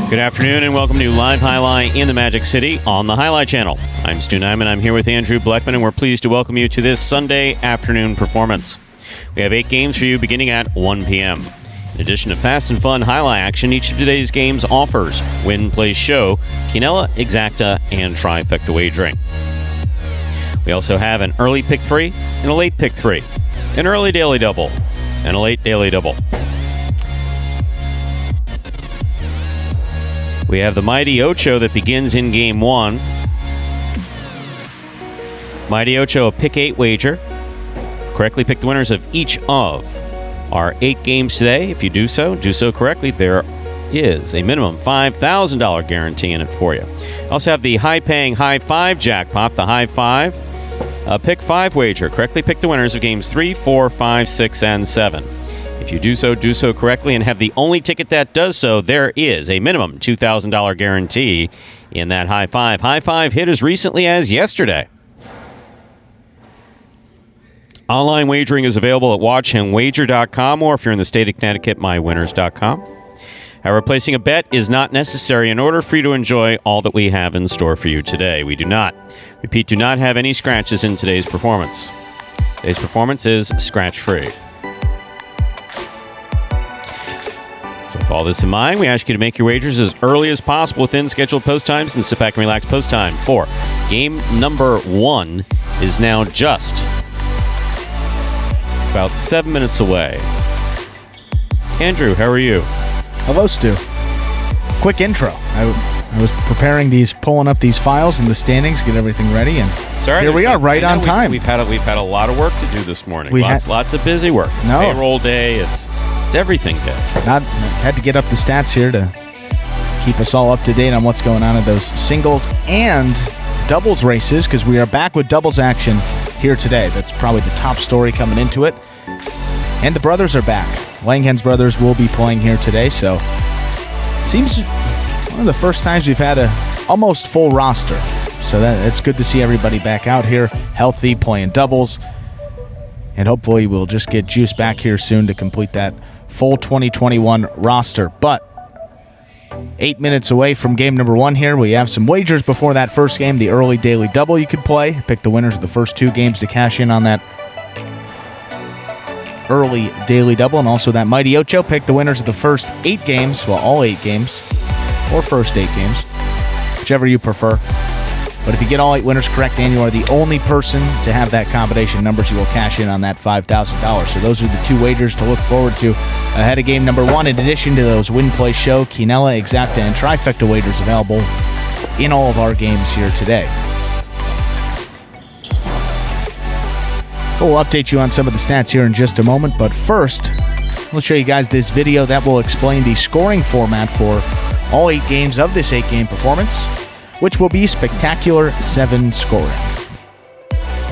Good afternoon and welcome to Live Jai-Alai in the Magic City on the Jai-Alai channel. I'm Stu Nyman. I'm here with Andrew Bleckman, and we're pleased to welcome you to this Sunday afternoon performance. We have 8 games for you beginning at 1 p.m. In addition to fast and fun Jai-Alai action, each of today's games offers win, play, show, quinella, exacta, and trifecta wagering. We also have an early pick 3 and a late pick 3, an early daily double, and a late daily double. We have the Mighty Ocho that begins in Game 1. Mighty Ocho, a pick 8 wager. Correctly pick the winners of each of our 8 games today. If you do so correctly, there is a minimum $5,000 guarantee in it for you. Also have the high-paying High 5 jackpot, the High 5 pick 5 wager. Correctly pick the winners of Games 3, 4, 5, 6, and 7. If you do so correctly and have the only ticket that does so, there is a minimum $2,000 guarantee in that High 5. High 5 hit as recently as yesterday. Online wagering is available at watchandwager.com, or if you're in the state of Connecticut, mywinners.com. However, placing a bet is not necessary in order for you to enjoy all that we have in store for you today. We do not have any scratches in today's performance. Today's performance is scratch-free. So with all this in mind, we ask you to make your wagers as early as possible within scheduled post times and sit back and relax post time. For game number 1 is now just about 7 minutes away. Andrew, how are you? Hello, Stu. Quick intro. I was pulling up these files and the standings, get everything ready, and here we are, right on time. We've had a lot of work to do this morning. Lots of busy work. No. Payroll day. It's everything day. Had to get up the stats here to keep us all up to date on what's going on in those singles and doubles races, because we are back with doubles action here today. That's probably the top story coming into it. And the brothers are back. Langhans brothers will be playing here today, so seems one of the first times we've had a almost full roster. So it's good to see everybody back out here, healthy, playing doubles. And hopefully we'll just get Juice back here soon to complete that full 2021 roster. But 8 minutes away from game number 1 here. We have some wagers before that first game, the early daily double you could play. Pick the winners of the first 2 games to cash in on that early daily double. And also that Mighty Ocho, pick the winners of the first 8 games, well, all 8 games, or first 8 games, whichever you prefer. But if you get all 8 winners correct and you are the only person to have that combination numbers, you will cash in on that $5,000. So those are the 2 wagers to look forward to ahead of game number 1, in addition to those win, play, show, quinella, exacta, and trifecta wagers available in all of our games here today. We'll update you on some of the stats here in just a moment, but first, we'll show you guys this video that will explain the scoring format for all 8 games of this 8-game performance, which will be Spectacular 7 scoring.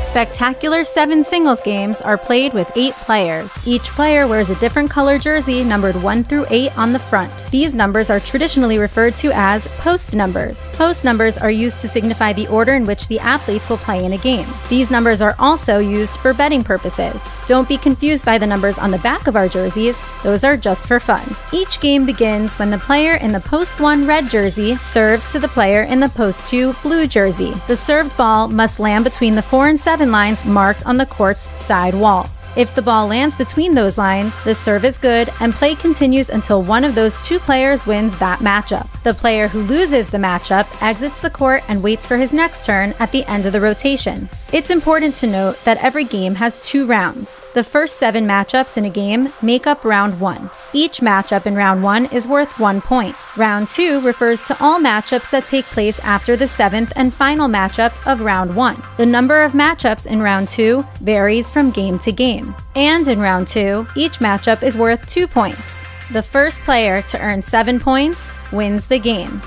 Spectacular 7 singles games are played with 8 players. Each player wears a different color jersey numbered 1 through 8 on the front. These numbers are traditionally referred to as post numbers. Post numbers are used to signify the order in which the athletes will play in a game. These numbers are also used for betting purposes. Don't be confused by the numbers on the back of our jerseys. Those are just for fun. Each game begins when the player in the post 1 red jersey serves to the player in the post 2 blue jersey. The served ball must land between the 4 and 7 lines marked on the court's side wall. If the ball lands between those lines, the serve is good and play continues until one of those 2 players wins that matchup. The player who loses the matchup exits the court and waits for his next turn at the end of the rotation. It's important to note that every game has 2 rounds. The first 7 matchups in a game make up round 1. Each matchup in round 1 is worth 1 point. Round 2 refers to all matchups that take place after the 7th and final matchup of round 1. The number of matchups in round 2 varies from game to game. And in round 2, each matchup is worth 2 points. The first player to earn 7 points wins the game.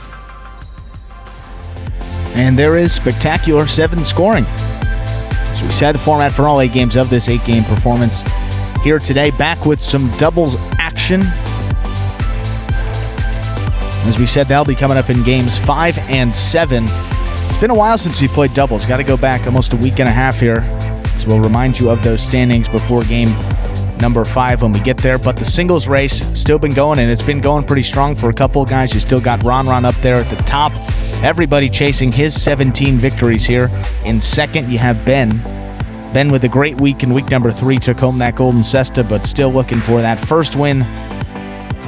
And there is Spectacular 7 scoring. As we said, the format for all 8 games of this 8-game performance here today. Back with some doubles action. As we said, that'll be coming up in games 5 and 7. It's been a while since we played doubles. Got to go back almost a week and a half here. So we'll remind you of those standings before game number 5 when we get there. But the singles race still been going, and it's been going pretty strong for a couple of guys. You still got Ron up there at the top. Everybody chasing his 17 victories here. In second, you have Ben. Ben with a great week in week number 3 took home that golden cesta, but still looking for that first win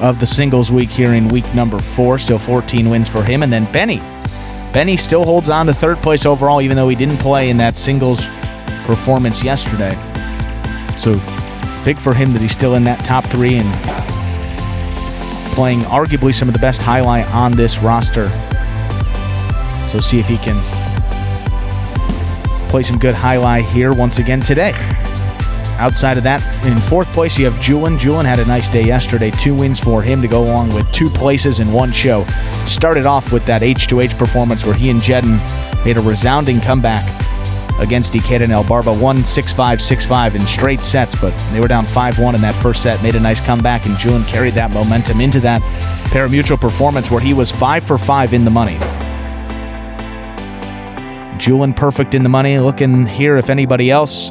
of the singles week here in week number 4. Still 14 wins for him. And then Benny. Benny still holds on to third place overall, even though he didn't play in that singles performance yesterday. So big for him that he's still in that top 3 and playing arguably some of the best highlight on this roster. So see if he can play some good highlight here once again today. Outside of that, in fourth place, you have Julian. Julian had a nice day yesterday. 2 wins for him to go along with 2 places in 1 show. Started off with that H2H performance where he and Jedden made a resounding comeback against Ikeda and El Barba. Won 6-5, 6-5 in straight sets, but they were down 5-1 in that first set. Made a nice comeback, and Julian carried that momentum into that Parimutuel performance where he was 5 for 5 in the money. Julian perfect in the money. Looking here if anybody else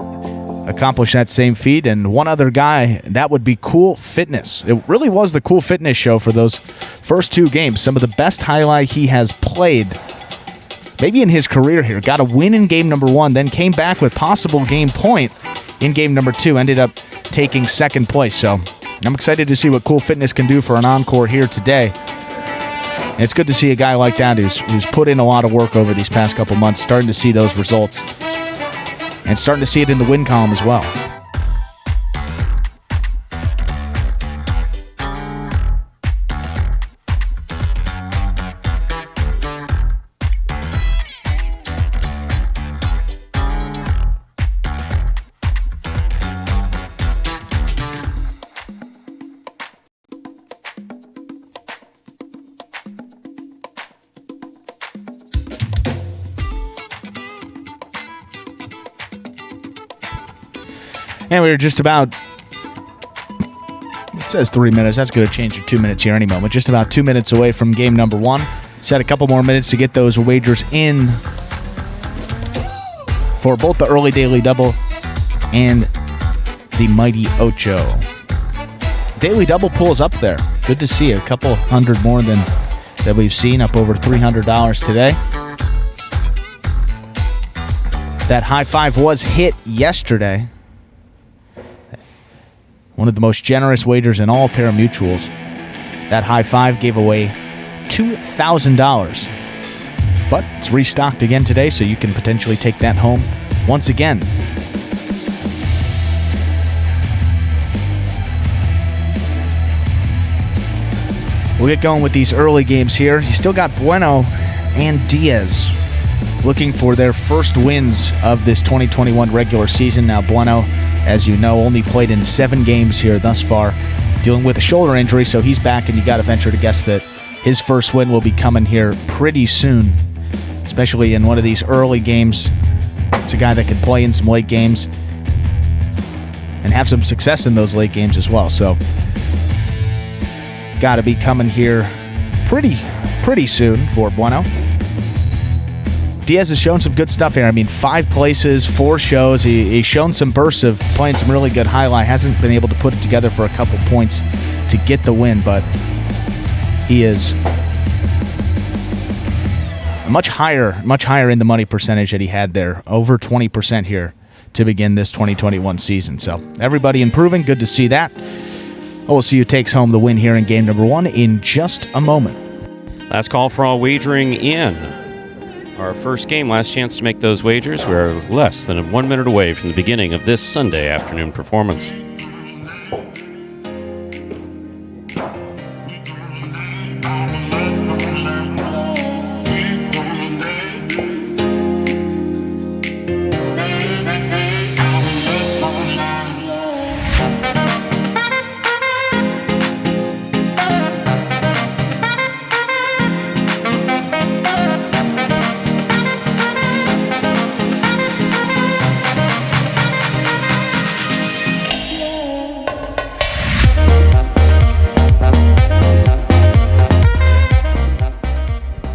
accomplished that same feat. And one other guy, that would be Cool Fitness. It really was the Cool Fitness show for those first 2 games. Some of the best highlight he has played maybe in his career here. Got a win in game number 1, then came back with possible game point in game number 2. Ended up taking second place. So I'm excited to see what Cool Fitness can do for an encore here today. And it's good to see a guy like that who's put in a lot of work over these past couple months, starting to see those results. And starting to see it in the win column as well. And we were just about, it says 3 minutes. That's going to change to 2 minutes here any moment. Just about 2 minutes away from game number 1. Set a couple more minutes to get those wagers in for both the early daily double and the mighty Ocho. Daily double pulls up there. Good to see a couple hundred more than that we've seen, up over $300 today. That high 5 was hit yesterday. One of the most generous wagers in all Parimutuels. That high 5 gave away $2,000. But it's restocked again today, so you can potentially take that home once again. We'll get going with these early games here. You still got Bueno and Diaz looking for their first wins of this 2021 regular season. Now, Bueno, as you know, only played in 7 games here thus far, dealing with a shoulder injury, so he's back, and you got to venture to guess that his first win will be coming here pretty soon, especially in one of these early games. It's a guy that can play in some late games and have some success in those late games as well, so got to be coming here pretty soon for Bueno. Diaz has shown some good stuff here. I mean, 5 places, 4 shows. He's shown some bursts of playing some really good highlight. Hasn't been able to put it together for a couple points to get the win, but he is much higher in the money percentage that he had there. Over 20% here to begin this 2021 season. So everybody improving. Good to see that. We'll see who takes home the win here in game number 1 in just a moment. Last call for all wagering in our first game. Last chance to make those wagers. We're less than 1 minute away from the beginning of this Sunday afternoon performance.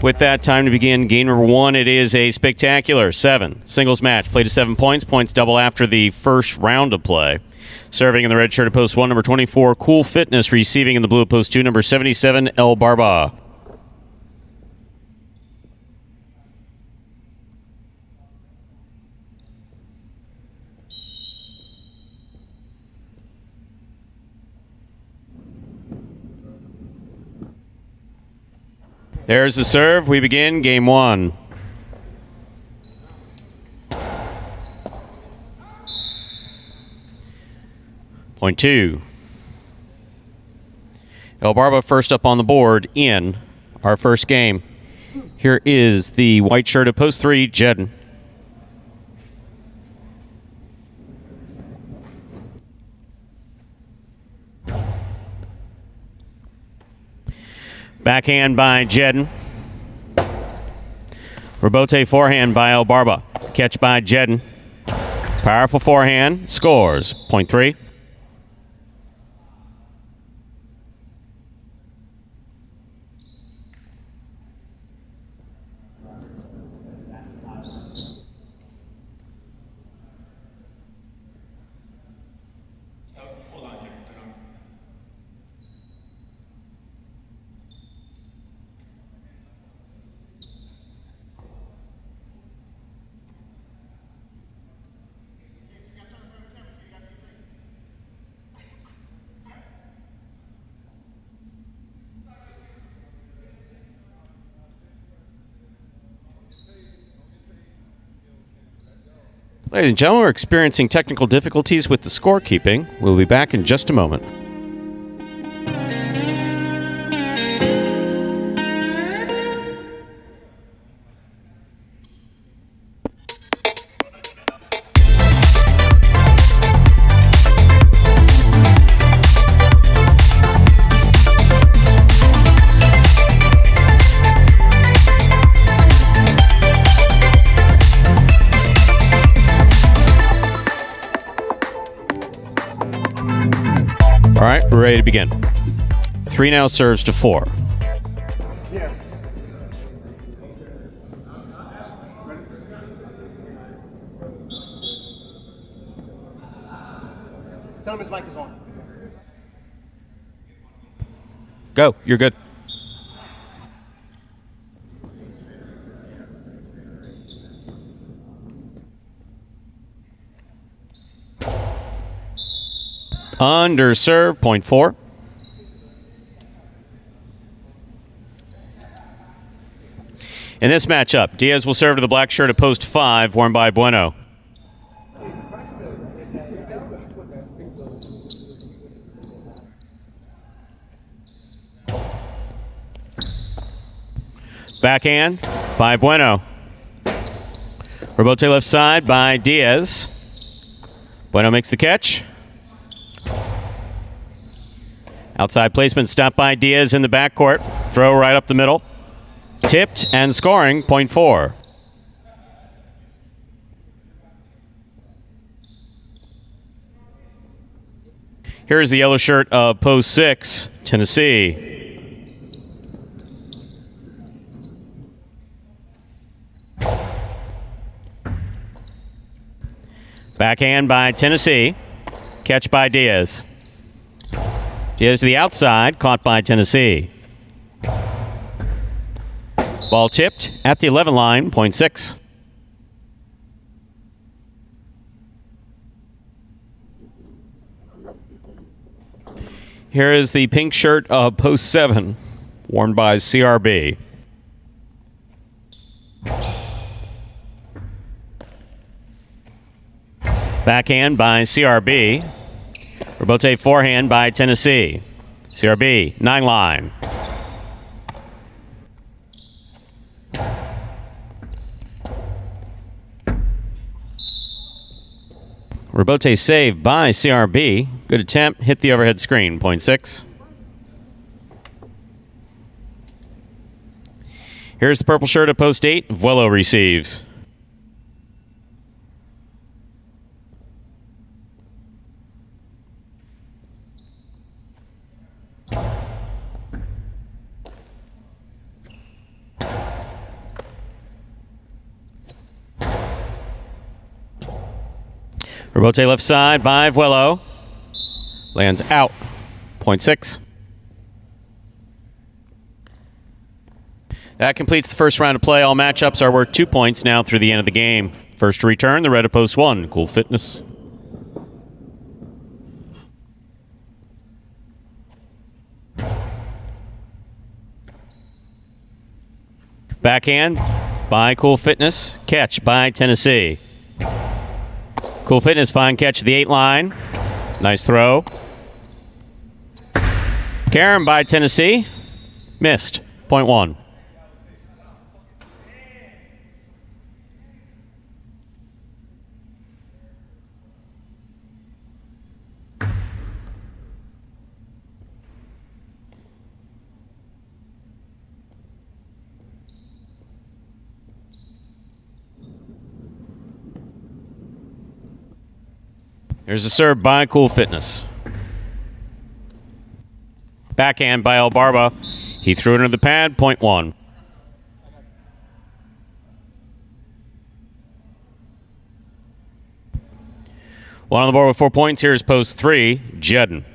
With that, time to begin game number 1. It is a spectacular 7 singles match. Played to 7 points. Points double after the first round of play. Serving in the red shirt at post 1, number 24, Cool Fitness. Receiving in the blue at post 2, number 77, El Barba. There's the serve. We begin game 1. Point 2. El Barba first up on the board in our first game. Here is the white shirt at post 3, Jedden. Backhand by Jedden. Rebote forehand by El Barba. Catch by Jedden. Powerful forehand. Scores. Point 3. Ladies and gentlemen, we're experiencing technical difficulties with the scorekeeping. We'll be back in just a moment. All right, we're ready to begin. 3 now serves to 4. Tell him his mic is on. Go, you're good. Under serve, point 4. In this matchup, Diaz will serve to the black shirt at post 5, worn by Bueno. Backhand by Bueno. Rebote left side by Diaz. Bueno makes the catch. Outside placement stopped by Diaz in the backcourt. Throw right up the middle. Tipped and scoring, point 4. Here is the yellow shirt of post 6, Tennessee. Backhand by Tennessee. Catch by Diaz. Diaz to the outside, caught by Tennessee. Ball tipped at the 11 line, point 6. Here is the pink shirt of post 7, worn by CRB. Backhand by CRB. Rebote forehand by Tennessee. CRB, 9 line. Rebote saved by CRB. Good attempt, hit the overhead screen, point 6. Here's the purple shirt at post 8, Vuelo receives. Rebote left side by Vuelo. Lands out. Point 6. That completes the first round of play. All matchups are worth 2 points now through the end of the game. First to return, the red of post 1, Cool Fitness. Backhand by Cool Fitness. Catch by Tennessee. Cool Fitness, fine catch at the 8 line. Nice throw. Karen by Tennessee. Missed. Point 1. Here's a serve by Cool Fitness. Backhand by El Barba. He threw it into the pad. Point 1. One on the board with 4 points. Here's post 3, Jedden.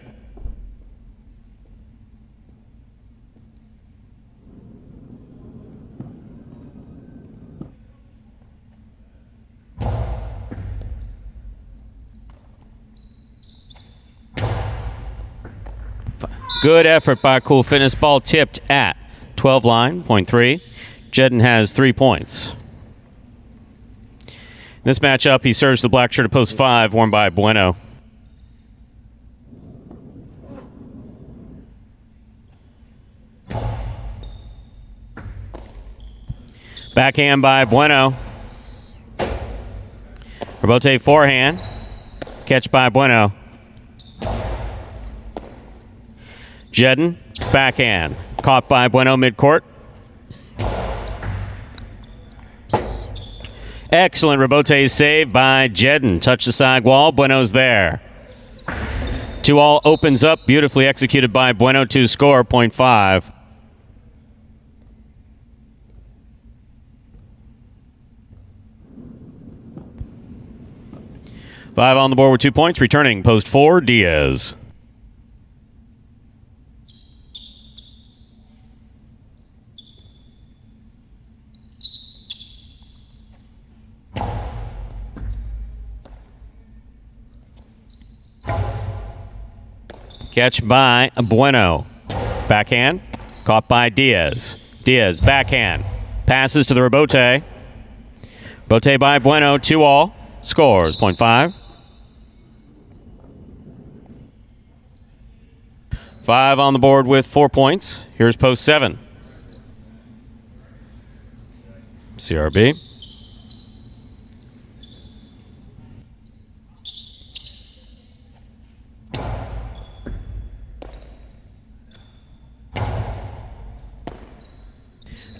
Good effort by Cool Fitness. Ball tipped at 12 line, point 3. Jedden has 3 points. In this matchup, he serves the black shirt at post 5, worn by Bueno. Backhand by Bueno. Rebote forehand. Catch by Bueno. Jedden, backhand. Caught by Bueno midcourt. Excellent Rebote save by Jedden. Touch the side wall. Bueno's there. 2-all opens up. Beautifully executed by Bueno to score. Point 5. Five on the board with 2 points. Returning post 4, Diaz. Catch by Bueno. Backhand. Caught by Diaz. Diaz, backhand. Passes to the Rebote. Rebote by Bueno. 2-all. Scores. Point 5. 5 on the board with 4 points. Here's post 7. CRB.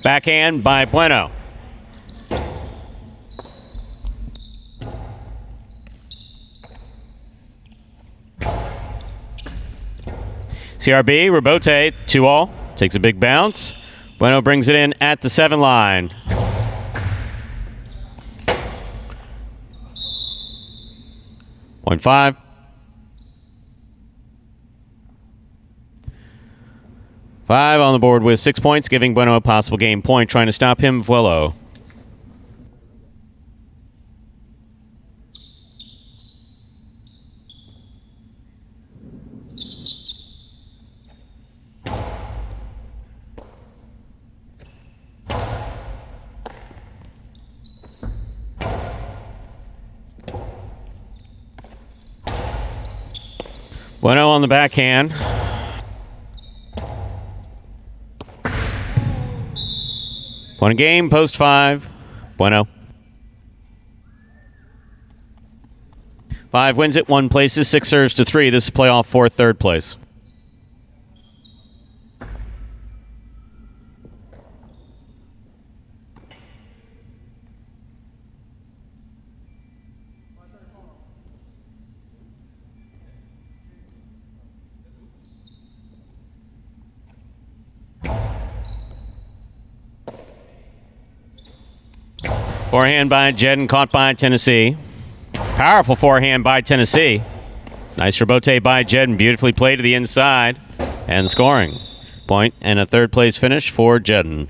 Backhand by Bueno. CRB, Rebote, 2-all. Takes a big bounce. Bueno brings it in at the 7 line. Point 5. 5 on the board with 6 points, giving Bueno a possible game point, trying to stop him, Vuelo. Bueno on the backhand. One game, post 5. Bueno. 5 wins it, 1 places, 6 serves to 3. This is playoff for 3rd place. Forehand by Jedden, caught by Tennessee. Powerful forehand by Tennessee. Nice rebote by Jedden. Beautifully played to the inside and scoring. Point and a third place finish for Jedden.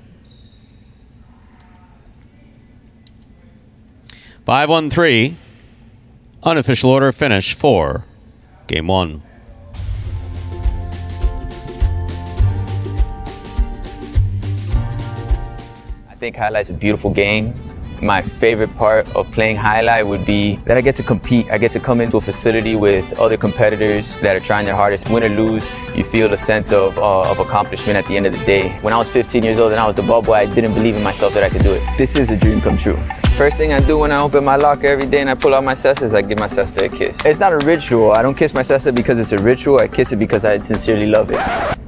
5-1-3. Unofficial order finish for Game 1. I think Highlight's a beautiful game. My favorite part of playing Highlight would be that I get to compete. I get to come into a facility with other competitors that are trying their hardest. Win or lose, you feel the sense of accomplishment at the end of the day. When I was 15 years old and I was the ball boy, I didn't believe in myself that I could do it. This is a dream come true. First thing I do when I open my locker every day and I pull out my sister is I give my sister a kiss. It's not a ritual. I don't kiss my sister because it's a ritual. I kiss it because I sincerely love it.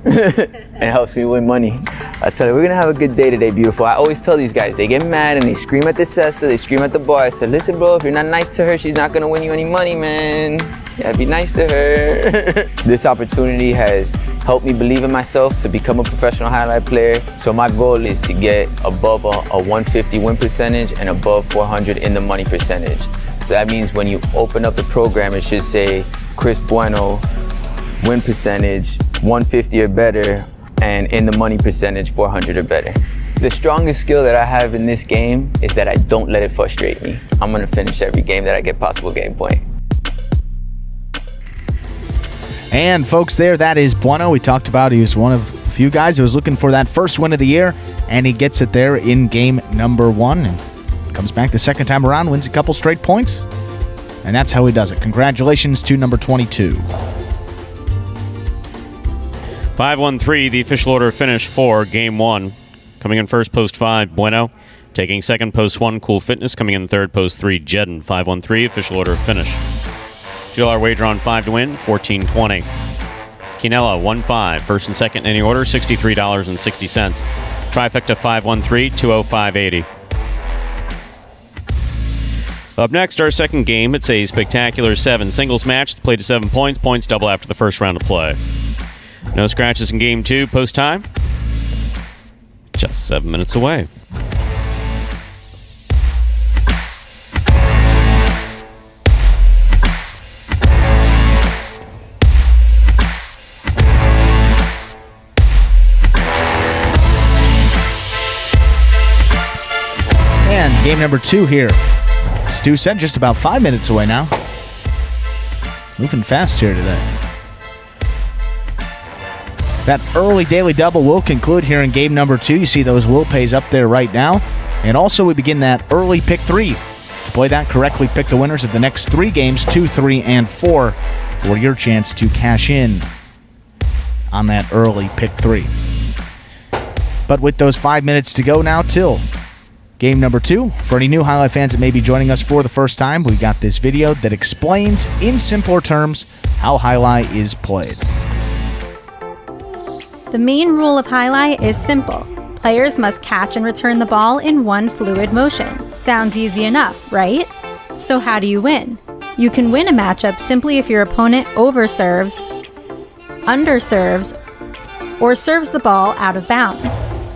It helps me win money. I tell her, we're gonna have a good day today, beautiful. I always tell these guys, they get mad and they scream at the sister, they scream at the boy. I said, listen, bro, if you're not nice to her, she's not gonna win you any money, man. Yeah, be nice to her. This opportunity has helped me believe in myself to become a professional highlight player. So my goal is to get above a 150 win percentage and above 400 in the money percentage. So that means when you open up the program, it should say Chris Bueno, win percentage 150 or better, and in the money percentage 400 or better. The strongest skill that I have in this game is that I don't let it frustrate me. I'm gonna finish every game that I get possible game point. And folks, that is Bueno. We talked about he was one of a few guys who was looking for that first win of the year, and he gets it there in game number 1. And comes back the second time around, wins a couple straight points, and that's how he does it. Congratulations to number 22. 5-1-3, the official order finish for Game 1. Coming in first, post 5, Bueno. Taking second, post 1, Cool Fitness. Coming in third, post 3, Jedden. 5-1-3, official order finish. $2 wager on 5 to win, $14.20. Quinella, 1-5, first and second in any order, $63.60. Trifecta 5-1-3, $205.80. Up next, our second game. It's a spectacular 7 singles match. It's played to 7 points. Points double after the first round of play. No scratches in Game 2. Post time. Just 7 minutes away. And game number 2 here. Stu said just about 5 minutes away now. Moving fast here today. That early daily double will conclude here in game number 2. You see those will pays up there right now. And also we begin that early pick 3. To play that correctly, pick the winners of the next 3 games, 2, 3, and 4, for your chance to cash in on that early pick 3. But with those 5 minutes to go now till game number 2, for any new highlight fans that may be joining us for the first time, we got this video that explains in simpler terms how highlight is played. The main rule of highlight is simple. Players must catch and return the ball in one fluid motion. Sounds easy enough, right? So how do you win? You can win a matchup simply if your opponent overserves, underserves, or serves the ball out of bounds.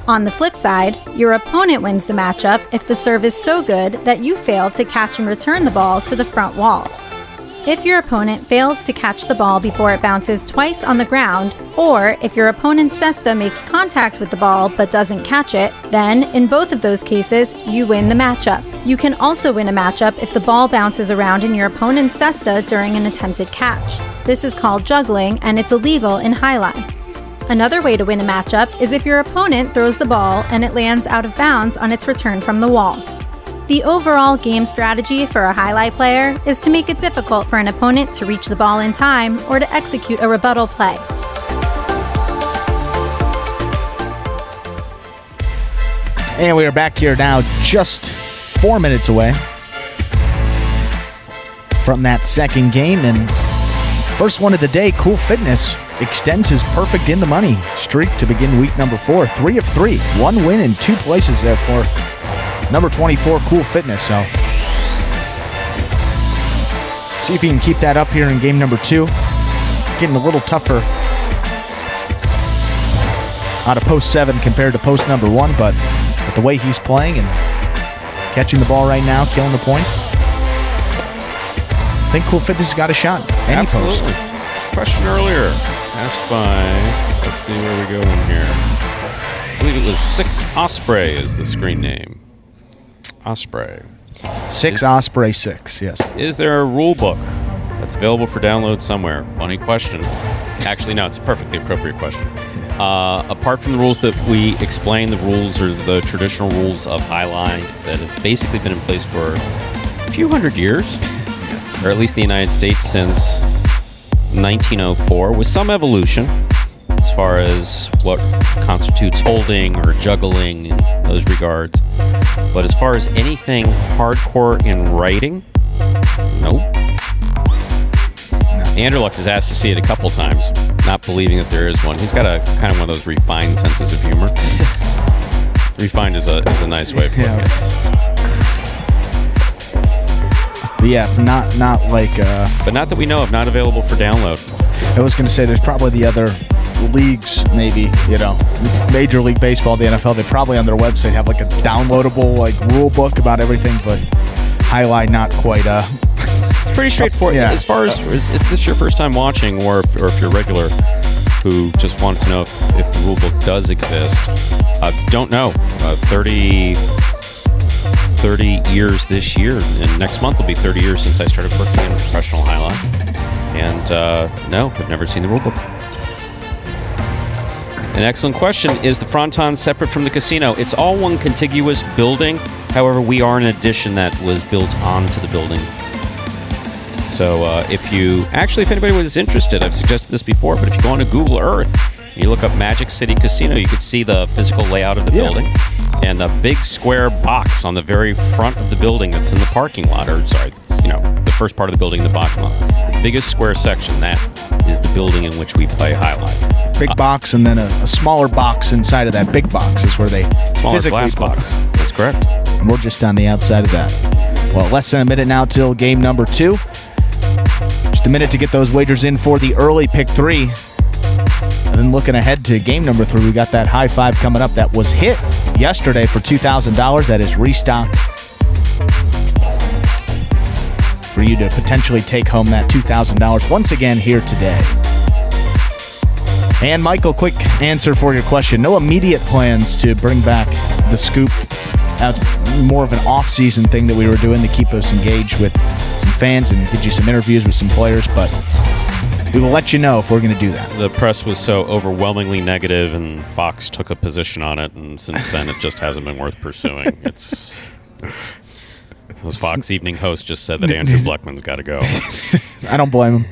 On the flip side, your opponent wins the matchup if the serve is so good that you fail to catch and return the ball to the front wall. If your opponent fails to catch the ball before it bounces twice on the ground, or if your opponent's cesta makes contact with the ball but doesn't catch it, then in both of those cases, you win the matchup. You can also win a matchup if the ball bounces around in your opponent's cesta during an attempted catch. This is called juggling, and it's illegal in highlight. Another way to win a matchup is if your opponent throws the ball and it lands out of bounds on its return from the wall. The overall game strategy for a highlight player is to make it difficult for an opponent to reach the ball in time or to execute a rebuttal play. And we are back here now just 4 minutes away from that second game. And first one of the day, Cool Fitness extends his perfect in the money streak to begin week number 4. 3 of 3. 1 win in 2 places there for number 24, Cool Fitness. So see if he can keep that up here in game number 2. Getting a little tougher out of post 7 compared to post number 1, but with the way he's playing and catching the ball right now, killing the points, I think Cool Fitness has got a shot. Any post. Absolutely. Question earlier asked by, let's see where we go in here. I believe it was 6 Osprey is the screen name. Osprey. 6 Osprey 6, yes. Is there a rule book that's available for download somewhere? Funny question. Actually, no, it's a perfectly appropriate question. Apart from the rules that we explain, the rules are the traditional rules of Highline that have basically been in place for a few hundred years, or at least in the United States since 1904, with some evolution as far as what constitutes holding or juggling in those regards. But as far as anything hardcore in writing, nope. Anderluck has asked to see it a couple times, not believing that there is one. He's got a kind of one of those refined senses of humor. Refined is a nice way of putting it. But yeah, not like... but not that we know of, not available for download. I was going to say there's probably the other leagues, maybe, Major League Baseball, the NFL, they probably on their website have like a downloadable rule book about everything, but Highlight not quite... Pretty straightforward. Yeah. As far as if this is your first time watching, or if you're regular who just want to know if the rule book does exist, don't know. 30 years this year, and next month will be 30 years since I started working in professional highlight. And no, I've never seen the rule book. An excellent question. Is the fronton separate from the casino? It's all one contiguous building. However, we are an addition that was built onto the building. So if anybody was interested, I've suggested this before, but if you go onto Google Earth and you look up Magic City Casino, you could see the physical layout of the building and a big square box on the very front of the building that's in the parking lot, or sorry, the first part of the building in the parking lot. The biggest square section, that is the building in which we play Highlight. Big box, and then a smaller box inside of that big box is where they physically glass put box. us. That's correct. And we're just on the outside of that. Well, less than a minute now till game number 2. Just a minute to get those wagers in for the early pick 3. And then looking ahead to game number 3, we got that high five coming up that was hit yesterday for $2,000. That is restocked for you to potentially take home that $2,000 once again here today. And Michael, quick answer for your question. No immediate plans to bring back the scoop. That's more of an off-season thing that we were doing to keep us engaged with some fans and get you some interviews with some players, but we will let you know if we're going to do that. The press was so overwhelmingly negative, and Fox took a position on it, and since then it just hasn't been worth pursuing. Those Fox evening hosts just said that Andrew Bleckman's got to go. I don't blame him.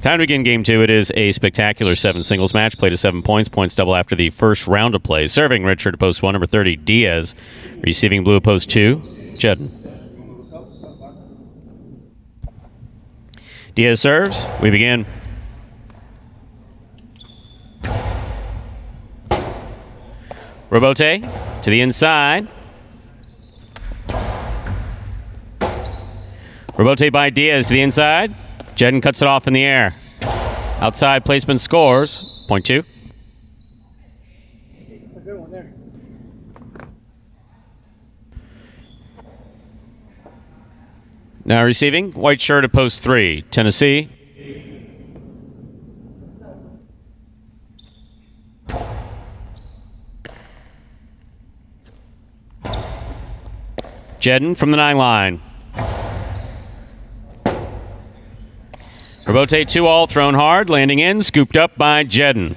Time to begin game 2. It is a spectacular 7 singles match. Play to 7 points. Points double after the first round of play. Serving red shirt post 1, number 30, Diaz. Receiving blue post 2, Jedden. Diaz serves. We begin. Robote to the inside. Robote by Diaz to the inside. Jedden cuts it off in the air. Outside placement scores. Point 2. Now receiving, white shirt at post 3, Tennessee. Jedden from the 9 line. Robote 2-all, thrown hard, landing in, scooped up by Jedden.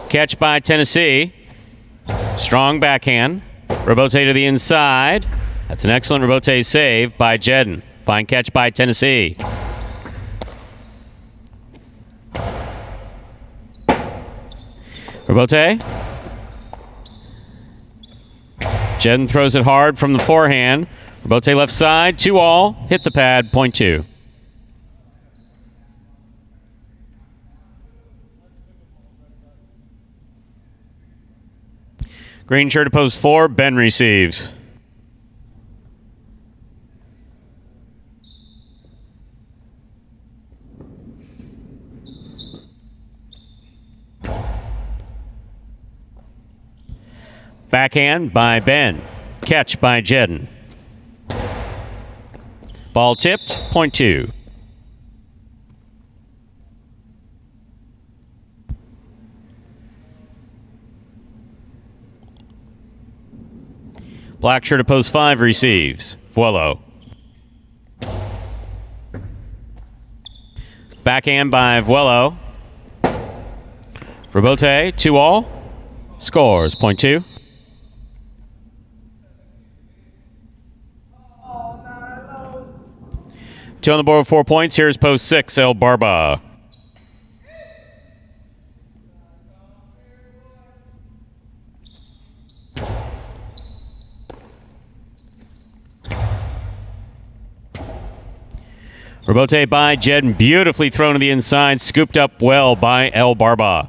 Catch by Tennessee. Strong backhand. Robote to the inside. That's an excellent Robote save by Jedden. Fine catch by Tennessee. Robote. Jedden throws it hard from the forehand. Robote left side, 2-all, hit the pad, point 2. Green shirt to post 4, Ben receives. Backhand by Ben. Catch by Jedden. Ball tipped, point 2. Black shirt at post 5 receives. Vuelo. Backhand by Vuelo. Rebote, 2-all. Scores, point 2. Two on the board with 4 points. Here's post 6, El Barba. Rebote by Jed, beautifully thrown to the inside, scooped up well by El Barba.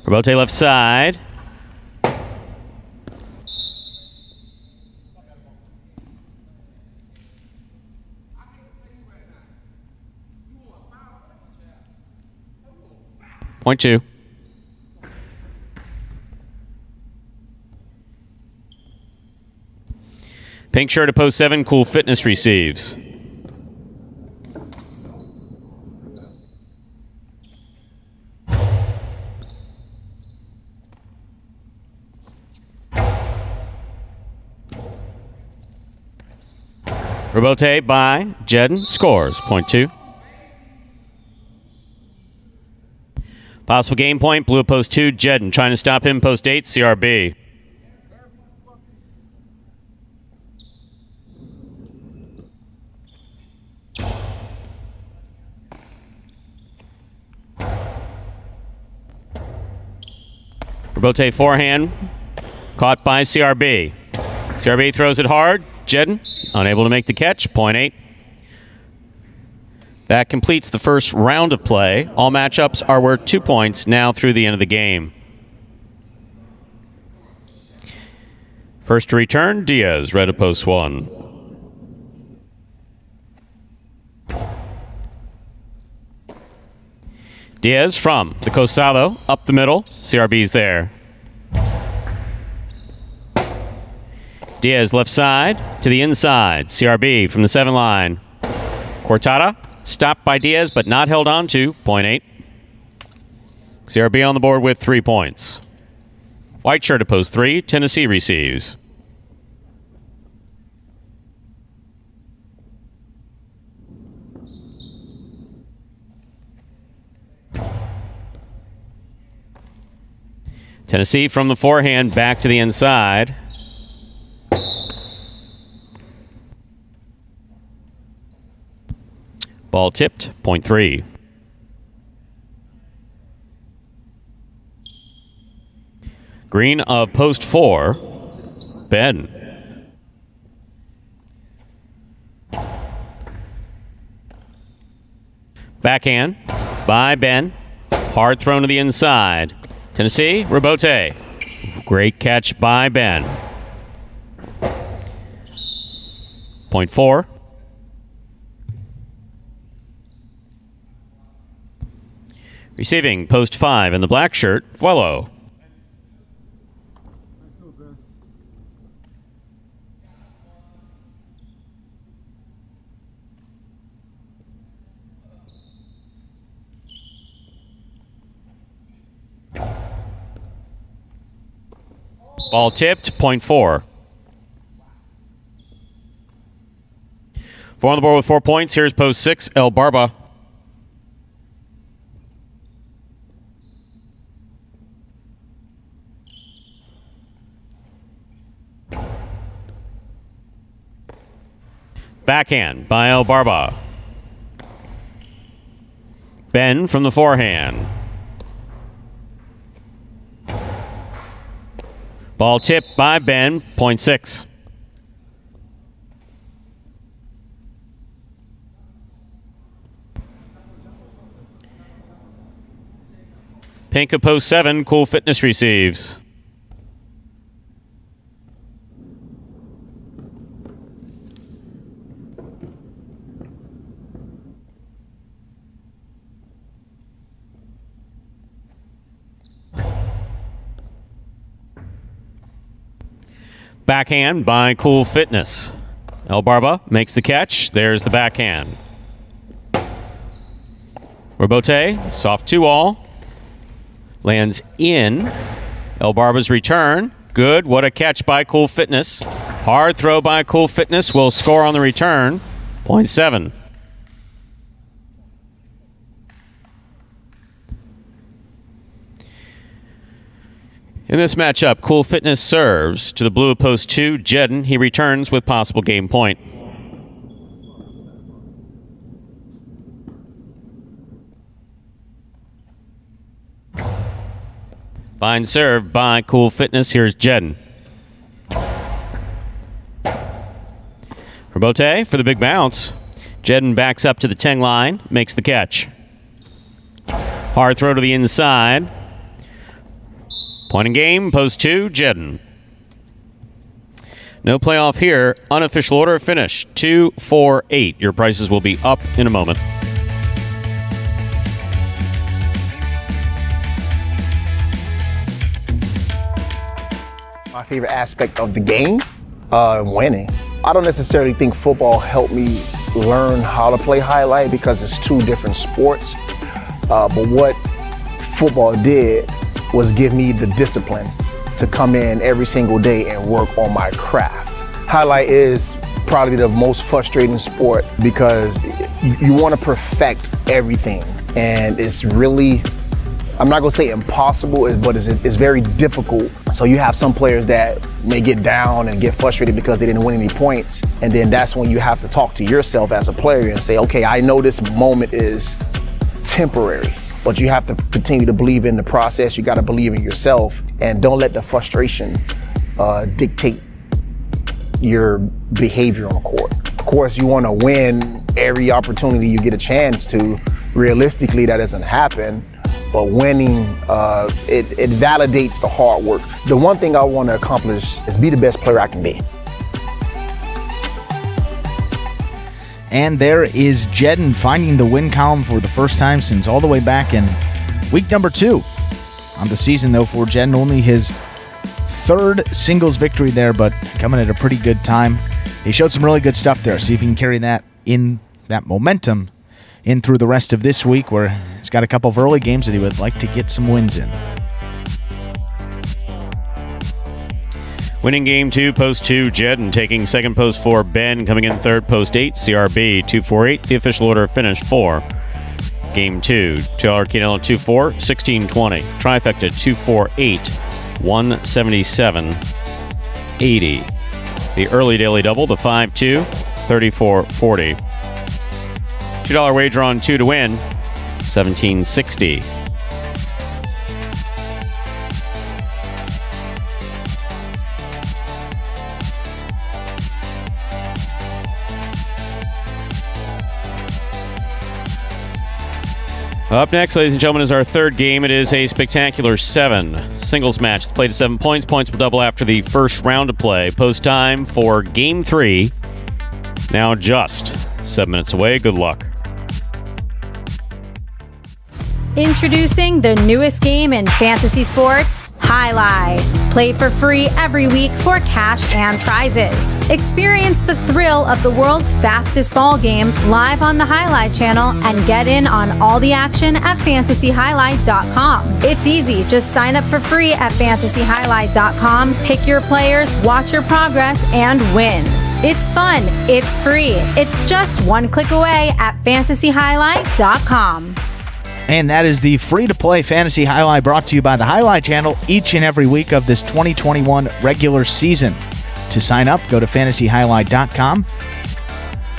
Rebote left side. Point 2. Pink shirt at post 7, Cool Fitness receives. Rebote by Jedden scores, point 2. Possible game point, blue at post 2, Jedden trying to stop him, post 8, CRB. Rebote forehand, caught by CRB. CRB throws it hard, Jedden unable to make the catch, point 8. That completes the first round of play. All matchups are worth 2 points now through the end of the game. First to return, Diaz, red at post 1. Diaz from the Costado, up the middle, CRB's there. Diaz left side to the inside. CRB from the 7 line. Cortada stopped by Diaz but not held on to. Point 8. CRB on the board with 3 points. White shirt at post 3. Tennessee receives. Tennessee from the forehand back to the inside. Ball tipped, point 3. Green of post 4, Ben. Backhand by Ben. Hard thrown to the inside. Tennessee, Rebote. Great catch by Ben. Point 4. Receiving post 5 in the black shirt, Vuelo. Ball tipped, point 4. 4 on the board with 4 points. Here's post 6, El Barba. Backhand by El Barba. Ben from the forehand. Ball tipped by Ben, point 6. Pink of post 7, Cool Fitness receives. Backhand by Cool Fitness. El Barba makes the catch. There's the backhand. Rebote, soft 2-all. Lands in. El Barba's return. good. What a catch by Cool Fitness. Hard throw by Cool Fitness will score on the return. 0.7. In this matchup, Cool Fitness serves to the blue of post 2, Jedden. He returns with possible game point. Fine serve by Cool Fitness. Here's Jedden. For Bote, for the big bounce. Jedden backs up to the 10 line, makes the catch. Hard throw to the inside. Point in game, post 2, Jedden. No playoff here. Unofficial order of finish, 2-4-8. Your prices will be up in a moment. My favorite aspect of the game, winning. I don't necessarily think football helped me learn how to play highlight because it's two different sports. But what football did was give me the discipline to come in every single day and work on my craft. Highlight is probably the most frustrating sport because you want to perfect everything, and it's really, I'm not gonna say impossible, but it's very difficult. So you have some players that may get down and get frustrated because they didn't win any points, and then that's when you have to talk to yourself as a player and say, okay, I know this moment is temporary, but you have to continue to believe in the process. You got to believe in yourself, and don't let the frustration dictate your behavior on the court. Of course, you want to win every opportunity you get a chance to. Realistically, that doesn't happen, but winning, it validates the hard work. The one thing I want to accomplish is be the best player I can be. And there is Jedden finding the win column for the first time since all the way back in week number 2 on the season, though, for Jedden. Only his third singles victory there, but coming at a pretty good time. He showed some really good stuff there. See if he can carry that momentum in through the rest of this week, where he's got a couple of early games that he would like to get some wins in. Winning game 2, post 2, Jedden taking second, post 4, Ben coming in third, post 8, CRB 2-4-8. The official order of finish for game 2. $2 Quinella 2-4, 16-20. Trifecta 2-4-8, 177-80. The early daily double, the 5-2, 34-40. $2 wager on 2 to win, 1760. Up next, ladies and gentlemen, is our third game. It is a spectacular 7 singles match. It's played at 7 points. Points will double after the first round of play. Post time for game 3. Now just 7 minutes away. Good luck. Introducing the newest game in fantasy sports, Jai-Alai. Play for free every week for cash and prizes. Experience the thrill of the world's fastest ball game live on the Jai-Alai channel and get in on all the action at fantasyhighlight.com. It's easy. Just sign up for free at fantasyhighlight.com, pick your players, watch your progress, and win. It's fun. It's free. It's just one click away at fantasyhighlight.com. And that is the free-to-play Fantasy Jai-Alai, brought to you by the Jai-Alai channel each and every week of this 2021 regular season. To sign up, go to fantasyhighlight.com.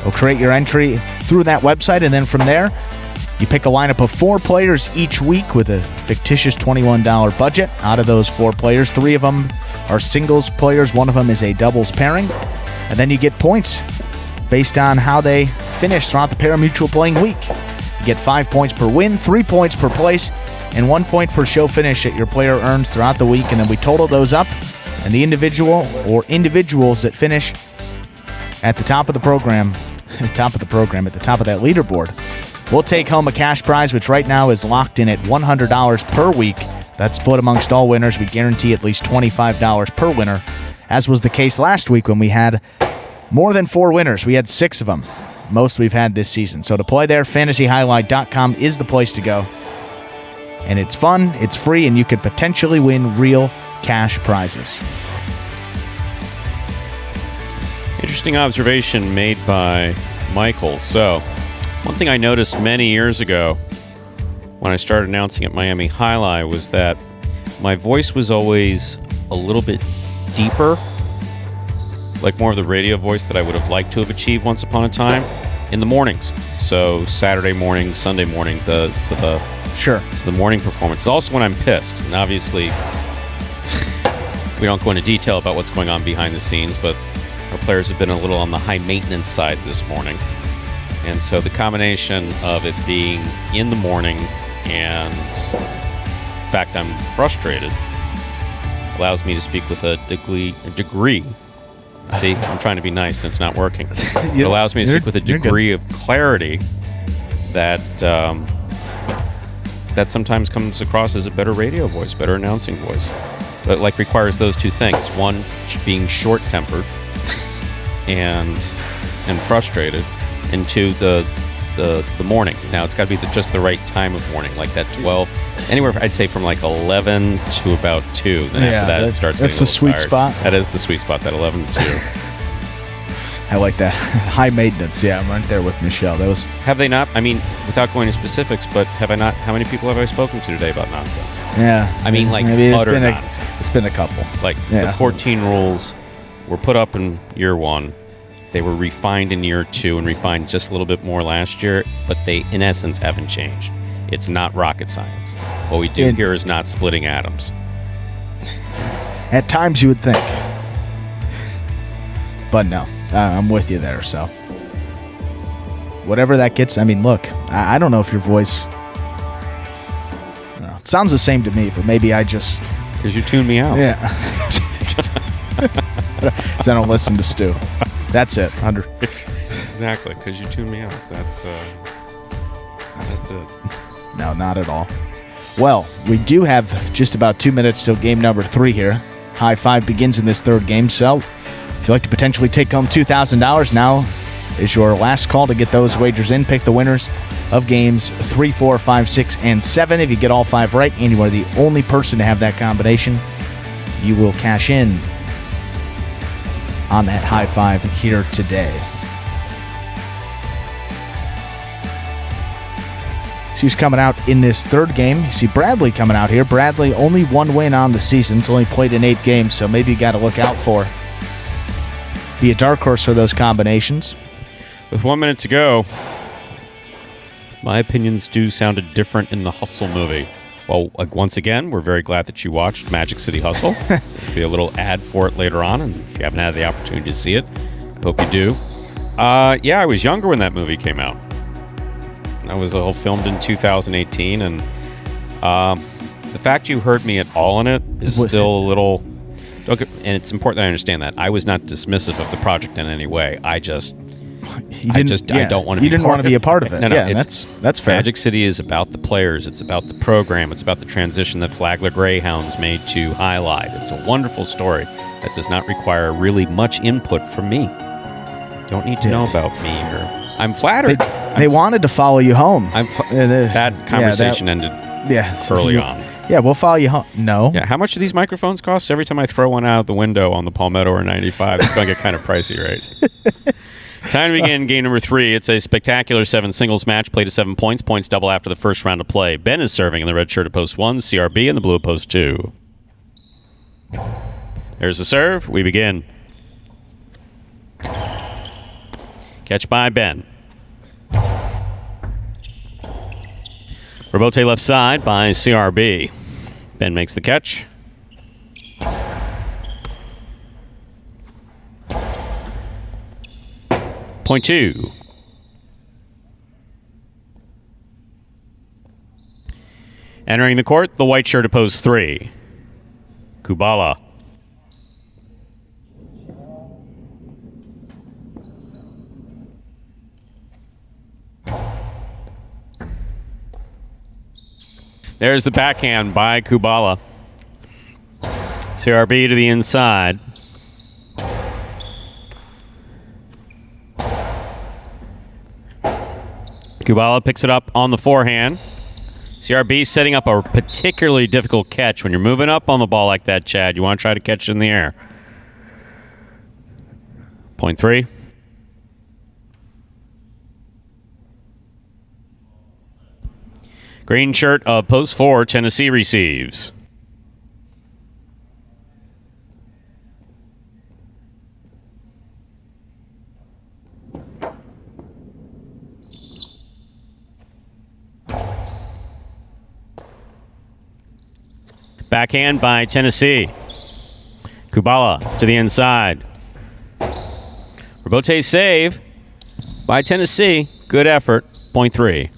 Go create your entry through that website, and then from there, you pick a lineup of 4 players each week with a fictitious $21 budget. Out of those 4 players, 3 of them are singles players. 1 of them is a doubles pairing. And then you get points based on how they finish throughout the Parimutuel playing week. You get 5 points per win, 3 points per place, and 1 point per show finish that your player earns throughout the week. And then we total those up, and the individual or individuals that finish at the top of the program, at the top of that leaderboard, will take home a cash prize, which right now is locked in at $100 per week. That's split amongst all winners. We guarantee at least $25 per winner, as was the case last week when we had more than 4 winners. We had 6 of them. Most we've had this season. So to play there, fantasyhighlight.com is the place to go. And it's fun, it's free, and you could potentially win real cash prizes. Interesting observation made by Michael. So, one thing I noticed many years ago when I started announcing at Miami Jai-Alai was that my voice was always a little bit deeper, like more of the radio voice that I would have liked to have achieved once upon a time in the mornings. So Saturday morning, Sunday morning, the morning performance. Also when I'm pissed, and obviously we don't go into detail about what's going on behind the scenes, but our players have been a little on the high maintenance side this morning. And so the combination of it being in the morning and the fact I'm frustrated allows me to speak with a degree. See, I'm trying to be nice and it's not working. It allows me to speak with a degree of clarity that that sometimes comes across as a better radio voice, better announcing voice. But like requires those two things. One, being short-tempered and frustrated, and two, the morning. Now it's got to be just the right time of morning, like that 12, anywhere I'd say from like 11 to about 2. Then after that it starts getting that's the sweet spot. That is the sweet spot, that 11 to 2. I like that. High maintenance. Yeah, I'm right there with Michelle. That was. Have they not? I mean, without going into specifics, but have I not? How many people have I spoken to today about nonsense? Yeah. I mean, like maybe utter nonsense. It's been a couple. Like the 14 rules were put up in year 1. They were refined in year 2 and refined just a little bit more last year, but they, in essence, haven't changed. It's not rocket science. What we do here is not splitting atoms. At times you would think. But no, I'm with you there, so. Whatever that gets, I mean, look, I don't know if your voice... it sounds the same to me, but maybe I just... Because you tuned me out. Yeah. Because I don't listen to Stu. That's it. Exactly, because you tuned me out. That's it. No, not at all. Well, we do have just about 2 minutes till game number 3 here. High five begins in this third game, so if you'd like to potentially take home $2,000, now is your last call to get those wagers in. Pick the winners of games 3, 4, 5, 6, and 7. If you get all 5 right, and you are the only person to have that combination, you will cash in on that high five here today. So he's coming out in this third game. You see Bradley coming out here. Bradley, only 1 win on the season. He's only played in 8 games, so maybe you got to look out for. Be a dark horse for those combinations. With 1 minute to go, my opinions do sounded different in the Hustle movie. Well, once again, we're very glad that you watched Magic City Hustle. There'll be a little ad for it later on, and if you haven't had the opportunity to see it, hope you do. I was younger when that movie came out. That was all filmed in 2018, and the fact you heard me at all in it is still a little... Okay, and it's important that I understand that. I was not dismissive of the project in any way. I don't want to. You didn't want to be a part of it. No, yeah, that's fair. Magic City is about the players. It's about the program. It's about the transition that Flagler Greyhounds made to Jai-Alai. It's a wonderful story that does not require really much input from me. You don't need to know about me. I'm flattered. They wanted to follow you home. That conversation ended early on. Yeah, we'll follow you home. No. Yeah, how much do these microphones cost? Every time I throw one out the window on the Palmetto or 95, it's going to get kind of pricey, right? Time to begin game number 3. It's a spectacular 7 singles match, played to 7 points. Points double after the first round of play. Ben is serving in the red shirt at post 1, CRB in the blue at post 2. There's the serve. We begin. Catch by Ben. Rebote left side by CRB. Ben makes the catch. Point 2. Entering the court, the white shirt opposed 3. Kubala. There's the backhand by Kubala. CRB to the inside. Kubala picks it up on the forehand. CRB setting up a particularly difficult catch. When you're moving up on the ball like that, Chad, you want to try to catch it in the air. Point 3. Green shirt of post 4, Tennessee receives. Backhand by Tennessee. Kubala to the inside. Robote save by Tennessee. Good effort. Point 3.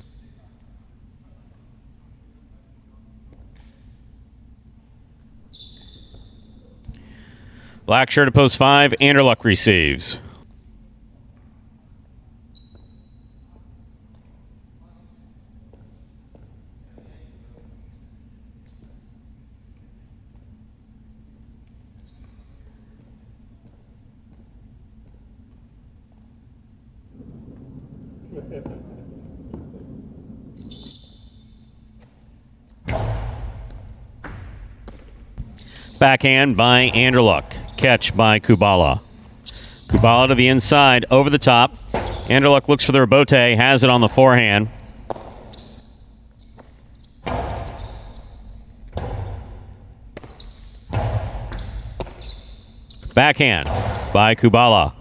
Black shirt of post 5. Anderluck receives. Backhand by Anderluck. Catch by Kubala. Kubala to the inside, over the top. Anderluck looks for the rebote, has it on the forehand. Backhand by Kubala.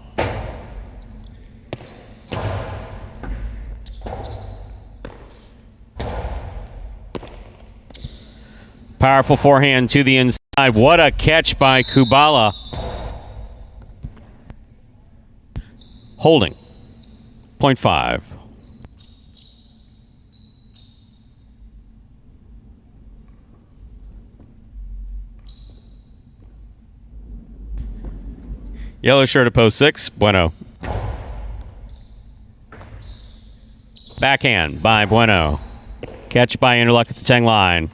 Powerful forehand to the inside. What a catch by Kubala. Holding. Point 5. Yellow shirt of post 6. Bueno. Backhand by Bueno. Catch by Anderluck at the 10 line.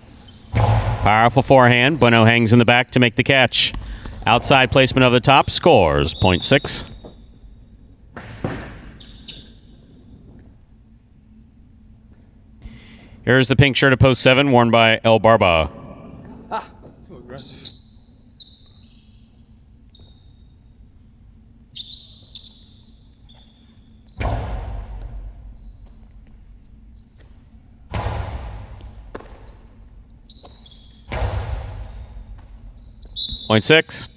Powerful forehand. Bueno hangs in the back to make the catch. Outside placement of the top. Scores. Point 6. Here's the pink shirt of post 7 worn by El Barba. Too aggressive. Point 6.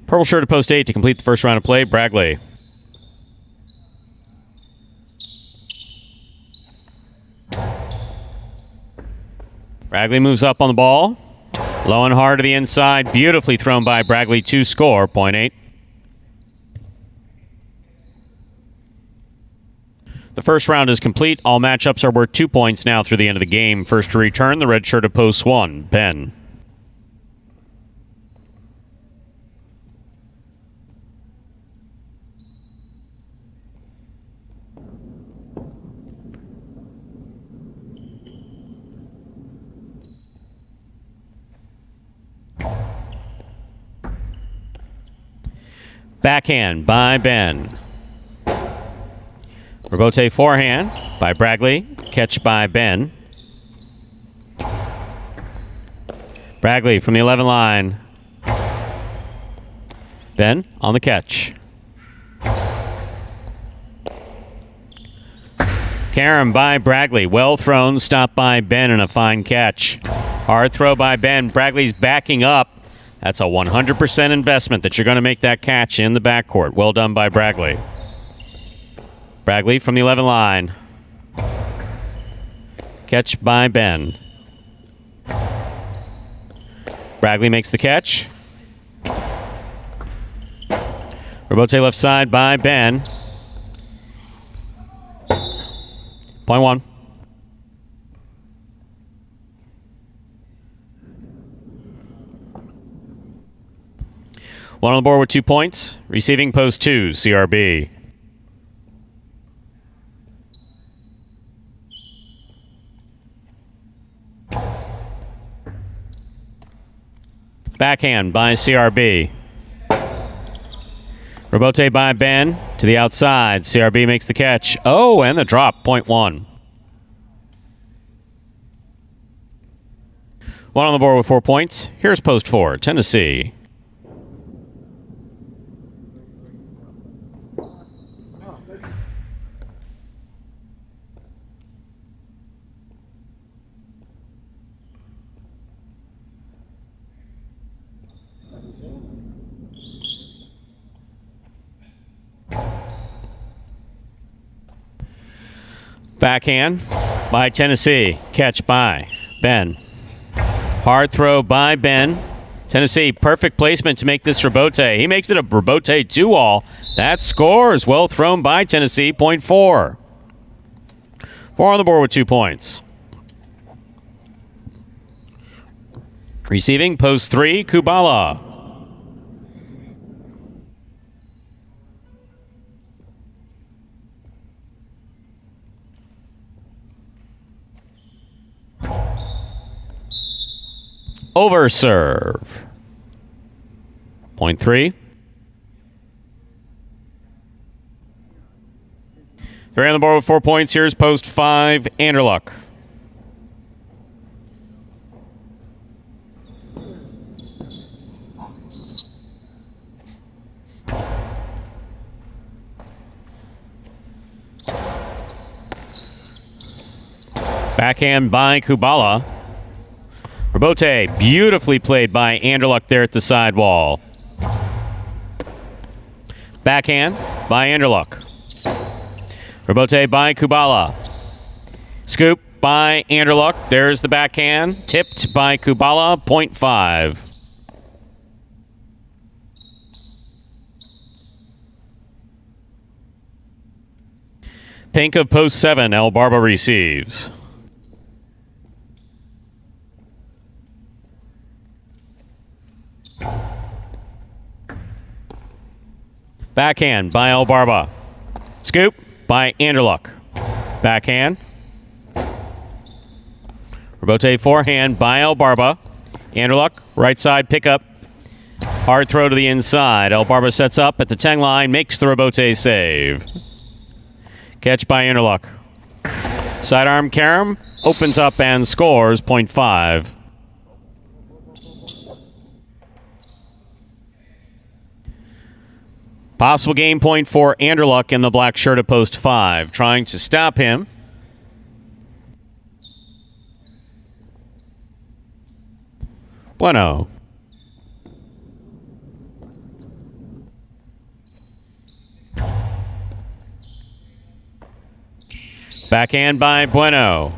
Purple shirt of post 8 to complete the first round of play. Bragley. Bragley moves up on the ball. Low and hard to the inside. Beautifully thrown by Bragley to score. Point 8. The first round is complete. All matchups are worth 2 points now through the end of the game. First to return, the red shirt of post 1, Ben. Backhand by Ben. Rebote forehand by Bragley. Catch by Ben. Bragley from the 11 line. Ben on the catch. Carom by Bragley. Well thrown. Stopped by Ben and a fine catch. Hard throw by Ben. Bragley's backing up. That's a 100% investment that you're going to make that catch in the backcourt. Well done by Bragley. Bragley from the 11 line. Catch by Ben. Bragley makes the catch. Rebote left side by Ben. Point 1. One on the board with 2 points. Receiving post 2, CRB. Backhand by CRB. Rebote by Ben to the outside. CRB makes the catch. Oh, and the drop, point one. One on the board with 4 points. Here's post 4, Tennessee. Backhand by Tennessee. Catch by Ben. Hard throw by Ben. Tennessee, perfect placement to make this Rebote. He makes it a Rebote 2-all. That scores. Well thrown by Tennessee, point 4. 4 on the board with 2 points. Receiving, post 3, Kubala. Over serve. Point 3. Very on the board with 4 points. Here's post 5, Anderluck. Backhand by Kubala. Rebote, beautifully played by Anderluck there at the sidewall. Backhand by Anderluck. Rebote by Kubala. Scoop by Anderluck. There's the backhand. Tipped by Kubala, point 5. Pink of post 7, El Barba receives. Backhand by El Barba. Scoop by Anderluck. Backhand. Rebote forehand by El Barba. Anderluck, right side pickup. Hard throw to the inside. El Barba sets up at the 10 line, makes the Rebote save. Catch by Anderluck. Sidearm carom, opens up and scores, point 5. Possible game point for Anderluck in the black shirt at post 5. Trying to stop him. Bueno. Backhand by Bueno.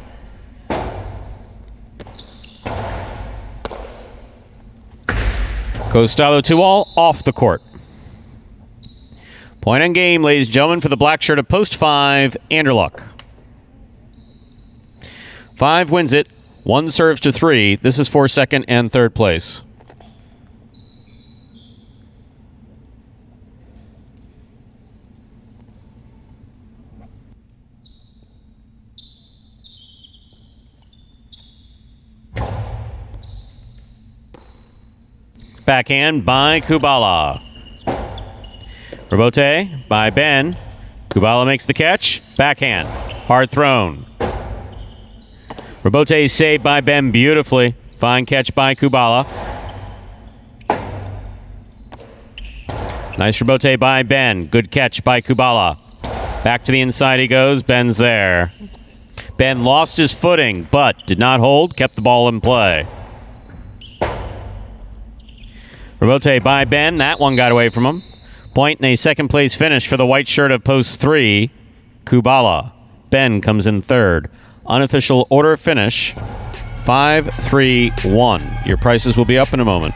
Costalo 2-all off the court. Point on game, ladies and gentlemen, for the black shirt of post 5, Anderluck. 5 wins it. 1 serves to 3. This is for second and third place. Backhand by Kubala. Rebote by Ben. Kubala makes the catch. Backhand. Hard thrown. Rebote saved by Ben beautifully. Fine catch by Kubala. Nice rebote by Ben. Good catch by Kubala. Back to the inside he goes. Ben's there. Ben lost his footing, but did not hold. Kept the ball in play. Rebote by Ben. That one got away from him. Point and a second place finish for the white shirt of post 3, Kubala. Ben comes in third. Unofficial order finish, 5-3-1. Your prices will be up in a moment.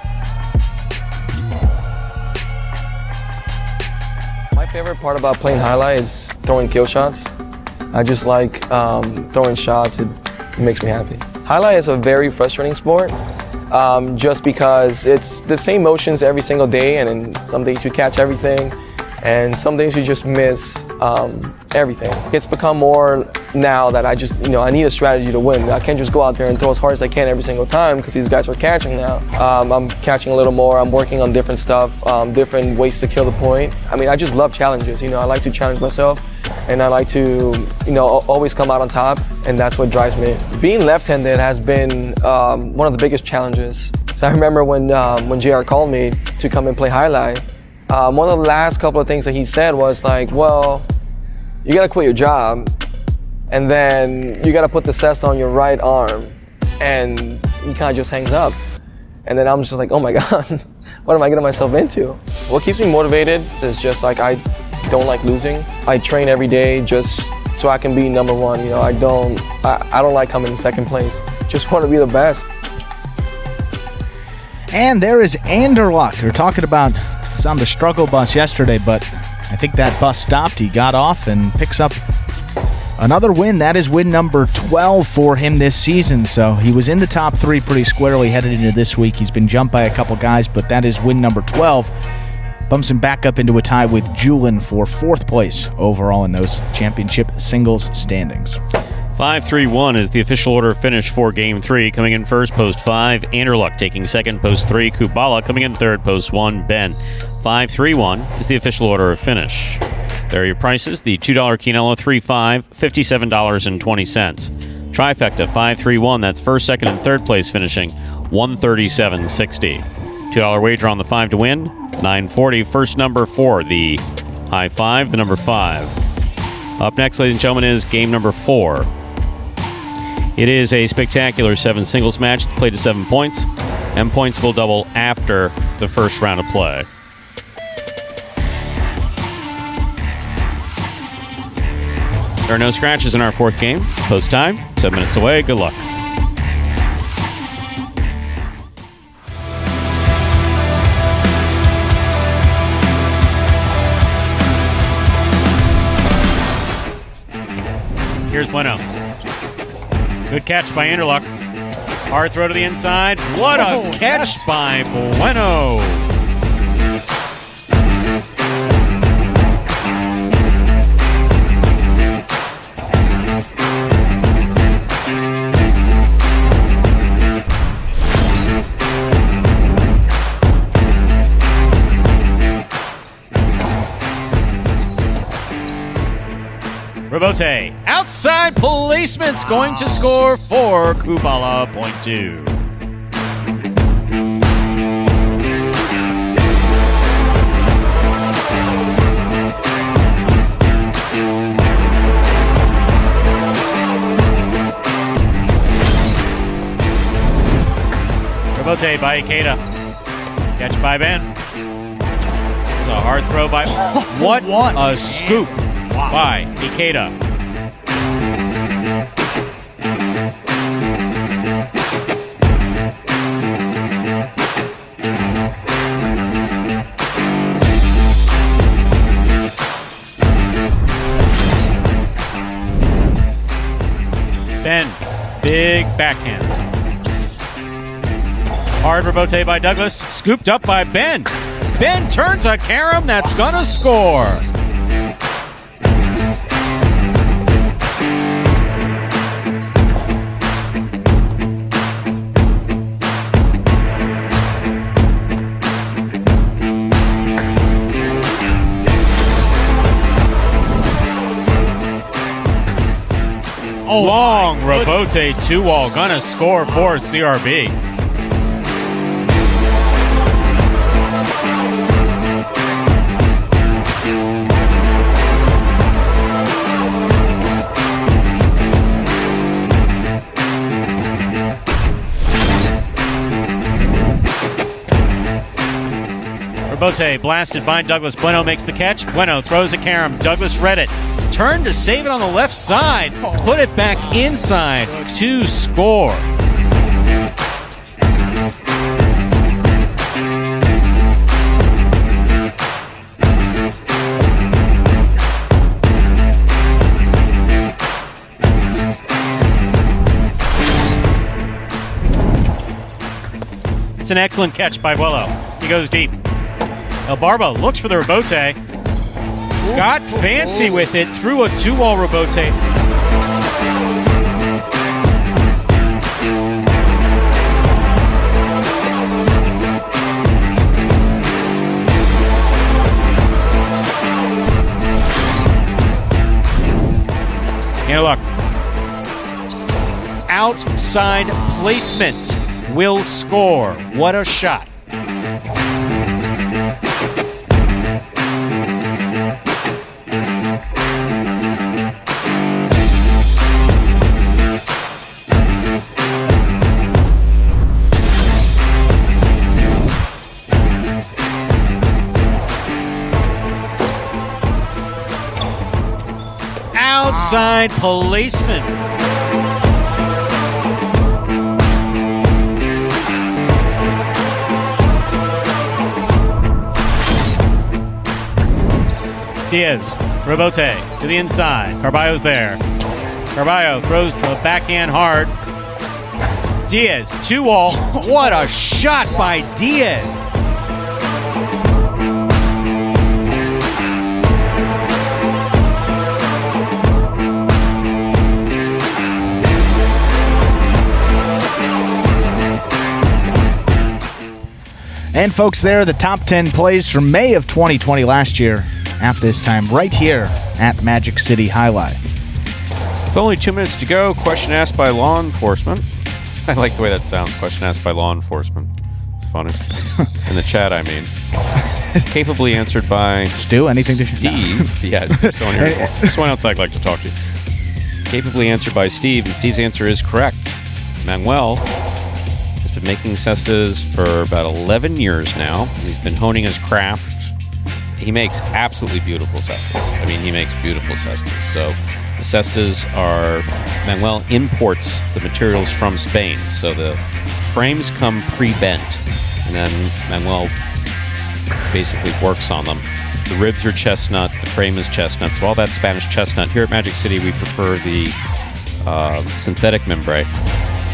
My favorite part about playing highlight is throwing kill shots. I just like throwing shots. It makes me happy. Highlight is a very frustrating sport. Just because it's the same motions every single day, and then some days you catch everything, and some days you just miss everything. It's become more now that I just, I need a strategy to win. I can't just go out there and throw as hard as I can every single time because these guys are catching now. I'm catching a little more. I'm working on different stuff, different ways to kill the point. I mean, I just love challenges. I like to challenge myself, and I like to, always come out on top, and that's what drives me. Being left-handed has been one of the biggest challenges. So I remember when JR called me to come and play highlight, one of the last couple of things that he said was like, well, you gotta quit your job, and then you gotta put the cesta on your right arm, and he kind of just hangs up. And then I'm just like, oh my God, what am I getting myself into? What keeps me motivated is just like, I don't like losing. I train every day just so I can be number one. I don't like coming in second place. Just want to be the best. And there is Anderluck. We were talking about, he was on the struggle bus yesterday, but I think that bus stopped. He got off and picks up another win. That is win number 12 for him this season. So he was in the top 3 pretty squarely headed into this week. He's been jumped by a couple guys, but that is win number 12. Bumps him back up into a tie with Julin for 4th place overall in those championship singles standings. 5-3-1 is the official order of finish for Game 3. Coming in first, post 5, Anderluck. Taking second, post 3, Kubala. Coming in third, post 1, Ben. 5-3-1 is the official order of finish. There are your prices. The $2 Quinello, 3-5, $57.20. Trifecta, 5-3-1. That's first, second, and third place finishing, $137.60. $2 wager on the 5 to win, $9.40. First number 4, the high 5, the number 5. Up next, ladies and gentlemen, is game number 4. It is a spectacular 7 singles match played to 7 points, and points will double after the first round of play. There are no scratches in our 4th game. Post time, 7 minutes away. Good luck. Here's Bueno. Good catch by Anderluck. Hard throw to the inside. What a catch by Bueno. Robote, outside placement's going to score for Kubala, point 2. Robote by Ikeda. Catch by Ben. It's a hard throw by... What a scoop by Ikeda. Ben, big backhand. Hard Robote by Douglas, scooped up by Ben. Ben turns a carom that's gonna score. Long Robote 2-wall gonna score for CRB. Robote blasted by Douglas. Bueno makes the catch. Bueno throws a carom. Douglas read it. Turned to save it on the left side. Put it back inside to score. It's an excellent catch by Wello. He goes deep. El Barba looks for the Robote. Got fancy with it, threw a 2-wall Robote. outside placement will score. What a shot. Outside placement. Diaz, Robote to the inside. Carballo's there. Carballo throws to the backhand hard. Diaz, 2-all. What a shot by Diaz. And folks, there are the top 10 plays from May of 2020 last year at this time, right here at Magic City Jai-Alai. With only 2 minutes to go, question asked by law enforcement. I like the way that sounds, question asked by law enforcement. It's funny. In the chat, I mean. Capably answered by Stu, anything to Steve. Yeah, there's someone here. There's someone else I'd like to talk to. Capably answered by Steve, and Steve's answer is correct. Manuel has been making cestas for about 11 years now. He's been honing his craft. He makes absolutely beautiful cestas. I mean, he makes beautiful cestas. So the cestas are, Manuel imports the materials from Spain. So the frames come pre-bent, and then Manuel basically works on them. The ribs are chestnut, the frame is chestnut, so all that Spanish chestnut. Here at Magic City, we prefer the synthetic membrane.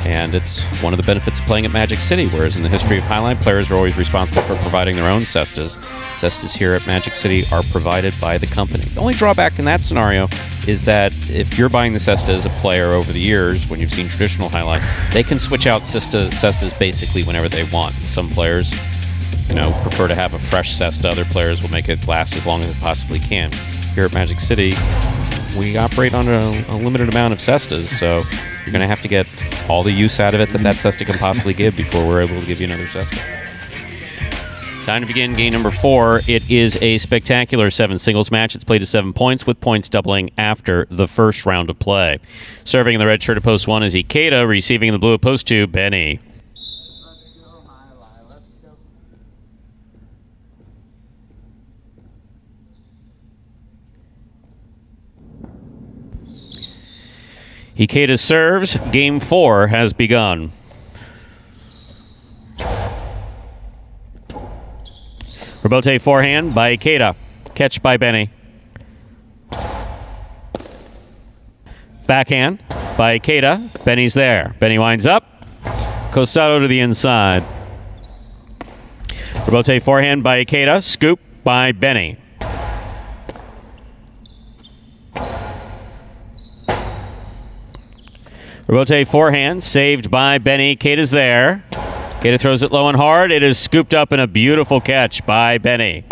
And it's one of the benefits of playing at Magic City, whereas in the history of Jai-Alai, players are always responsible for providing their own cestas. Cestas here at Magic City are provided by the company. The only drawback in that scenario is that if you're buying the cesta as a player over the years, when you've seen traditional Jai-Alai, they can switch out cestas basically whenever they want. Some players, prefer to have a fresh cesta. Other players will make it last as long as it possibly can. Here at Magic City, we operate on a limited amount of cestas, so you're going to have to get all the use out of it that cesta can possibly give before we're able to give you another cesta. Time to begin game number 4. It is a spectacular 7 singles match. It's played to 7 points, with points doubling after the first round of play. Serving in the red shirt at post 1 is Ikeda, receiving in the blue at post 2, Benny. Ikeda serves. Game 4 has begun. Robote forehand by Ikeda. Catch by Benny. Backhand by Ikeda. Benny's there. Benny winds up. Costado to the inside. Robote forehand by Ikeda. Scoop by Benny. Robote forehand, saved by Benny. Keita's there. Keita throws it low and hard. It is scooped up in a beautiful catch by Benny.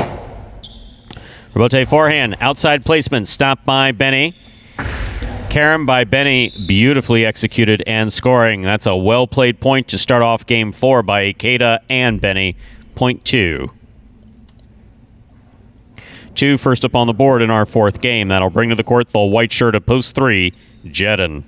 Robote forehand, outside placement, stopped by Benny. Carom by Benny, beautifully executed and scoring. That's a well-played point to start off game 4 by Keita and Benny. Point 2. 2 first up on the board in our 4th game. That'll bring to the court the white shirt at post 3, Jedin.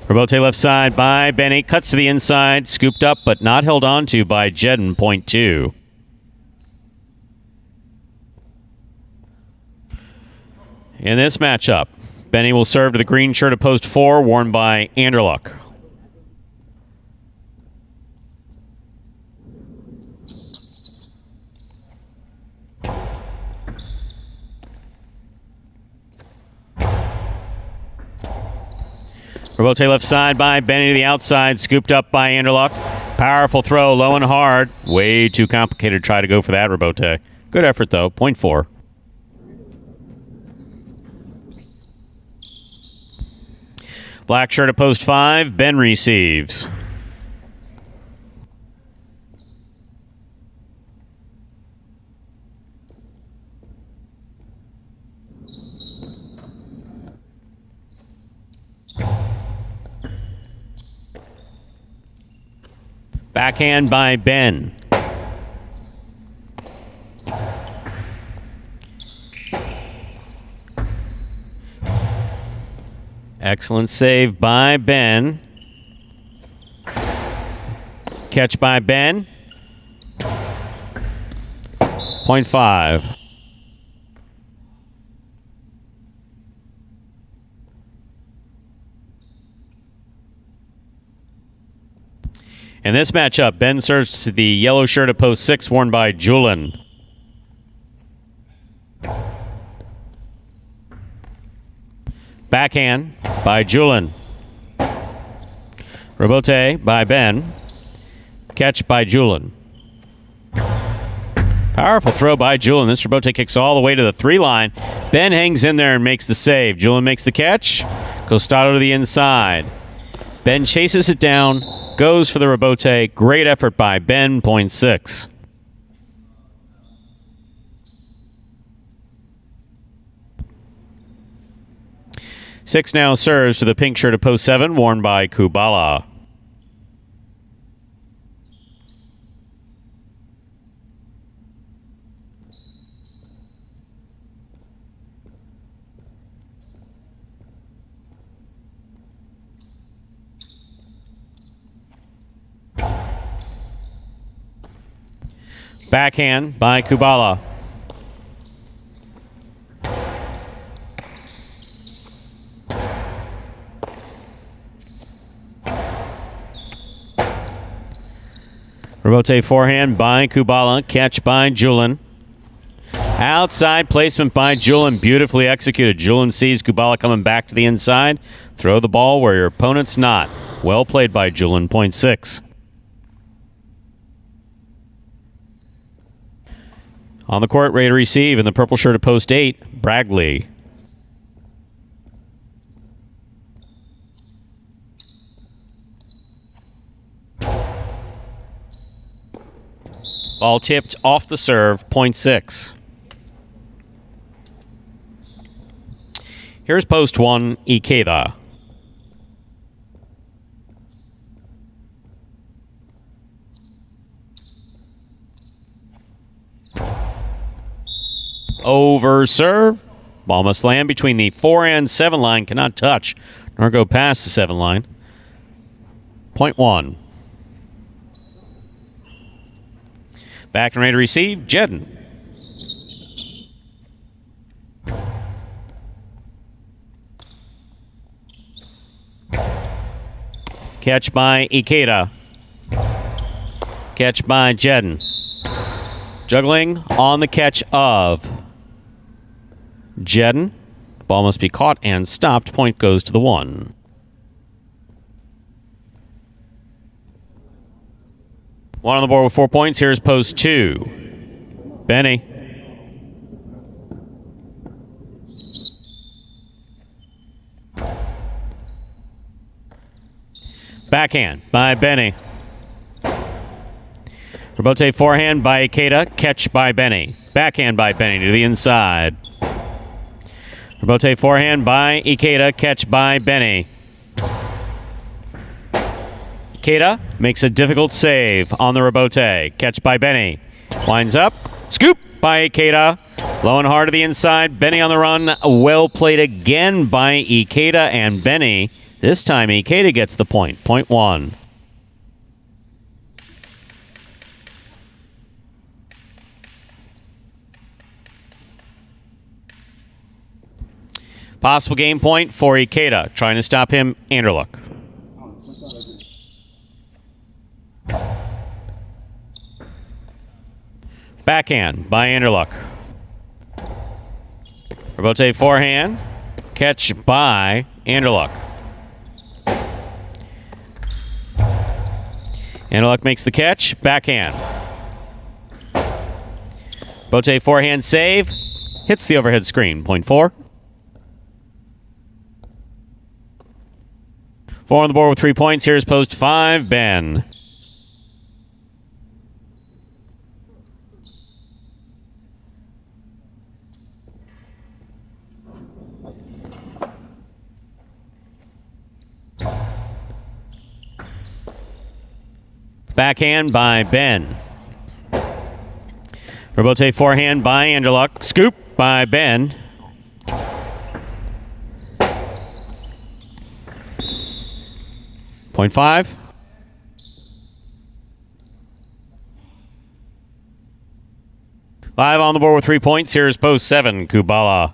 Robote left side by Benny. Cuts to the inside. Scooped up but not held on to by Jedin. Point 2. In this matchup, Benny will serve to the green shirt at post 4, worn by Anderluck. Robote left side by Benny to the outside, scooped up by Anderluck. Powerful throw, low and hard. Way too complicated to try to go for that, Robote. Good effort, though. Point 4. Black shirt at post 5. Ben receives. Backhand by Ben. Excellent save by Ben. Catch by Ben. 0.5. In this matchup, Ben serves to the yellow shirt at post 6 worn by Julian. Backhand by Julian. Rebote by Ben. Catch by Julian. Powerful throw by Julian. This rebote kicks all the way to the 3 line. Ben hangs in there and makes the save. Julian makes the catch. Costado to the inside. Ben chases it down. Goes for the rebote. Great effort by Ben. 0.6. Six now serves to the pink shirt of post 7, worn by Kubala. Backhand by Kubala. Rebote forehand by Kubala. Catch by Julian. Outside placement by Julian. Beautifully executed. Julian sees Kubala coming back to the inside. Throw the ball where your opponent's not. Well played by Julian. 0.6. On the court, ready to receive in the purple shirt of post 8, Bragley. Ball tipped off the serve, 0.6. Here's post 1, Ikeda. Over serve. Ball must land between the 4 and 7 line. Cannot touch nor go past the 7 line. 0.1. Back and ready to receive, Jedden. Catch by Ikeda. Catch by Jedden. Juggling on the catch of Jedden. Ball must be caught and stopped. Point goes to the 1. One on the board with 4 points. Here's post 2. Benny. Backhand by Benny. Rebote forehand by Ikeda. Catch by Benny. Backhand by Benny to the inside. Rebote forehand by Ikeda. Catch by Benny. Ikeda makes a difficult save on the rebote. Catch by Benny. Winds up. Scoop by Ikeda. Low and hard to the inside. Benny on the run. Well played again by Ikeda and Benny. This time Ikeda gets the point. 0.1. Possible game point for Ikeda. Trying to stop him, Anderluck. Backhand by Anderluck. Rebote forehand. Catch by Anderluck. Anderluck makes the catch. Backhand. Rebote forehand save. Hits the overhead screen. 0.4. 4 on the board with 3 points. Here's post 5, Ben. Backhand by Ben. Rebote forehand by Anderluck. Scoop by Ben. Point 5. Live on the board with 3 points. Here's post 7, Kubala.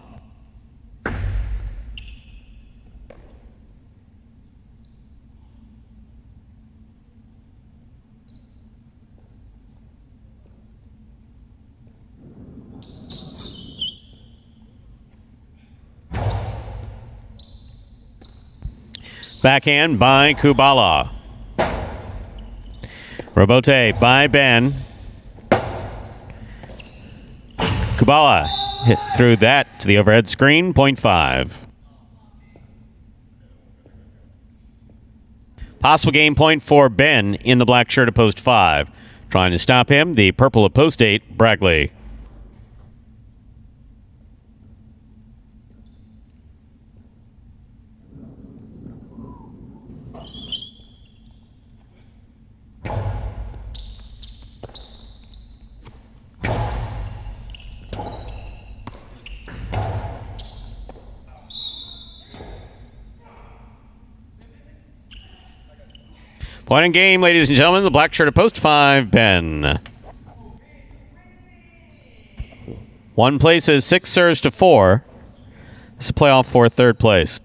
Backhand by Kubala. Rebote by Ben. Kubala hit through that to the overhead screen, point 5. Possible game point for Ben in the black shirt at post 5. Trying to stop him, the purple at post 8, Brackley. Point in game, ladies and gentlemen. The black shirt at post 5, Ben. One places, 6 serves to 4. This is a playoff for third place.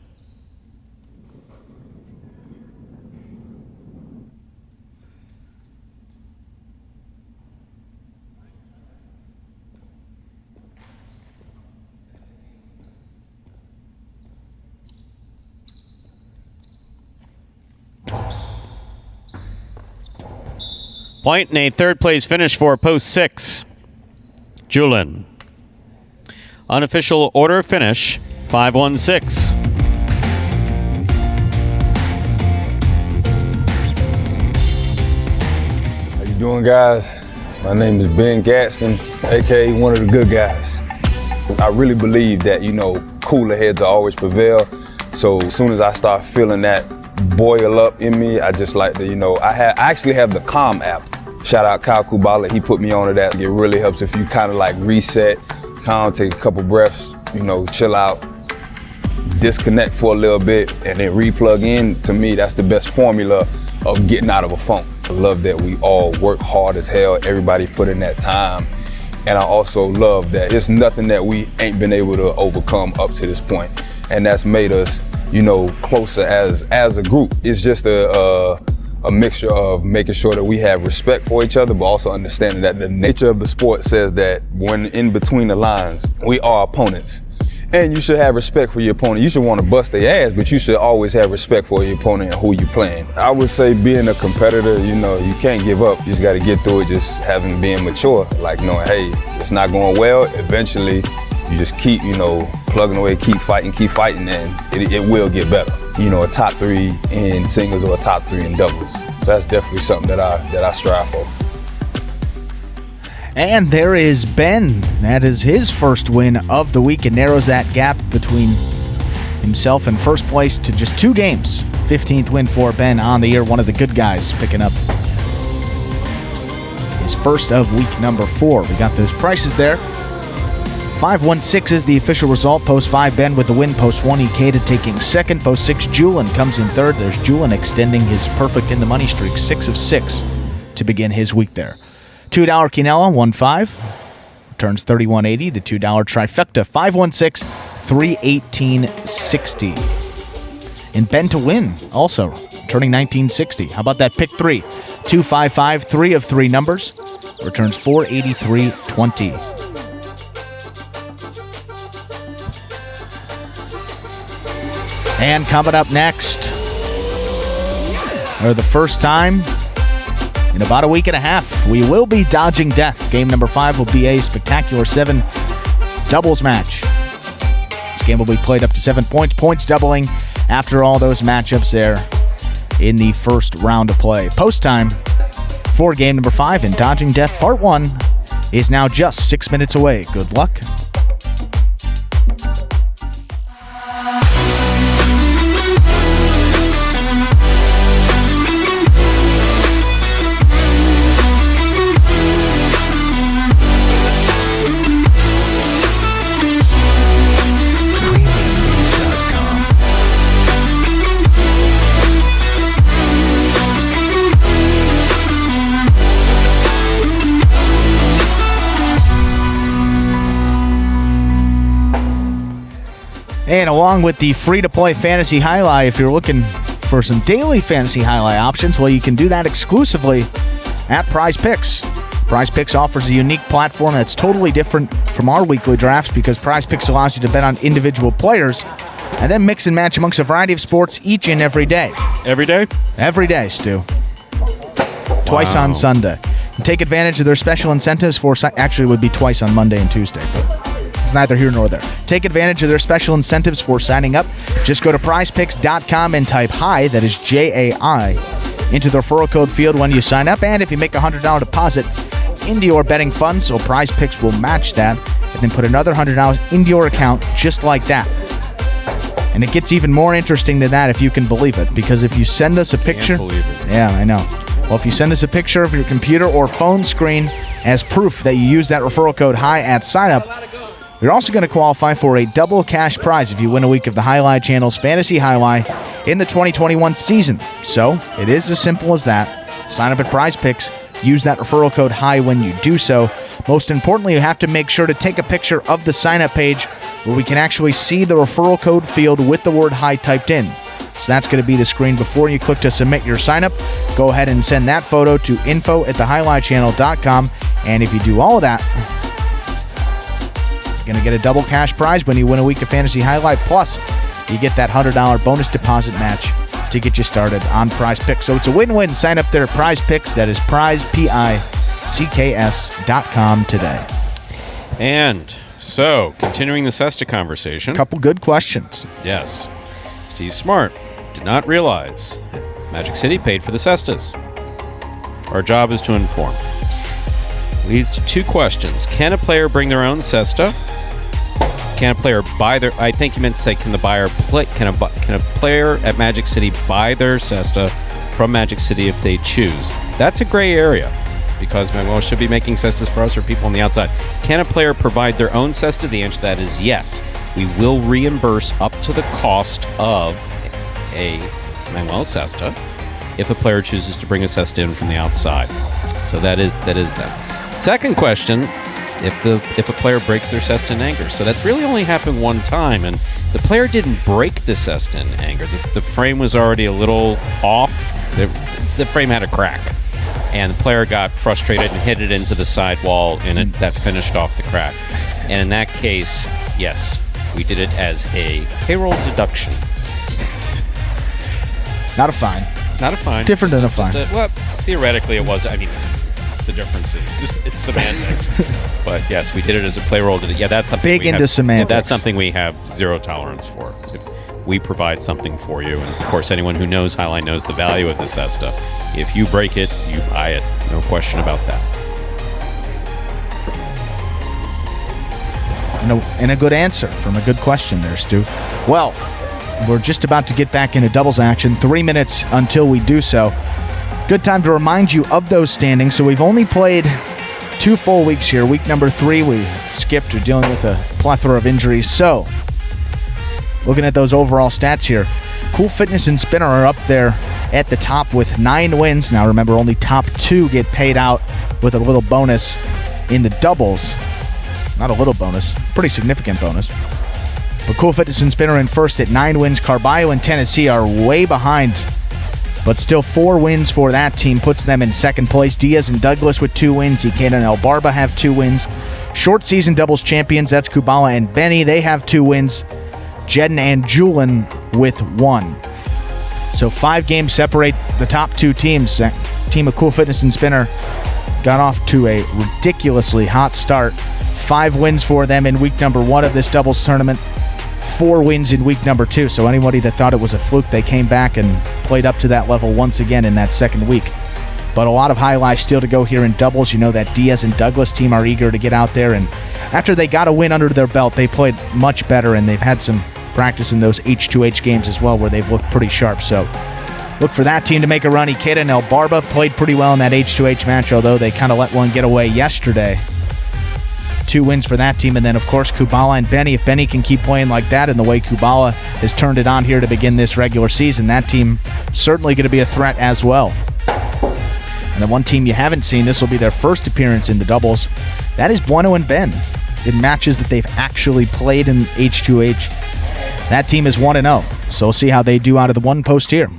Point in a third place finish for post 6, Julin. Unofficial order of finish, 5-1-6. How you doing, guys? My name is Ben Gadsden, aka one of the good guys. I really believe that, cooler heads will always prevail. So as soon as I start feeling that boil up in me, I just like to, I actually have the Calm app. Shout out Kyle Kubala, he put me onto that. It really helps if you kind of like reset, calm, take a couple breaths, chill out, disconnect for a little bit, and then re-plug in. To me, that's the best formula of getting out of a funk. I love that we all work hard as hell, everybody put in that time. And I also love that there's nothing that we ain't been able to overcome up to this point. And that's made us, closer as a group. It's just a mixture of making sure that we have respect for each other, but also understanding that the nature of the sport says that when in between the lines, we are opponents. And you should have respect for your opponent. You should want to bust their ass, but you should always have respect for your opponent and who you're playing. I would say being a competitor, you can't give up. You just got to get through it, just being mature, like knowing, hey, it's not going well. Eventually, you just keep, plugging away, keep fighting, and it will get better. A top 3 in singles or a top 3 in doubles. So that's definitely something that I strive for. And there is Ben. That is his first win of the week and narrows that gap between himself and first place to just 2 games. 15th win for Ben on the year. One of the good guys picking up his first of week number 4. We got those prices there. 5-1-6 is the official result. Post 5, Ben with the win. Post 1, Ikeda taking second. Post 6, Julin comes in third. There's Julin extending his perfect in the money streak, 6 of 6 to begin his week there. $2 Quinella, 1-5. Returns 31.80. The $2 trifecta, 5-1-6, 318.60. And Ben to win, also turning 1960. How about that pick 3? 2-5-5, 3 of 3 numbers. Returns 483.20. And coming up next, for the first time in about a week and a half, we will be dodging death. Game number 5 will be a spectacular 7 doubles match. This game will be played up to 7 points. Points doubling after all those matchups there in the first round of play. Post time for game number 5 and Dodging Death Part 1 is now just 6 minutes away. Good luck. And along with the free-to-play Fantasy Highlight, if you're looking for some daily Fantasy Highlight options, well, you can do that exclusively at Prize Picks. Prize Picks offers a unique platform that's totally different from our weekly drafts because Prize Picks allows you to bet on individual players and then mix and match amongst a variety of sports each and every day. Every day? Every day, Stu. Twice on Sunday. And take advantage of their special incentives for... Actually, it would be twice on Monday and Tuesday, but it's neither here nor there. Take advantage of their special incentives for signing up. Just go to prizepicks.com and type HI, that is J-A-I, into the referral code field when you sign up. And if you make a $100 deposit into your betting fund, so Prize Picks will match that and then put another $100 into your account just like that. And it gets even more interesting than that if you can believe it, because if you send us a picture... Can't believe it. Yeah, I know. Well, if you send us a picture of your computer or phone screen as proof that you use that referral code HI at sign-up, you're also going to qualify for a double cash prize if you win a week of the Highlight Channel's Fantasy Highlight in the 2021 season. So, it is as simple as that. Sign up at Prize Picks. Use that referral code HI when you do so. Most importantly, you have to make sure to take a picture of the sign-up page where we can actually see the referral code field with the word HI typed in. So that's going to be the screen before you click to submit your sign-up. Go ahead and send that photo to info@thehighlightchannel.com. And if you do all of that, you're going to get a double cash prize when you win a week of Fantasy Highlight. Plus, you get that $100 bonus deposit match to get you started on Prize Picks. So it's a win-win. Sign up there at Prize Picks. That is prizepicks.com today. And so, continuing the Cesta conversation. Couple good questions. Yes. Steve Smart did not realize Magic City paid for the cestas. Our job is to inform. Leads to two questions. Can a player bring their own cesta? Can a player buy their... I think you meant to say, can a player at Magic City buy their cesta from Magic City if they choose? That's a gray area, because Manuel should be making cestas for us or people on the outside. Can a player provide their own cesta? The answer to that is yes. We will reimburse up to the cost of a Manuel cesta if a player chooses to bring a cesta in from the outside. So that is that. Second question, if a player breaks their cesta in anger. So that's really only happened one time, and the player didn't break the cesta in anger. The frame was already a little off. The frame had a crack, and the player got frustrated and hit it into the sidewall, and that finished off the crack. And in that case, yes, we did it as a payroll deduction. Not a fine. Not a fine. Different than a fine. Well, theoretically it was. I mean, the difference is it's semantics. But yes, we did it as a payroll. Yeah, that's something big into semantics. That's something we have zero tolerance for. If we provide something for you, and of course, anyone who knows Highline knows the value of the cesta. If you break it, you buy it. No question about that. And a good answer from a good question there, Stu. Well, we're just about to get back into doubles action. 3 minutes until we do so. Good time to remind you of those standings. So we've only played 2 full weeks here. Week number 3, we skipped. We're dealing with a plethora of injuries. So, looking at those overall stats here, Cool Fitness and Spinner are up there at the top with 9 wins. Now remember, only top 2 get paid out with a little bonus in the doubles. Not a little bonus, pretty significant bonus. But Cool Fitness and Spinner in first at 9 wins. Carballo and Tennessee are way behind, but still 4 wins for that team puts them in second place. Diaz and Douglas with 2 wins. Ikeda and El Barba have 2 wins. Short season doubles champions, that's Kubala and Benny. They have 2 wins. Jedden and Julin with 1. So 5 games separate the top 2 teams. Team of Cool Fitness and Spinner got off to a ridiculously hot start. 5 wins for them in week number 1 of this doubles tournament. 4 wins in week number 2. So anybody that thought it was a fluke, they came back and played up to that level once again in that second week. But a lot of highlights still to go here in doubles. You know that Diaz and Douglas team are eager to get out there, and after they got a win under their belt, they played much better, and they've had some practice in those H2H games as well where they've looked pretty sharp. So look for that team to make a run. Ikeda and El Barba played pretty well in that H2H match, although they kind of let one get away yesterday. 2 wins for that team, and then of course Kubala and Benny. If Benny can keep playing like that and the way Kubala has turned it on here to begin this regular season, that team certainly going to be a threat as well. And the one team you haven't seen, this will be their first appearance in the doubles, that is Bueno and Ben in matches that they've actually played in H2H. That team is 1-0, so we'll see how they do out of the one post here.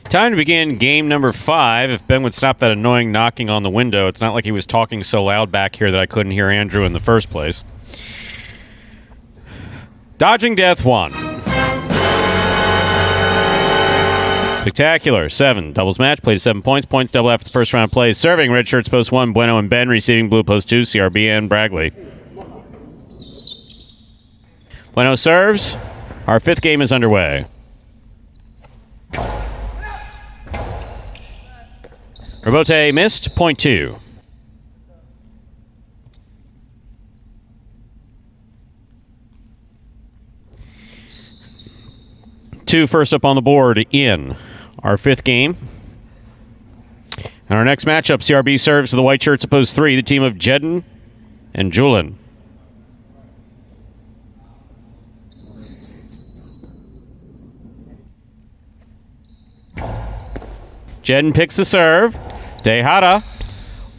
Time to begin game number 5. If Ben would stop that annoying knocking on the window, it's not like he was talking so loud back here that I couldn't hear Andrew in the first place. Dodging Death 1. Spectacular. 7. Doubles match. Played 7 points. Points double after the first round plays. Serving red shirts post 1, Bueno and Ben. Receiving blue post 2, CRB and Bragley. Bueno serves. Our 5th game is underway. Rebote missed, point 2. Two first up on the board in our 5th game. And our next matchup, CRB serves to the white shirts opposed 3, the team of Jedden and Julin. Jedden picks the serve. Tejada.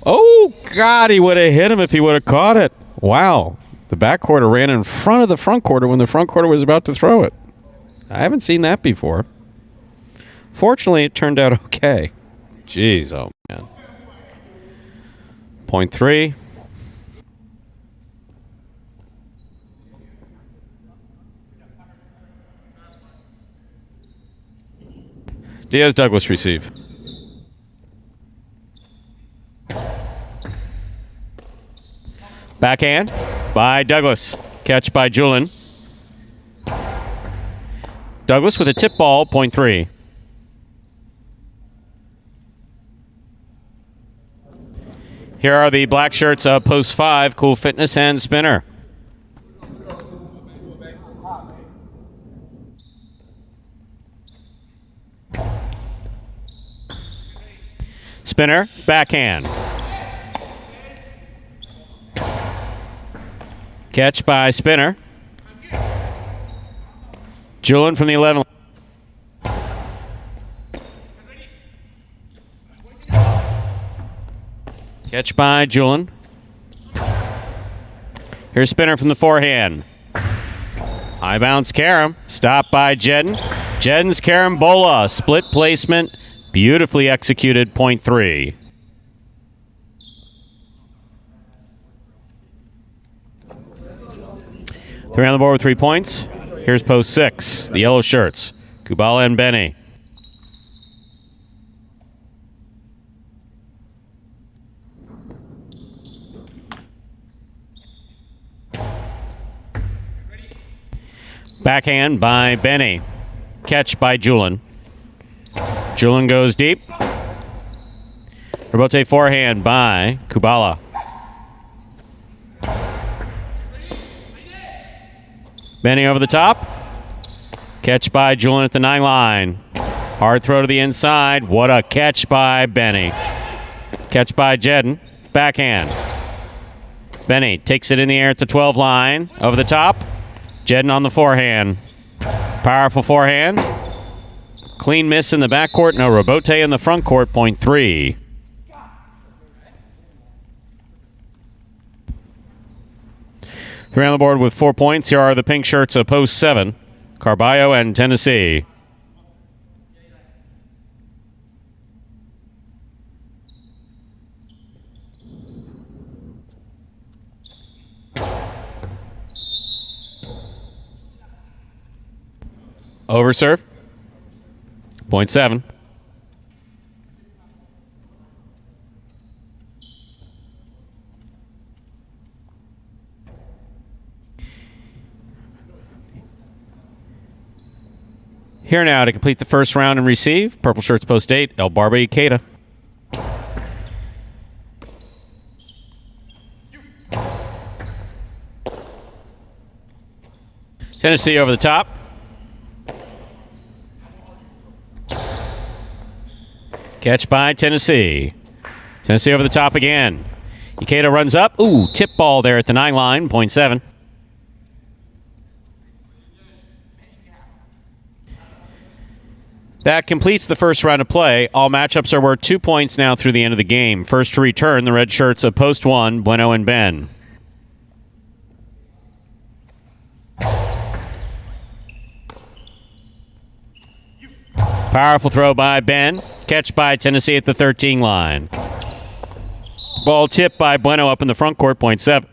Oh, God, he would have hit him if he would have caught it. Wow. The back quarter ran in front of the front quarter when the front quarter was about to throw it. I haven't seen that before. Fortunately, it turned out okay. Jeez, oh, man. Point 3. Diaz-Douglas receive. Backhand by Douglas. Catch by Julin. Douglas with a tip ball, point 3. Here are the black shirts of post 5, Cool Fitness and Spinner. Spinner, backhand. Catch by Spinner. Julin from the 11. Catch by Julin. Here's Spinner from the forehand. High bounce carom. Stop by Jedden. Jedden's carambola. Split placement. Beautifully executed, point 3. Three on the board with 3 points. Here's post 6, the yellow shirts, Kubala and Benny. Backhand by Benny. Catch by Julin. Julin goes deep. Rebote forehand by Kubala. Benny over the top. Catch by Julin at the 9 line. Hard throw to the inside. What a catch by Benny. Catch by Jedden. Backhand. Benny takes it in the air at the 12 line. Over the top. Jedden on the forehand. Powerful forehand. Clean miss in the backcourt. No rebote in the front court. Point 3. Three on the board with 4 points. Here are the pink shirts of post 7, Carballo and Tennessee. Overserve. Point 7. Here now to complete the first round and receive. Purple shirts post 8, El Barba Ikeda. Tennessee over the top. Catch by Tennessee. Tennessee over the top again. Ikeda runs up. Ooh, tip ball there at the 9 line. Point 7. That completes the first round of play. All matchups are worth 2 points now through the end of the game. First to return, the red shirts of post 1, Bueno and Ben. Powerful throw by Ben. Catch by Tennessee at the 13 line. Ball tipped by Bueno up in the front court, point 7.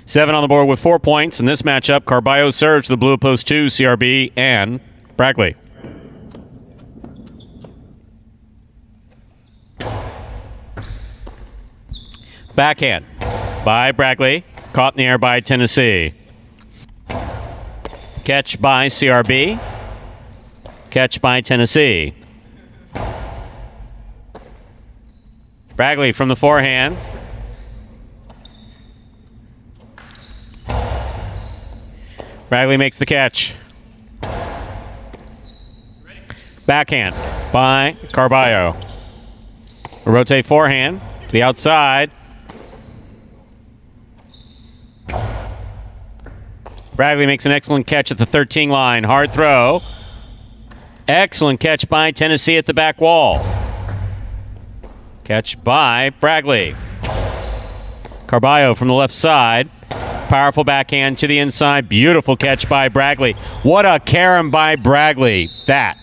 Seven on the board with 4 points. In this matchup, Carballo serves to the blue post 2, CRB, and Bragley. Backhand by Bragley. Caught in the air by Tennessee. Catch by CRB. Catch by Tennessee. Bragley from the forehand. Bragley makes the catch. Backhand by Carballo. Rotate forehand to the outside. Bragley makes an excellent catch at the 13 line. Hard throw. Excellent catch by Tennessee at the back wall. Catch by Bragley. Carballo from the left side. Powerful backhand to the inside. Beautiful catch by Bragley. What a carom by Bragley. That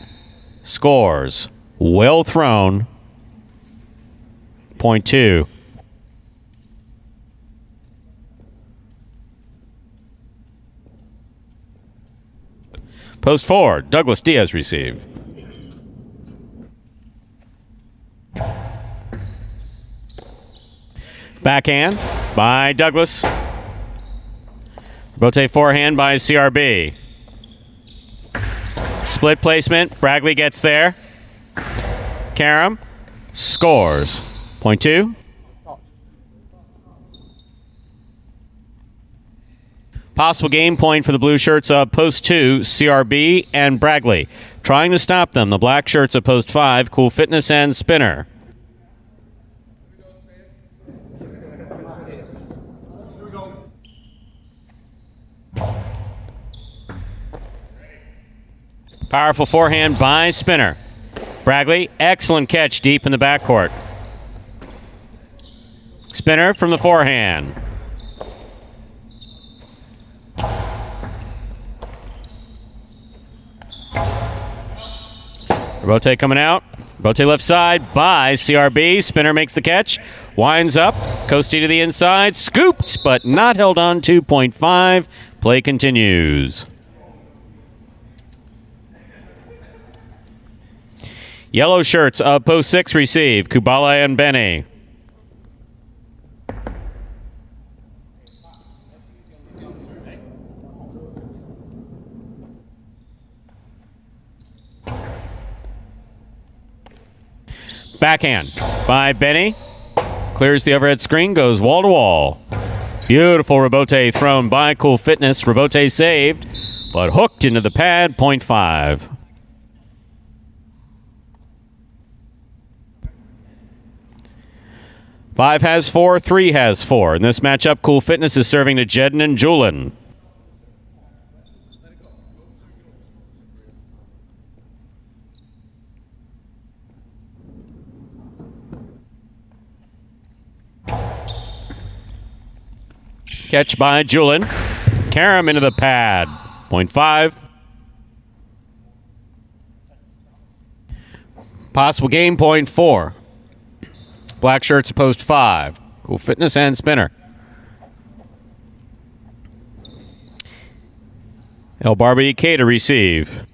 scores. Well thrown. Point 2. Post 4, Douglas Diaz receive. Backhand by Douglas. Rotate forehand by CRB. Split placement. Bragley gets there. Karam scores. Point 2. Possible game point for the blue shirts of post 2, CRB and Bragley. Trying to stop them, the black shirts of post 5, Cool Fitness and Spinner. Powerful forehand by Spinner. Bragley, excellent catch deep in the backcourt. Spinner from the forehand. Rotate coming out. Rotate left side by CRB. Spinner makes the catch. Winds up. Coastie to the inside. Scooped, but not held on. 2.5. Play continues. Yellow shirts of post 6 receive. Kubala and Benny. Backhand by Benny. Clears the overhead screen, goes wall to wall. Beautiful rebote thrown by Cool Fitness. Rebote saved, but hooked into the pad, point 5. Five has 4, 3 has 4. In this matchup, Cool Fitness is serving to Jedden and Julin. Catch by Julin. Karam into the pad. Point 5. Possible game point 4. Black shirts post 5. Cool Fitness and Spinner. El Barbie K to receive.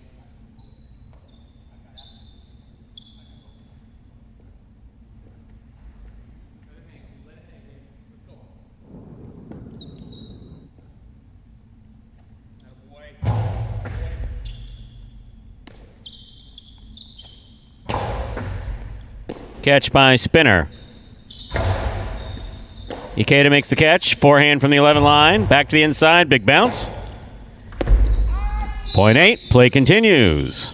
Catch by Spinner. Ikeda makes the catch. Forehand from the 11 line. Back to the inside. Big bounce. Point 8. Play continues.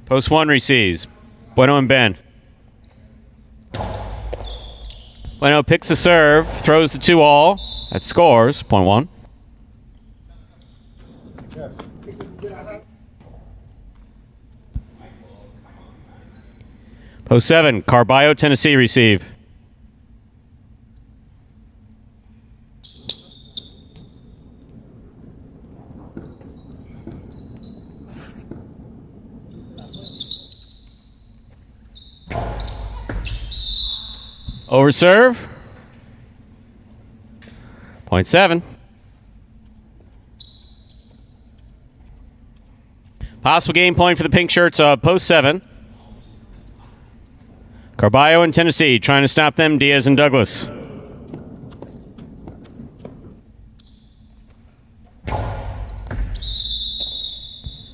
Post 1 receives. Bueno and Ben. Bueno picks the serve, throws the 2-all. That scores, point 1. Post 7, Carballo, Tennessee, receive. Over serve. Point 7. Possible game point for the pink shirts of post 7. Carballo and Tennessee trying to stop them. Diaz and Douglas.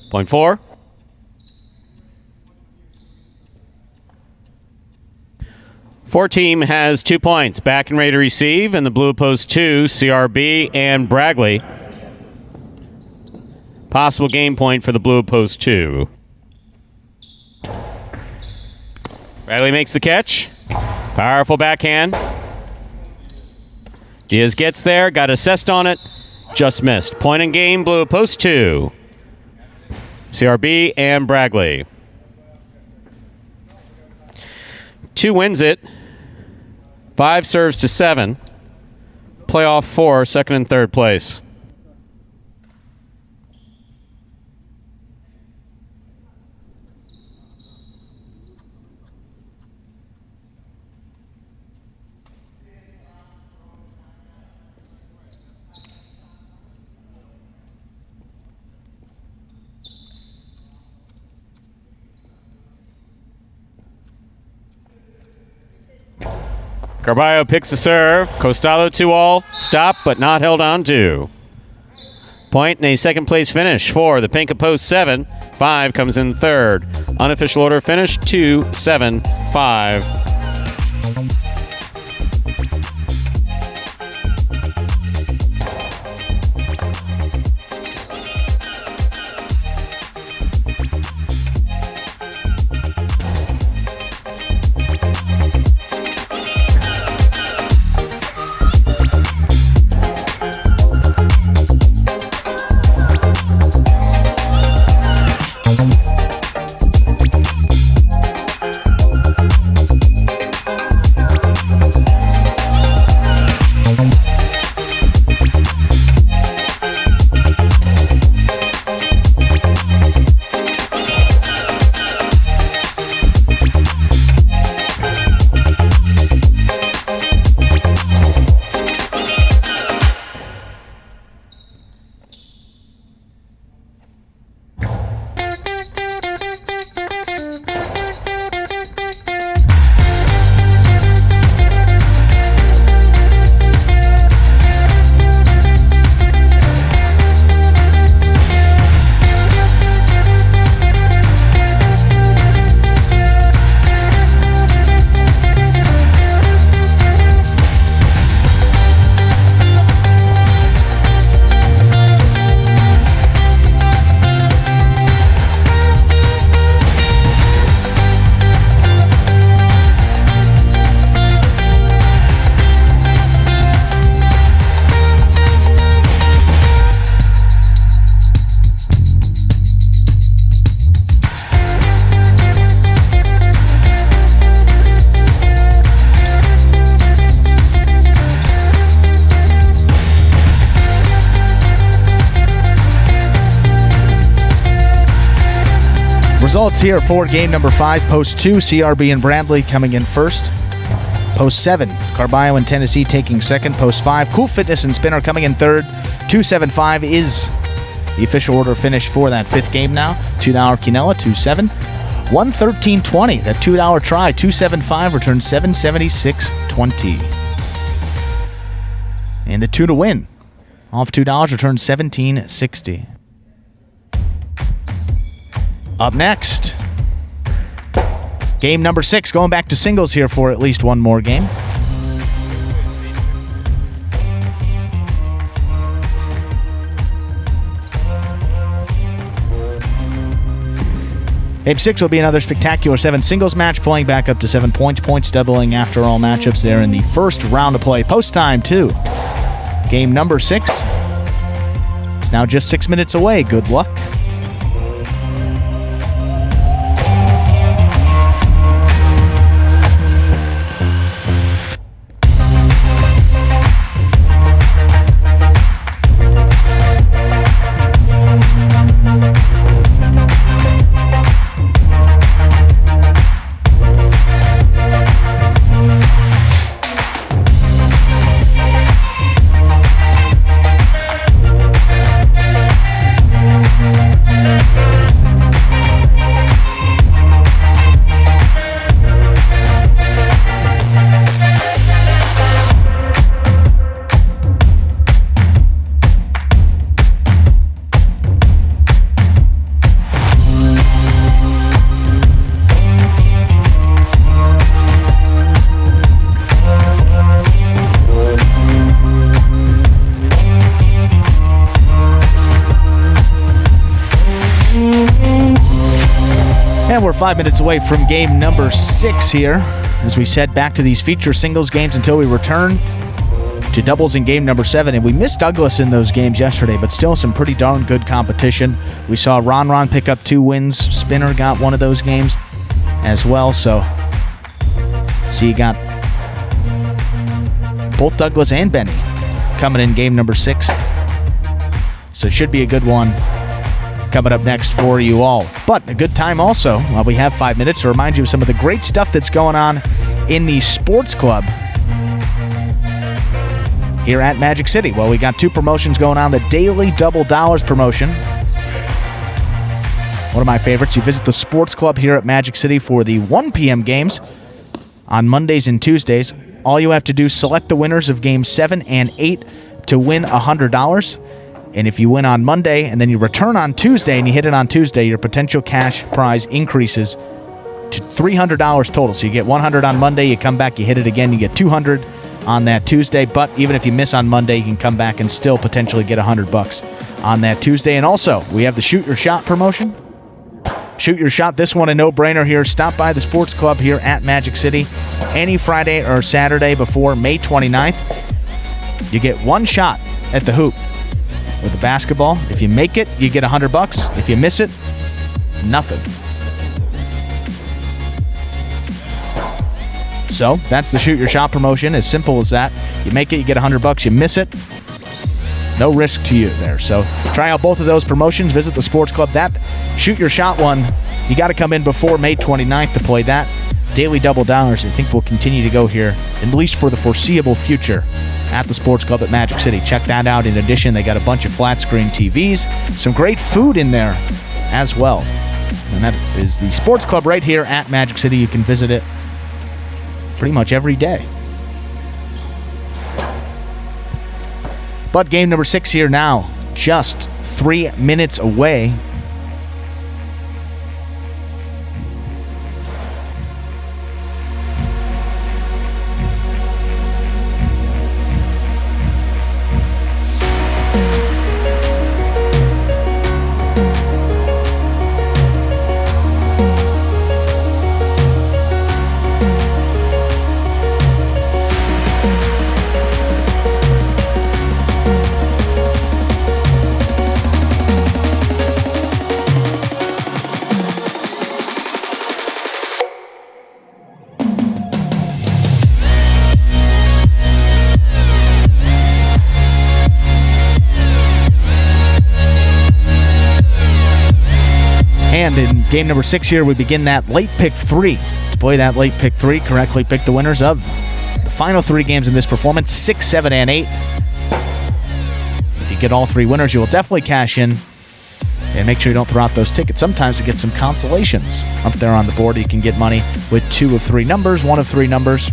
Point 4. Four team has 2 points. Back and ready to receive. And the blue post 2, CRB and Bragley. Possible game point for the blue post 2. Bragley makes the catch. Powerful backhand. Diaz gets there. Got assessed on it. Just missed. Point in game, blue post 2. CRB and Bragley. 2 wins it. 5 serves to 7. Playoff 4, second and third place. Carballo picks the serve. Costalo 2-all. Stop, but not held on to. Point and a second place finish for the pink of post 7. 5 comes in third. Unofficial order finish 2, 7, 5. Results here for game number 5. Post 2, CRB and Bradley coming in first. Post 7, Carballo and Tennessee taking second. Post 5, Cool Fitness and Spinner coming in third. 2-7-5 is the official order finish for that 5th game now. $2 Quinella, 2-7. 113.20, that $2 try. 2-7-5 returns 776.20. And the 2 to win. Off $2 returns 1760. Up next, game number 6, going back to singles here for at least one more game. Game 6 will be another spectacular 7 singles match, playing back up to 7 points. Points doubling after all matchups there in the first round of play. Post time, too. Game number 6. It's now just 6 minutes away. Good luck. And we're 5 minutes away from game number 6 here, as we head back to these feature singles games until we return to doubles in game number 7. And we missed Douglas in those games yesterday, but still some pretty darn good competition. We saw Ron pick up 2 wins. Spinner got one of those games as well. So you got both Douglas and Benny coming in game number 6. So it should be a good one coming up next for you all. But a good time also, while we have 5 minutes, to remind you of some of the great stuff that's going on in the sports club here at Magic City. Well, we got 2 promotions going on. The Daily Double Dollars promotion, one of my favorites. You visit the sports club here at Magic City for the 1 p.m. games on Mondays and Tuesdays. All you have to do is select the winners of games 7 and 8 to win $100. And if you win on Monday and then you return on Tuesday and you hit it on Tuesday, your potential cash prize increases to $300 total. So you get $100 on Monday, you come back, you hit it again, you get $200 on that Tuesday. But even if you miss on Monday, you can come back and still potentially get $100 on that Tuesday. And also, we have the Shoot Your Shot promotion. Shoot Your Shot, this one a no-brainer here. Stop by the sports club here at Magic City any Friday or Saturday before May 29th. You get 1 shot at the hoop with a basketball. If you make it, you get $100. If you miss it, nothing. So that's the Shoot Your Shot promotion. As simple as that. You make it, you get $100. You miss it, no risk to you there. So try out both of those promotions. Visit the sports club. That Shoot Your Shot one, you got to come in before May 29th to play that. Daily Double Dollars, I think, will continue to go here, at least for the foreseeable future, at the sports club at Magic City. Check that out. In addition, they got a bunch of flat screen TVs, some great food in there as well. And that is the sports club right here at Magic City. You can visit it pretty much every day. But game number 6 here now, just 3 minutes away. And in game number 6 here, we begin that late pick 3. To play that late pick 3, correctly pick the winners of the final 3 games in this performance, 6, 7, and 8. If you get all 3 winners, you will definitely cash in. And make sure you don't throw out those tickets. Sometimes you get some consolations up there on the board. You can get money with 2 of 3 numbers, 1 of 3 numbers.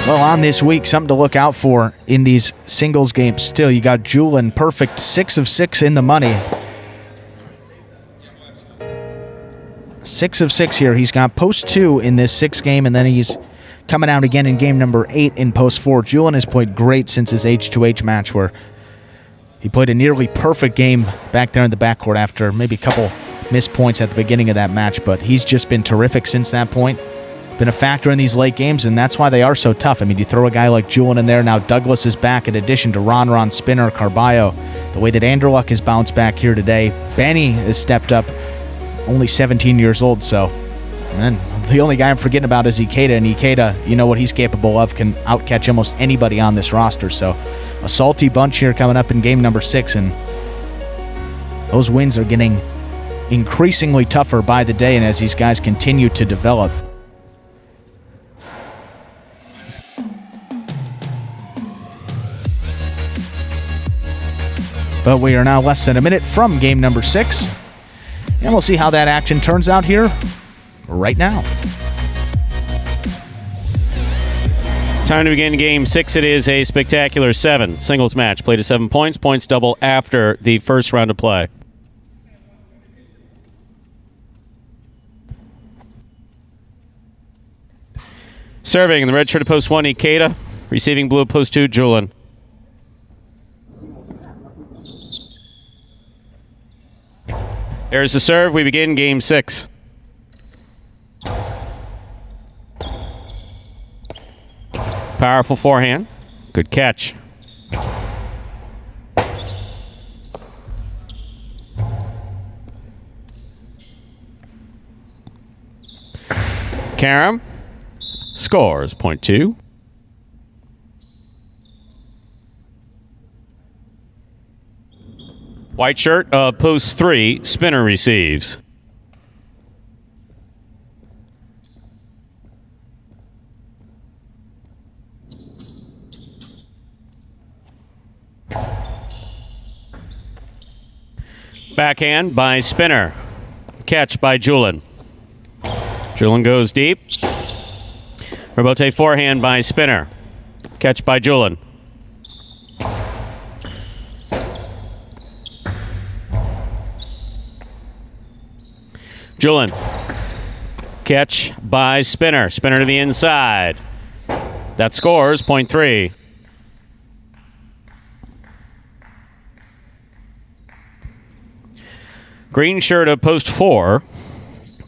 Well, on this week, something to look out for in these singles games still. You got Julian, perfect 6 of 6 in the money. 6 of 6 here. He's got post 2 in this 6th game, and then he's coming out again in game number 8 in post 4. Julian has played great since his H2H match where He played a nearly perfect game back there in the backcourt after maybe a couple missed points at the beginning of that match, but he's just been terrific since that point. Been a factor in these late games, and that's why they are so tough. I mean, you throw a guy like Julian in there, now Douglas is back in addition to Ron, Spinner, Carballo. The way that Anderluck has bounced back here today. Benny has stepped up, only 17 years old, so, man, the only guy I'm forgetting about is Ikeda, and Ikeda, you know what he's capable of, can outcatch almost anybody on this roster, so a salty bunch here coming up in game number 6, and those wins are getting increasingly tougher by the day, and as these guys continue to develop. But we are now less than a minute from game number 6. And we'll see how that action turns out here right now. Time to begin game 6. It is a spectacular 7 singles match. Played to 7 points. Points double after the first round of play. Serving in the red shirt at post 1, Ikeda. Receiving blue at post 2, Julian. There's the serve. We begin game 6. Powerful forehand. Good catch. Karam scores point 2. White shirt of post 3, Spinner receives. Backhand by Spinner. Catch by Julian. Julian goes deep. Rebote forehand by Spinner. Catch by Julian. Julian. Catch by Spinner. Spinner to the inside. That scores point 3. Green shirt of post 4.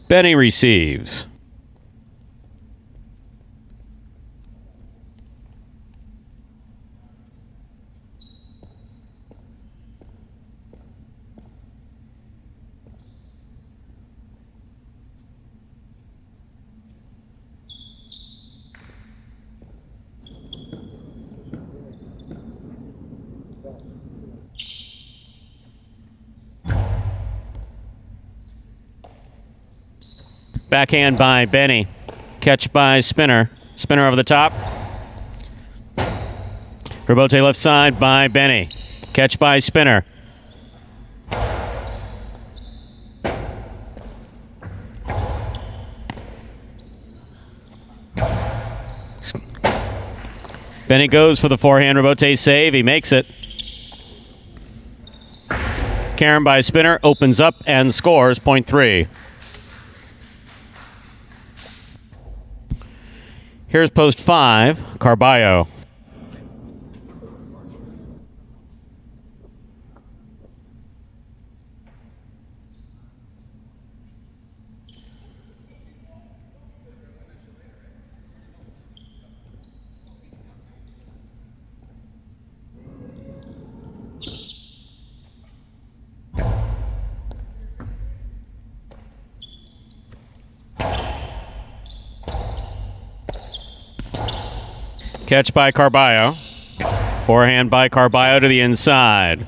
Benny receives. Backhand by Benny. Catch by Spinner. Spinner over the top. Rebote left side by Benny. Catch by Spinner. Benny goes for the forehand. Rebote save. He makes it. Karam by Spinner opens up and scores point 3. Here's post 5, Carballo. Catch by Carballo. Forehand by Carballo to the inside.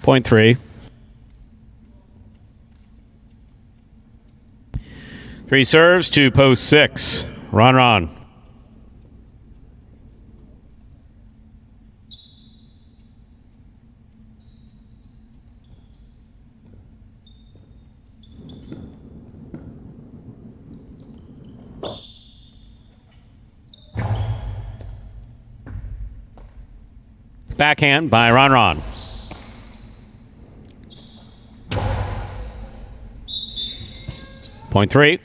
Point 3. 3 serves to post 6. Ron. Backhand by Ron. Point 3.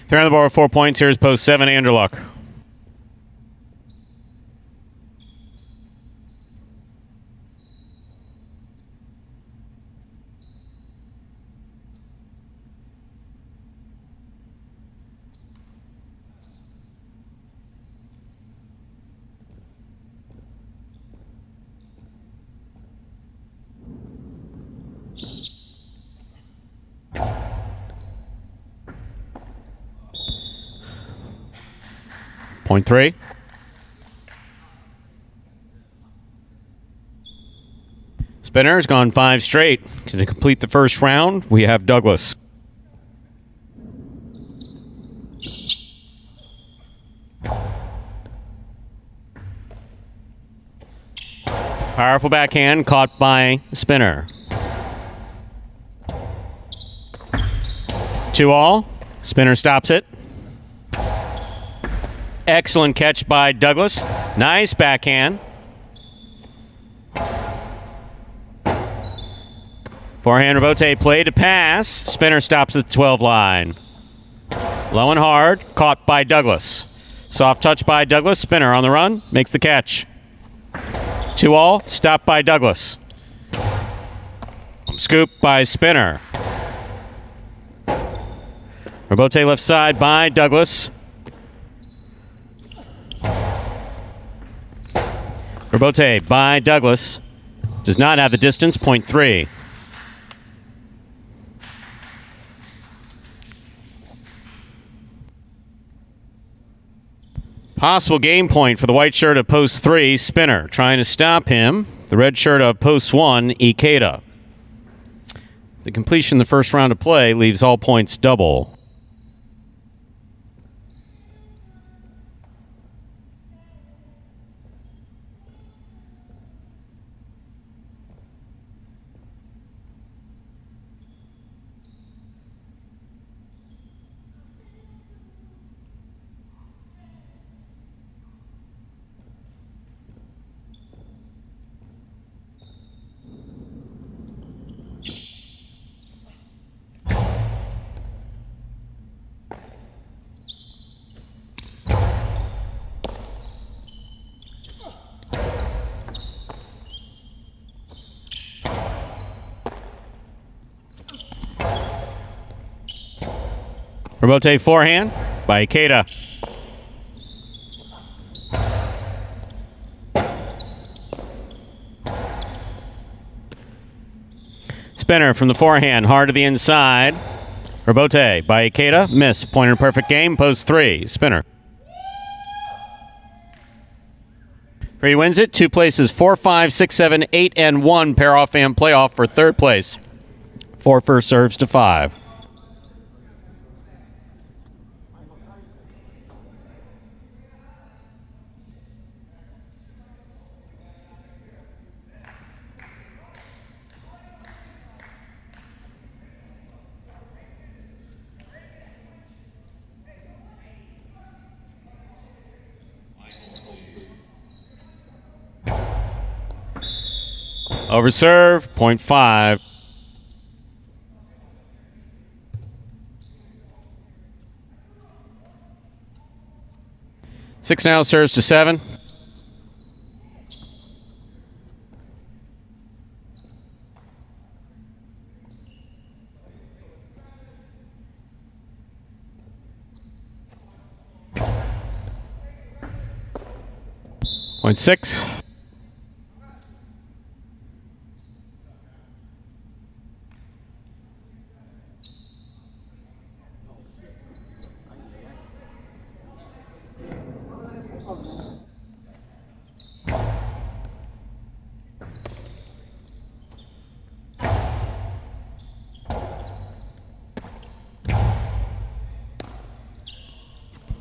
They're on the board with 4 points. Here's post 7, Anderluck. Point 3. Spinner's gone 5 straight. To complete the first round, we have Douglas. Powerful backhand caught by Spinner. 2-all. Spinner stops it. Excellent catch by Douglas. Nice backhand. Forehand rebote play to pass. Spinner stops at the 12 line. Low and hard. Caught by Douglas. Soft touch by Douglas. Spinner on the run. Makes the catch. 2-all. Stopped by Douglas. Scoop by Spinner. Rebote left side by Douglas. Rebote by Douglas. Does not have the distance. Point 3. Possible game point for the white shirt of post 3, Spinner. Trying to stop him. The red shirt of post 1, Ikeda. The completion of the first round of play leaves all points double. Rebote forehand by Ikeda. Spinner from the forehand, hard to the inside. Rebote by Ikeda. Miss. Point in a perfect game. Post 3. Spinner. He wins it. 2 places. 4, 5, 6, 7, 8, and 1. Pair off and playoff for 3rd place. 4 first serves to 5. Over serve, point 5. Six now serves to 7. Point 6.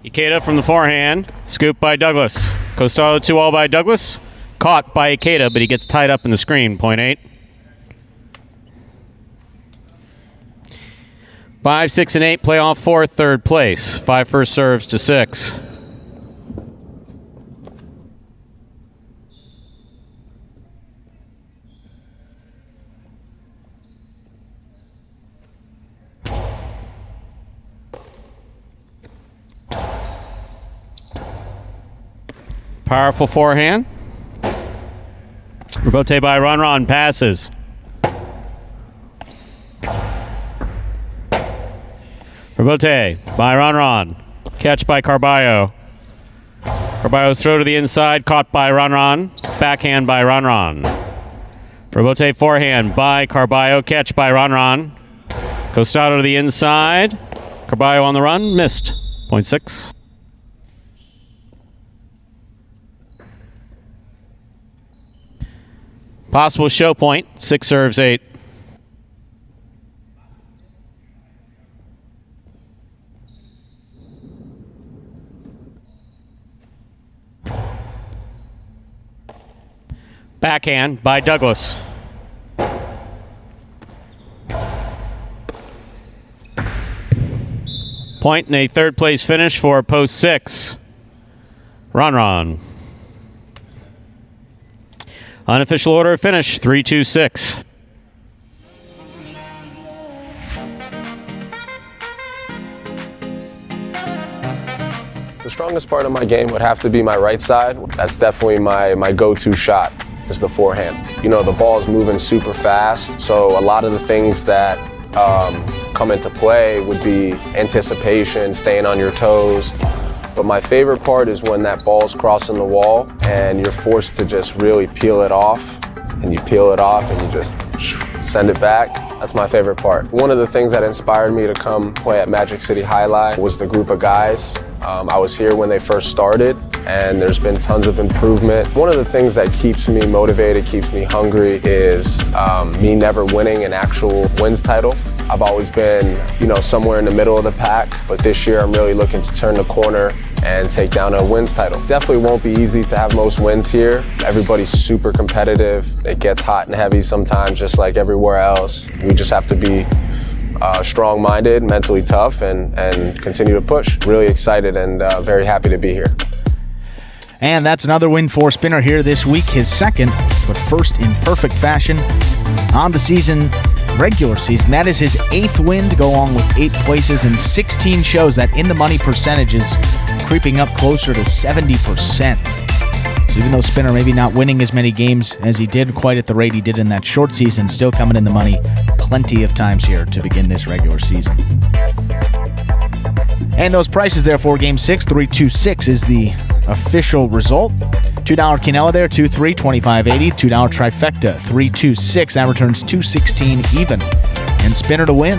Ikeda from the forehand. Scoop by Douglas. Costello 2-all by Douglas. Caught by Ikeda, but he gets tied up in the screen. Point 8. 5, 6, and 8 playoff for 3rd place. 5 first serves to 6. Powerful forehand. Rebote by Ron passes. Rebote by Ron. Catch by Carballo. Carballo's throw to the inside, caught by Ron. Backhand by Ron. Rebote forehand by Carballo, catch by Ron. Costado to the inside. Carballo on the run, missed. 0.6. Possible show point, 6 serves 8. Backhand by Douglas. Point and a third place finish for post 6. Ron. Unofficial order of finish, 3-2-6. The strongest part of my game would have to be my right side. That's definitely my go-to shot, is the forehand. You know, the ball is moving super fast, so a lot of the things that come into play would be anticipation, staying on your toes. But my favorite part is when that ball's crossing the wall and you're forced to just really peel it off, and you peel it off and you just send it back. That's my favorite part. One of the things that inspired me to come play at Magic City Jai-Alai was the group of guys. I was here when they first started, and there's been tons of improvement. One of the things that keeps me motivated, keeps me hungry, is me never winning an actual wins title. I've always been, somewhere in the middle of the pack, but this year I'm really looking to turn the corner and take down a wins title. Definitely won't be easy to have most wins here. Everybody's super competitive. It gets hot and heavy sometimes, just like everywhere else. We just have to be strong-minded, mentally tough, and continue to push. Really excited and very happy to be here. And that's another win for Spinner here this week, his second, but first in perfect fashion on the season, regular season. That is his 8th win to go along with 8 places and 16 shows. That in the money percentage is creeping up closer to 70%. So even though Spinner maybe not winning as many games as he did, quite at the rate he did in that short season, still coming in the money plenty of times here to begin this regular season. And those prices there for Game 6, 3-2-6 is the official result. $2 Quinella there, 2-3, 25.80. $2 trifecta, 3-2-6. That returns $2.16 even. And Spinner to win.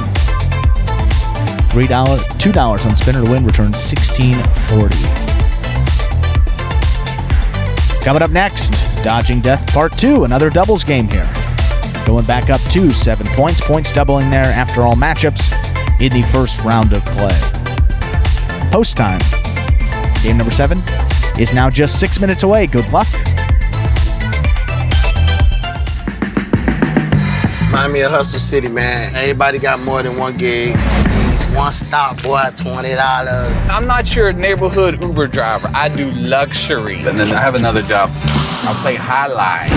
$2 on Spinner to win returns $16.40. Coming up next, Dodging Death Part 2, another doubles game here. Going back up to 7 points. Points doubling there after all matchups in the first round of play. Post time. Game number 7 is now just 6 minutes away. Good luck. Remind me of Hustle City, man. Everybody got more than one gig. One stop, boy, $20. I'm not your neighborhood Uber driver. I do luxury. And then I have another job. I play Jai-Alai.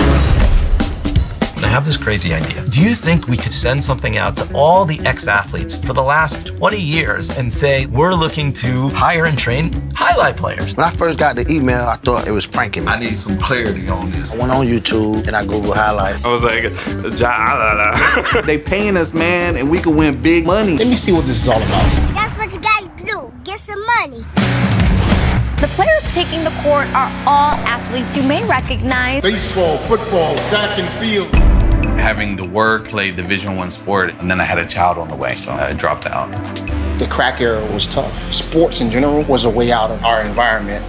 I have this crazy idea. Do you think we could send something out to all the ex-athletes for the last 20 years and say, we're looking to hire and train Jai-Alai players? When I first got the email, I thought it was pranking me. I need some clarity on this. I went on YouTube and I Googled Jai-Alai. I was like, Jai-Alai. They paying us, man, and we can win big money. Let me see what this is all about. That's what you gotta do. Get some money. The players taking the court are all athletes you may recognize. Baseball, football, track and field. Having the work, play Division I sport, and then I had a child on the way, so I dropped out. The crack era was tough. Sports in general was a way out of our environment.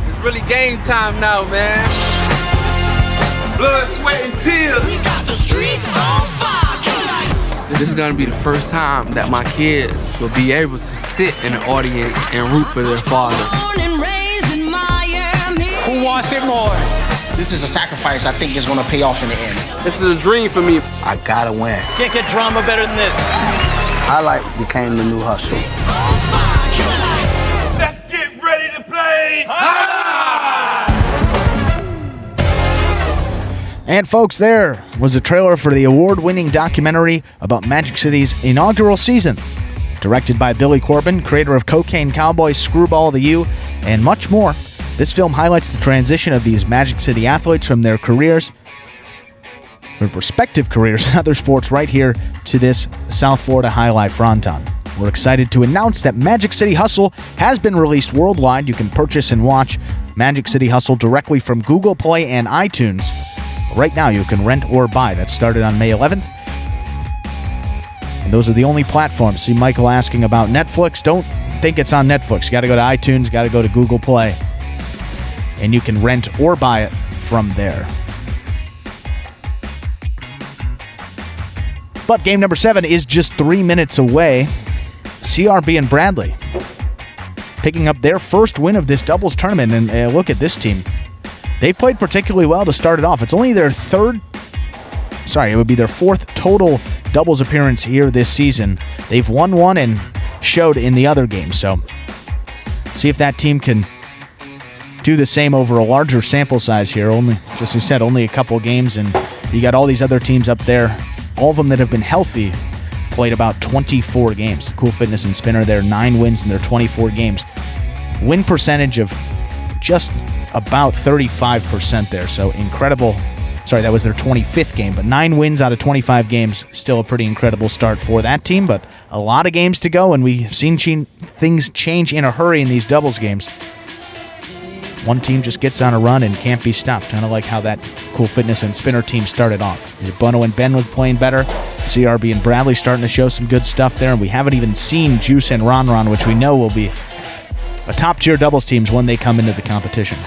It's really game time now, man. Blood, sweat, and tears. We got the streets on fire. This is gonna be the first time that my kids will be able to sit in the audience and root for their father. Who wants it more? This is a sacrifice I think is going to pay off in the end. This is a dream for me. I gotta win. Can't get drama better than this. Jai-Alai became the new hustle. Let's get ready to play. And folks, there was a trailer for the award-winning documentary about Magic City's inaugural season. Directed by Billy Corbin, creator of Cocaine Cowboy, Screwball the U, and much more. This film highlights the transition of these Magic City athletes from their careers, their respective careers in other sports, right here to this South Florida Jai-Alai Fronton. We're excited to announce that Magic City Hustle has been released worldwide. You can purchase and watch Magic City Hustle directly from Google Play and iTunes. Right now, you can rent or buy. That started on May 11th. And those are the only platforms. See Michael asking about Netflix. Don't think it's on Netflix. You got to go to iTunes, got to go to Google Play, and you can rent or buy it from there. But game number 7 is just 3 minutes away. CRB and Bradley picking up their first win of this doubles tournament. And look at this team. They played particularly well to start it off. It's only their it would be their 4th total doubles appearance here this season. They've won one and showed in the other game. So see if that team can do the same over a larger sample size here. Only, just as we said, only a couple games, and you got all these other teams up there, all of them that have been healthy, played about 24 games. Cool Fitness and Spinner, they're 9 wins in their 24 games. Win percentage of just about 35% there, so incredible. Sorry, that was their 25th game, but 9 wins out of 25 games, still a pretty incredible start for that team, but a lot of games to go, and we've seen things change in a hurry in these doubles games. One team just gets on a run and can't be stopped, kind of like how that Cool Fitness and Spinner team started off. Bono and Ben were playing better. CRB and Bradley starting to show some good stuff there, and we haven't even seen Juice and Ron, which we know will be a top-tier doubles teams when they come into the competition.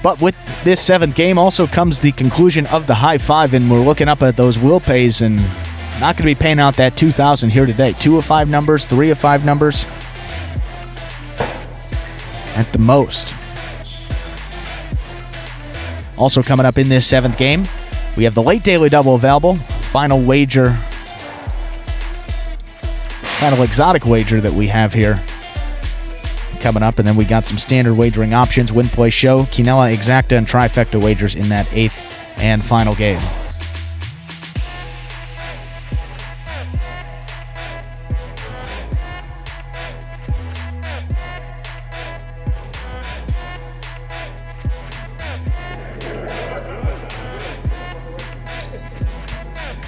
But with this 7th game also comes the conclusion of the high five, and we're looking up at those will pays and not going to be paying out that $2,000 here today. 2 of 5 numbers, 3 of 5 numbers at the most. Also coming up in this 7th game, we have the late daily double available. Final wager, final exotic wager that we have here coming up, and then we got some standard wagering options, win, play, show, Quinella, exacta, and trifecta wagers in that 8th and final game.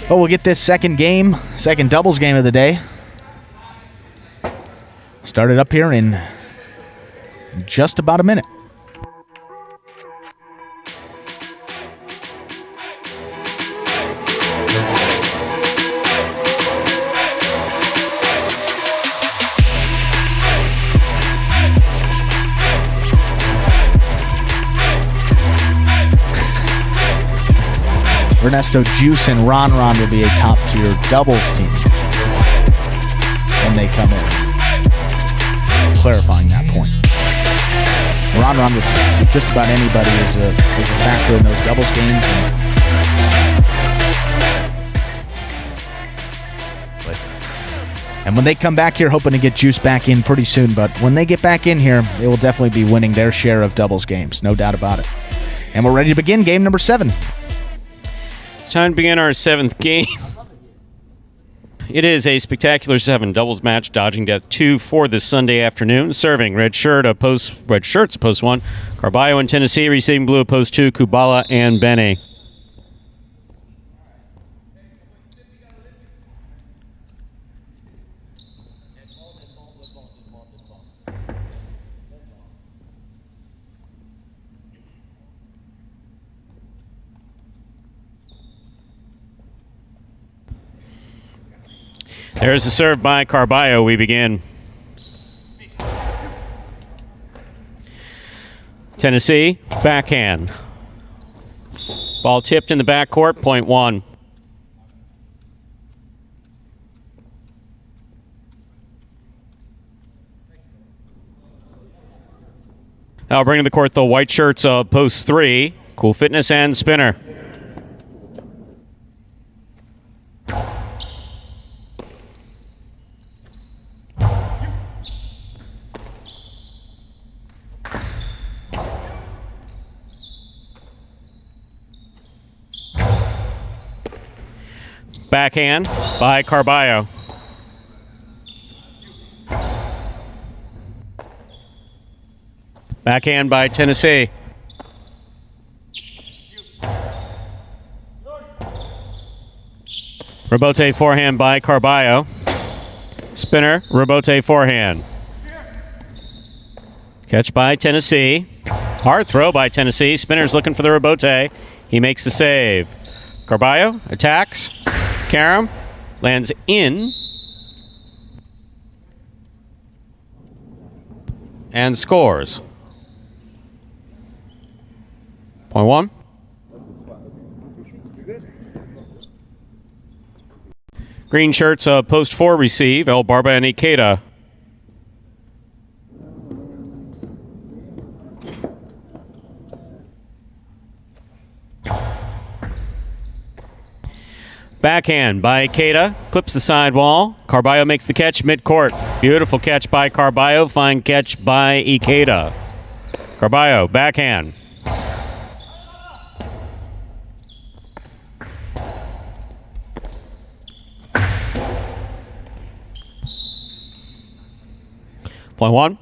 But we'll get this second doubles game of the day started up here in just about a minute. Ernesto, Juice, and Ron will be a top-tier doubles team when they come in. Clarifying that point. Ron with just about anybody is a factor in those doubles games. And when they come back here, hoping to get Juice back in pretty soon, but when they get back in here, they will definitely be winning their share of doubles games, no doubt about it. And we're ready to begin game number 7. It's time to begin our 7th game. It is a spectacular 7 doubles match, dodging death 2 for this Sunday afternoon. Serving red shirts post 1, Carballo and Tennessee, receiving blue post 2, Kubala and Bene. There's a serve by Carballo. We begin. Tennessee, backhand. Ball tipped in the backcourt, point 1. Now bringing to the court the white shirts of post 3, Cool Fitness and Spinner. Backhand by Carballo. Backhand by Tennessee. Rebote forehand by Carballo. Spinner, rebote forehand. Catch by Tennessee. Hard throw by Tennessee. Spinner's looking for the rebote. He makes the save. Carballo attacks. Karam lands in. And scores. Point one. Green shirts post 4 receive. El Barba and Ikeda. Backhand by Ikeda. Clips the sidewall. Carballo makes the catch midcourt. Beautiful catch by Carballo. Fine catch by Ikeda. Carballo, backhand. Point one.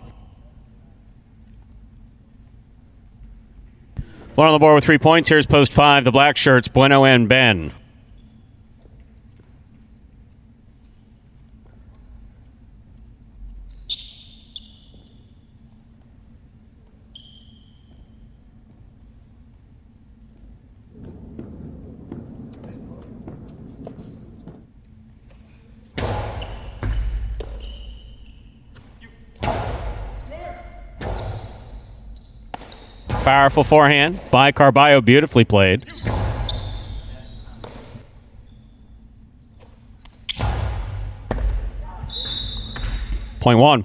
One on the board with 3 points. Here's post 5. The black shirts, Bueno and Ben. Powerful forehand by Carballo, beautifully played. Point one.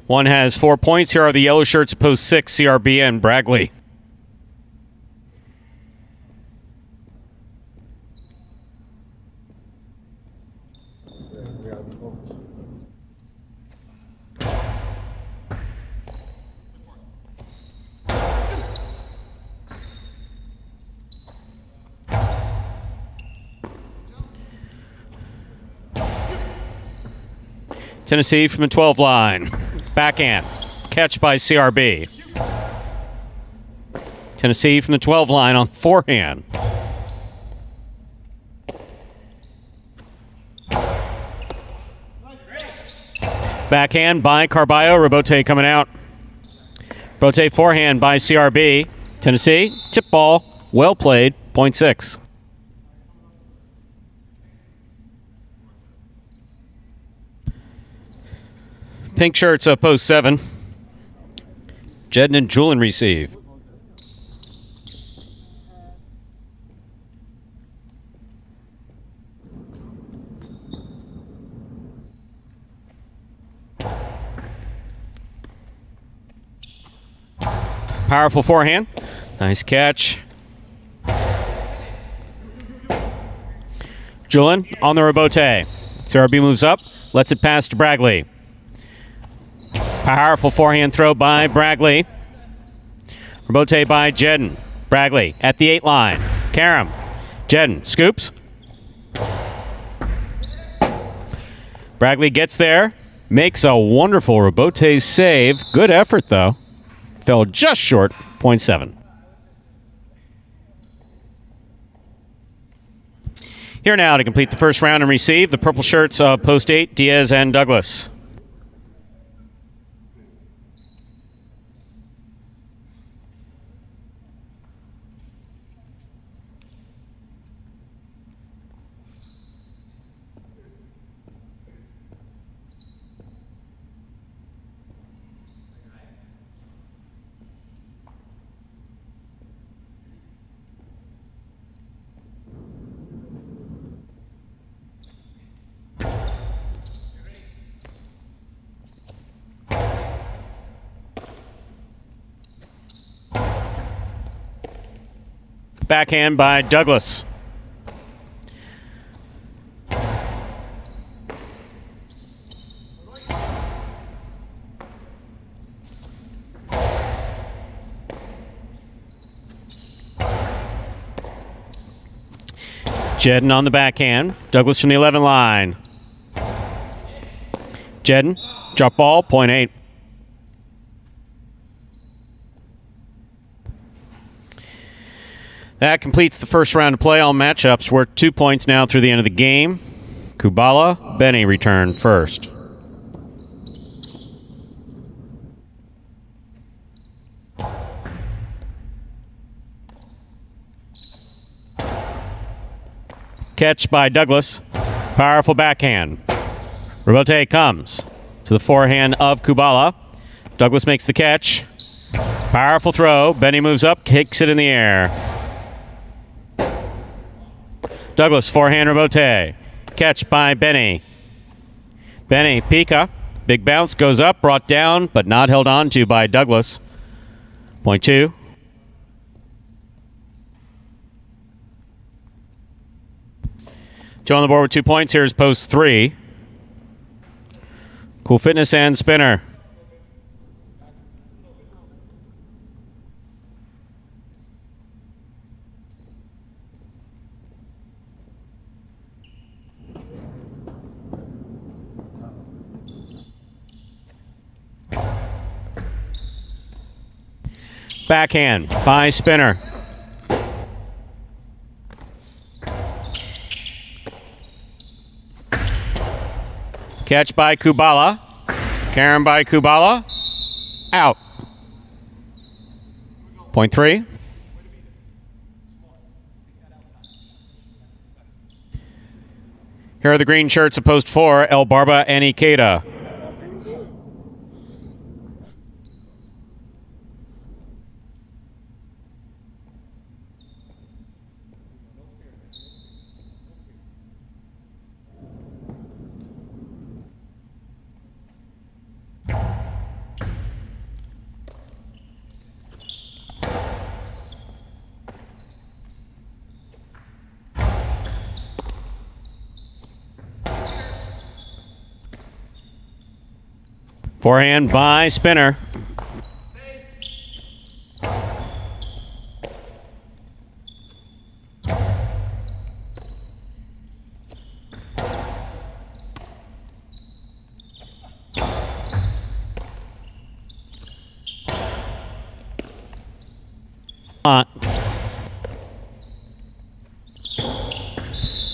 One has 4 points. Here are the yellow shirts, post 6, CRB and Bragley. Tennessee from the 12 line. Backhand. Catch by CRB. Tennessee from the 12 line on forehand. Backhand by Carballo. Rebote coming out. Rebote forehand by CRB. Tennessee. Tip ball. Well played. Point 6. Pink shirts post 7. Jedden and Julian receive. Powerful forehand. Nice catch. Julian on the rebote. CRB moves up. Lets it pass to Bragley. Powerful forehand throw by Bragley. Rebote by Jedden. Bragley at the 8 line. Karam. Jedden scoops. Bragley gets there. Makes a wonderful rebote save. Good effort, though. Fell just short. Point 7. Here now to complete the first round and receive the purple shirts of post 8, Diaz and Douglas. Backhand by Douglas. Jedden on the backhand. Douglas from the 11 line. Jedden, drop ball, point 8. That completes the first round of play. All matchups worth 2 points now through the end of the game. Kubala, Benny return first. Catch by Douglas. Powerful backhand. Robote comes to the forehand of Kubala. Douglas makes the catch. Powerful throw. Benny moves up, kicks it in the air. Douglas, forehand Robote. Catch by Benny. Benny, Pika. Big bounce, goes up, brought down, but not held on to by Douglas. Point 2. Joe on the board with 2 points. Here's post 3. Cool Fitness and spinner. Backhand by spinner. Catch by Kubala. Karen by Kubala. Out. Point 3. Here are the green shirts of post 4, El Barba and Ikeda. Forehand by spinner.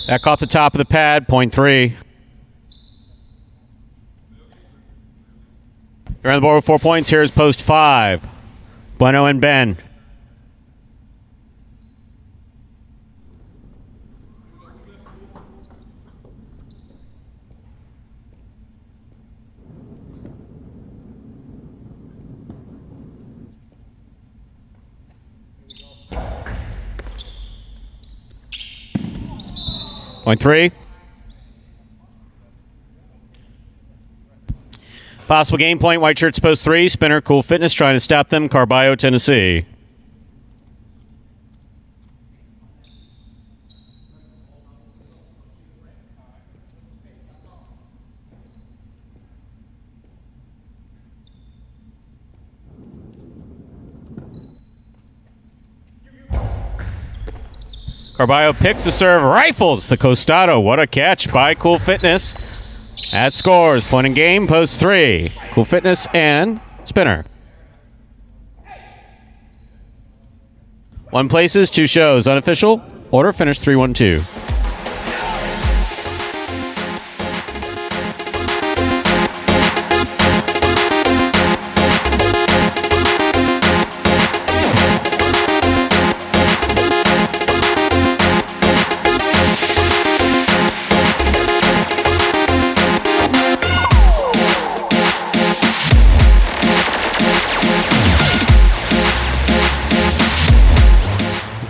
That caught the top of the pad, point 3. You're on the board with 4 points. Here's post 5. Bueno and Ben. Point 3. Possible game point, white shirts post 3. Spinner, Cool Fitness trying to stop them. Carballo, Tennessee. Carballo picks the serve, rifles the Costado. What a catch by Cool Fitness. That scores. Point in game, post 3. Cool Fitness and spinner. 1 places, 2 shows. Unofficial. Order finished 3-1-2.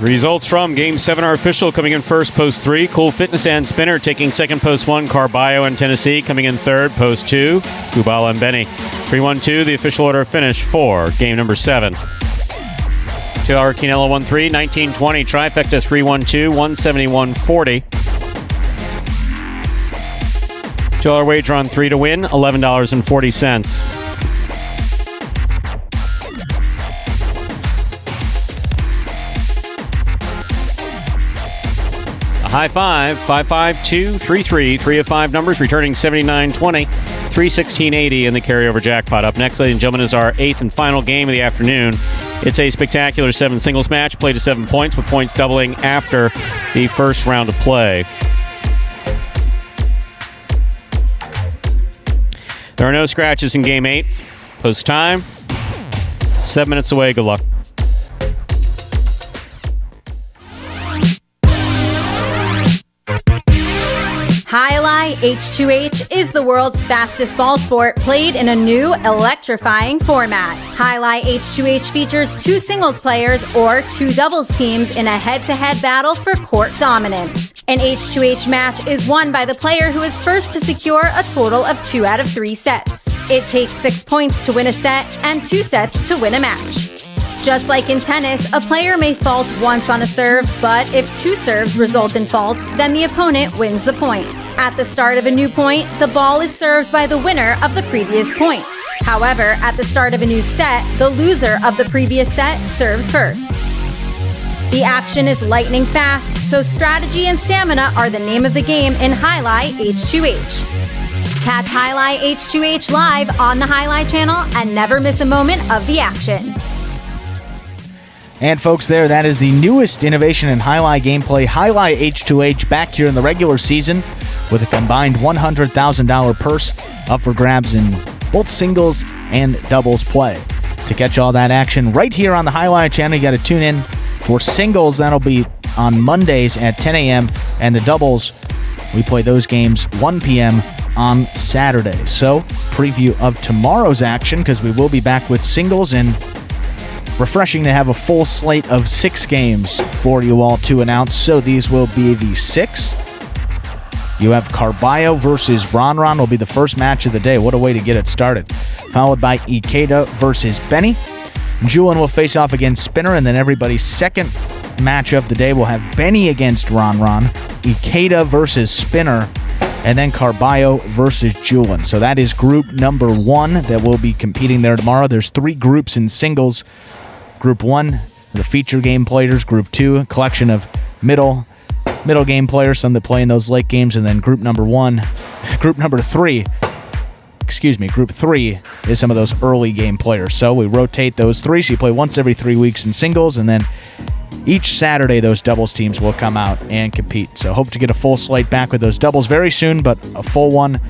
Results from Game 7 are official. Coming in first, post 3. Cool Fitness and spinner. Taking second, post 1. Carballo and Tennessee. Coming in third, post 2. Kubala and Benny. 3-1-2. The official order finish for game number 7. 2-hour Quinella 1-3. 19-20. Trifecta 3-1-2. 171.40. $2 wager on 3 to win. $11.40. High five, 55233, 3 of 5 numbers, returning 7920, 31680 in the carryover jackpot. Up next, ladies and gentlemen, is our 8th and final game of the afternoon. It's a spectacular 7 singles match, played to 7 points, with points doubling after the first round of play. There are no scratches in Game 8. Post time, 7 minutes away. Good luck. Jai-Alai H2H is the world's fastest ball sport played in a new, electrifying format. Jai-Alai H2H features 2 singles players or 2 doubles teams in a head-to-head battle for court dominance. An H2H match is won by the player who is first to secure a total of 2 out of 3 sets. It takes 6 points to win a set and 2 sets to win a match. Just like in tennis, a player may fault once on a serve, but if 2 serves result in faults, then the opponent wins the point. At the start of a new point, the ball is served by the winner of the previous point. However, at the start of a new set, the loser of the previous set serves first. The action is lightning fast, so strategy and stamina are the name of the game in Jai-Alai H2H. Catch Jai-Alai H2H live on the Jai-Alai channel and never miss a moment of the action. And folks, that is the newest innovation in Jai-Alai gameplay, Jai-Alai H2H, back here in the regular season with a combined $100,000 purse up for grabs in both singles and doubles play. To catch all that action right here on the Jai-Alai channel, you got to tune in for singles. That'll be on Mondays at 10 a.m. And the doubles, we play those games 1 p.m. on Saturday. So, preview of tomorrow's action, because we will be back with singles, and refreshing to have a full slate of 6 games for you all to announce. So these will be the 6. You have Carballo versus Ron will be the first match of the day. What a way to get it started. Followed by Ikeda versus Benny. Julian will face off against Spinner, and then everybody's second match of the day will have Benny against Ron, Ikeda versus Spinner, and then Carballo versus Julian. So that is group number 1 that will be competing there tomorrow. There's 3 groups in singles. Group 1, the feature game players. Group 2, a collection of middle game players, some that play in those late games. And then group 3 is some of those early game players. So we rotate those 3, so you play once every 3 weeks in singles, and then each Saturday those doubles teams will come out and compete. So hope to get a full slate back with those doubles very soon, but a full one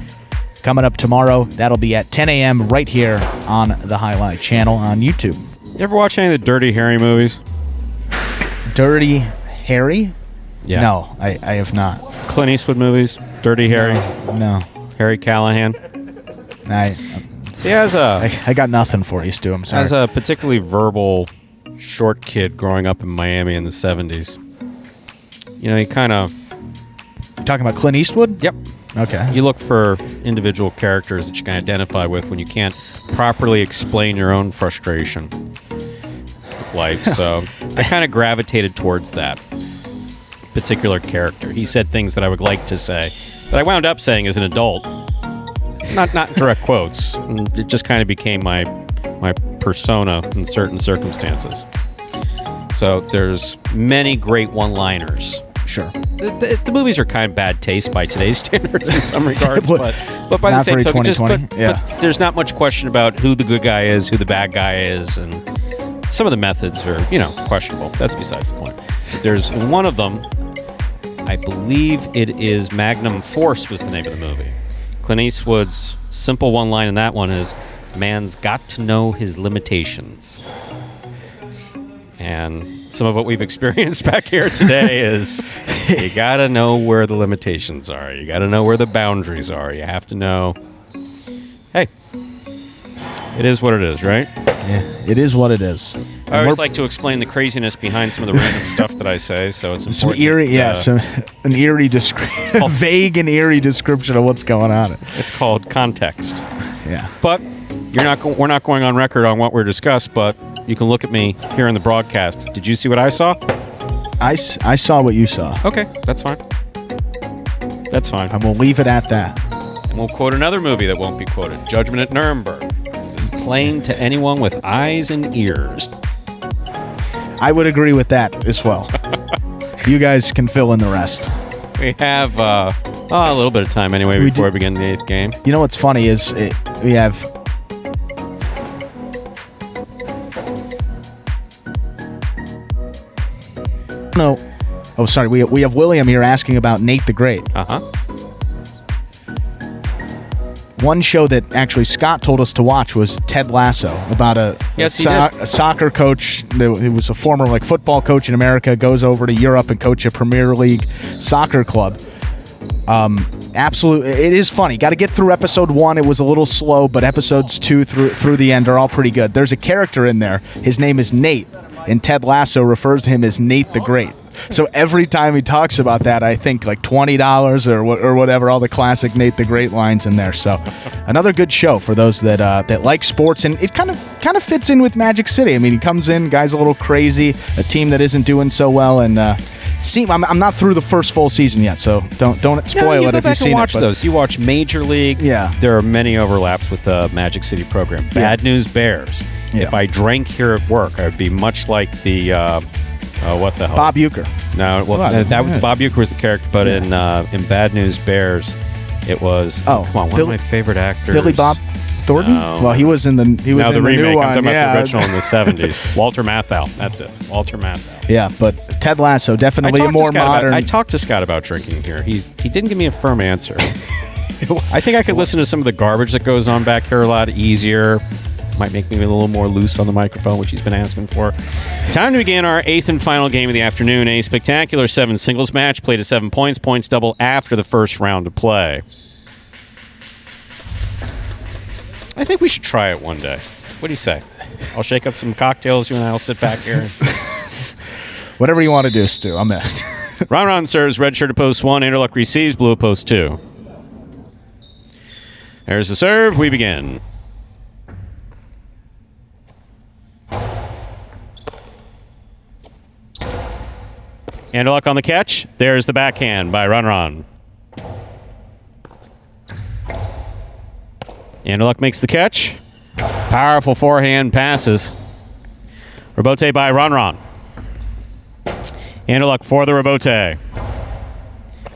coming up tomorrow. That'll be at 10 a.m. right here on the Jai-Alai channel on YouTube. You ever watch any of the Dirty Harry movies? Dirty Harry? Yeah. No, I have not. Clint Eastwood movies? Dirty Harry? No. Harry Callahan? See, I got nothing for you, Stu. I'm sorry. As a particularly verbal, short kid growing up in Miami in the 70s, you kind of... You talking about Clint Eastwood? Yep. Okay. You look for individual characters that you can identify with when you can't properly explain your own frustration with life. So I kind of gravitated towards that particular character. He said things that I would like to say that I wound up saying as an adult. Not direct quotes. It just kind of became my persona in certain circumstances. So there's many great one-liners. Sure. The movies are kind of bad taste by today's standards in some regards, but by the same token, but there's not much question about who the good guy is, who the bad guy is, and some of the methods are, questionable. That's besides the point. But there's one of them, I believe it is Magnum Force was the name of the movie. Clint Eastwood's simple one line in that one is, "Man's got to know his limitations." And some of what we've experienced back here today is you got to know where the limitations are. You got to know where the boundaries are. You have to know, hey, it is what it is, right? Yeah, it is what it is. I always like to explain the craziness behind some of the random stuff that I say, so it's important. An eerie description, vague and eerie description of what's going on. It's called context. Yeah. But we're not going on record on what we're discussed, but you can look at me here in the broadcast. Did you see what I saw? I saw what you saw. Okay, that's fine. That's fine. And we'll leave it at that. And we'll quote another movie that won't be quoted, Judgment at Nuremberg. This is plain to anyone with eyes and ears. I would agree with that as well. You guys can fill in the rest. We have a little bit of time anyway before we begin the 8th game. You know what's funny is we have... No. Oh, sorry. We have William here asking about Nate the Great. Uh-huh. One show that actually Scott told us to watch was Ted Lasso, about a soccer coach. He was a former football coach in America, goes over to Europe and coach a Premier League soccer club. Absolutely, it is funny. Got to get through episode 1. It was a little slow, but episodes 2 through the end are all pretty good. There's a character in there. His name is Nate, and Ted Lasso refers to him as Nate the Great. So every time he talks about that, I think $20 or whatever, all the classic Nate the Great lines in there. So another good show for those that like sports, and it kind of fits in with Magic City. I mean, he comes in, guy's a little crazy, a team that isn't doing so well, and I'm not through the first full season yet, so don't spoil it if you've seen it. Watch those. You watch Major League. Yeah, there are many overlaps with the Magic City program. Bad News Bears. Yeah. If I drank here at work, I would be much like the. What the hell? Bob Uecker. No, Bob Uecker was the character, but in Bad News Bears, it was come on, one of my favorite actors. Billy Bob Thornton. No. Well, he was in the remake. New one. I'm talking about the original in the '70s. Walter Matthau. That's it. Walter Matthau. Yeah, but Ted Lasso definitely a more modern. I talked to Scott about drinking here. He didn't give me a firm answer. I think I could listen to some of the garbage that goes on back here a lot easier. Might make me a little more loose on the microphone, which he's been asking for. Time to begin our 8th and final game of the afternoon. A spectacular 7 singles match, played at 7 points, points double after the first round of play. I think we should try it one day. What do you say? I'll shake up some cocktails, you and I'll sit back here. Whatever you want to do, Stu, I'm in. Ron serves, red shirt at post 1, Interlock receives, blue at post 2. There's the serve, we begin. Anderluck on the catch. There's the backhand by Ron. Anderluck makes the catch. Powerful forehand passes. Rebote by Ron. Anderluck for the rebote.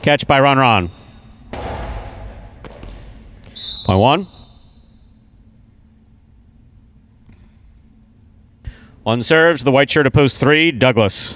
Catch by Ron. Point 1. One serves, the white shirt at post 3, Douglas.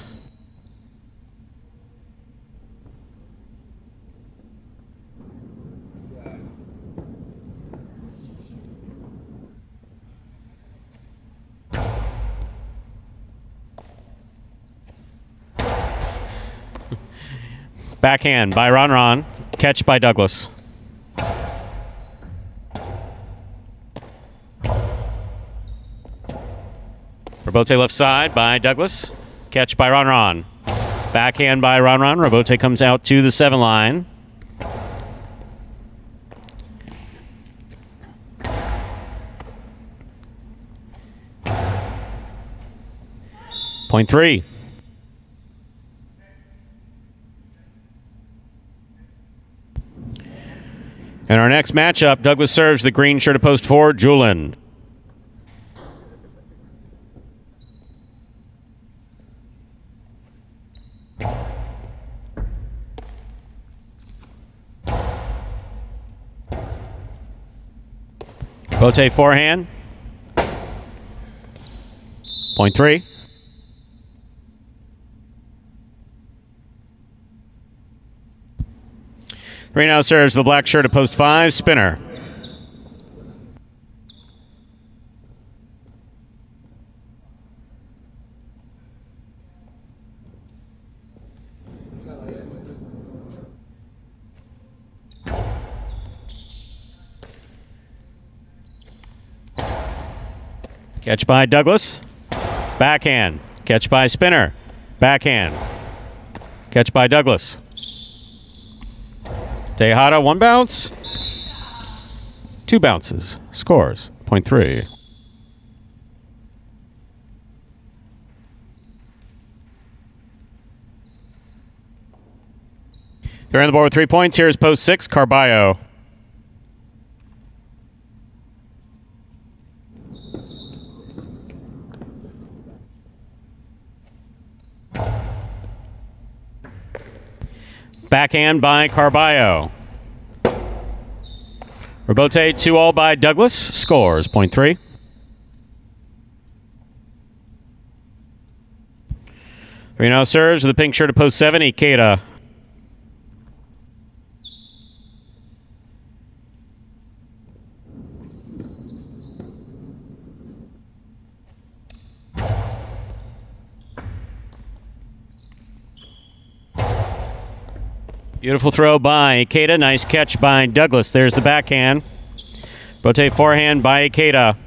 Backhand by Ron. Catch by Douglas. Rebote left side by Douglas. Catch by Ron. Backhand by Ron. Rebote comes out to the 7 line. Point 3. In our next matchup, Douglas serves the green shirt at post 4, Julin. Bote forehand. Point 3. Three now serves the black shirt at post 5, Spinner. Catch by Douglas. Backhand. Catch by Spinner. Backhand. Catch by Douglas. Tejada, 1 bounce. 2 bounces. Scores. Point 3. They're on the board with 3 points. Here's post 6, Carballo. Backhand by Carballo. Rebote 2-all by Douglas. Scores .3. Three now serves with the pink shirt at post 7, Ikeda. Beautiful throw by Ikeda. Nice catch by Douglas. There's the backhand. Rotate forehand by Ikeda.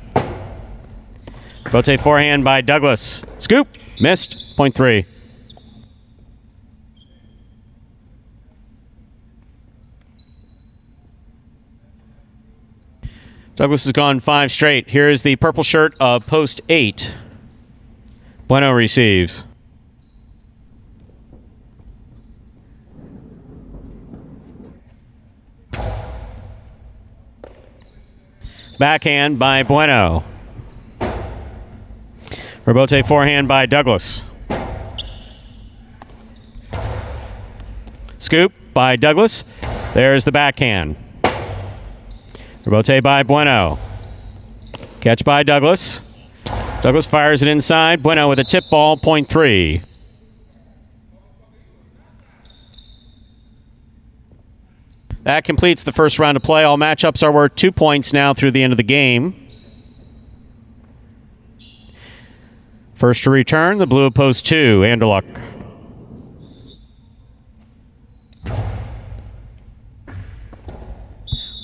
Rotate forehand by Douglas. Scoop. Missed. .3. Douglas has gone 5 straight. Here's the purple shirt of post 8. Bueno receives. Backhand by Bueno. Rebote forehand by Douglas. Scoop by Douglas. There's the backhand. Rebote by Bueno. Catch by Douglas. Douglas fires it inside. Bueno with a tip ball, .3. That completes the first round of play. All matchups are worth 2 points now through the end of the game. First to return, the blue of post 2, Anderluck.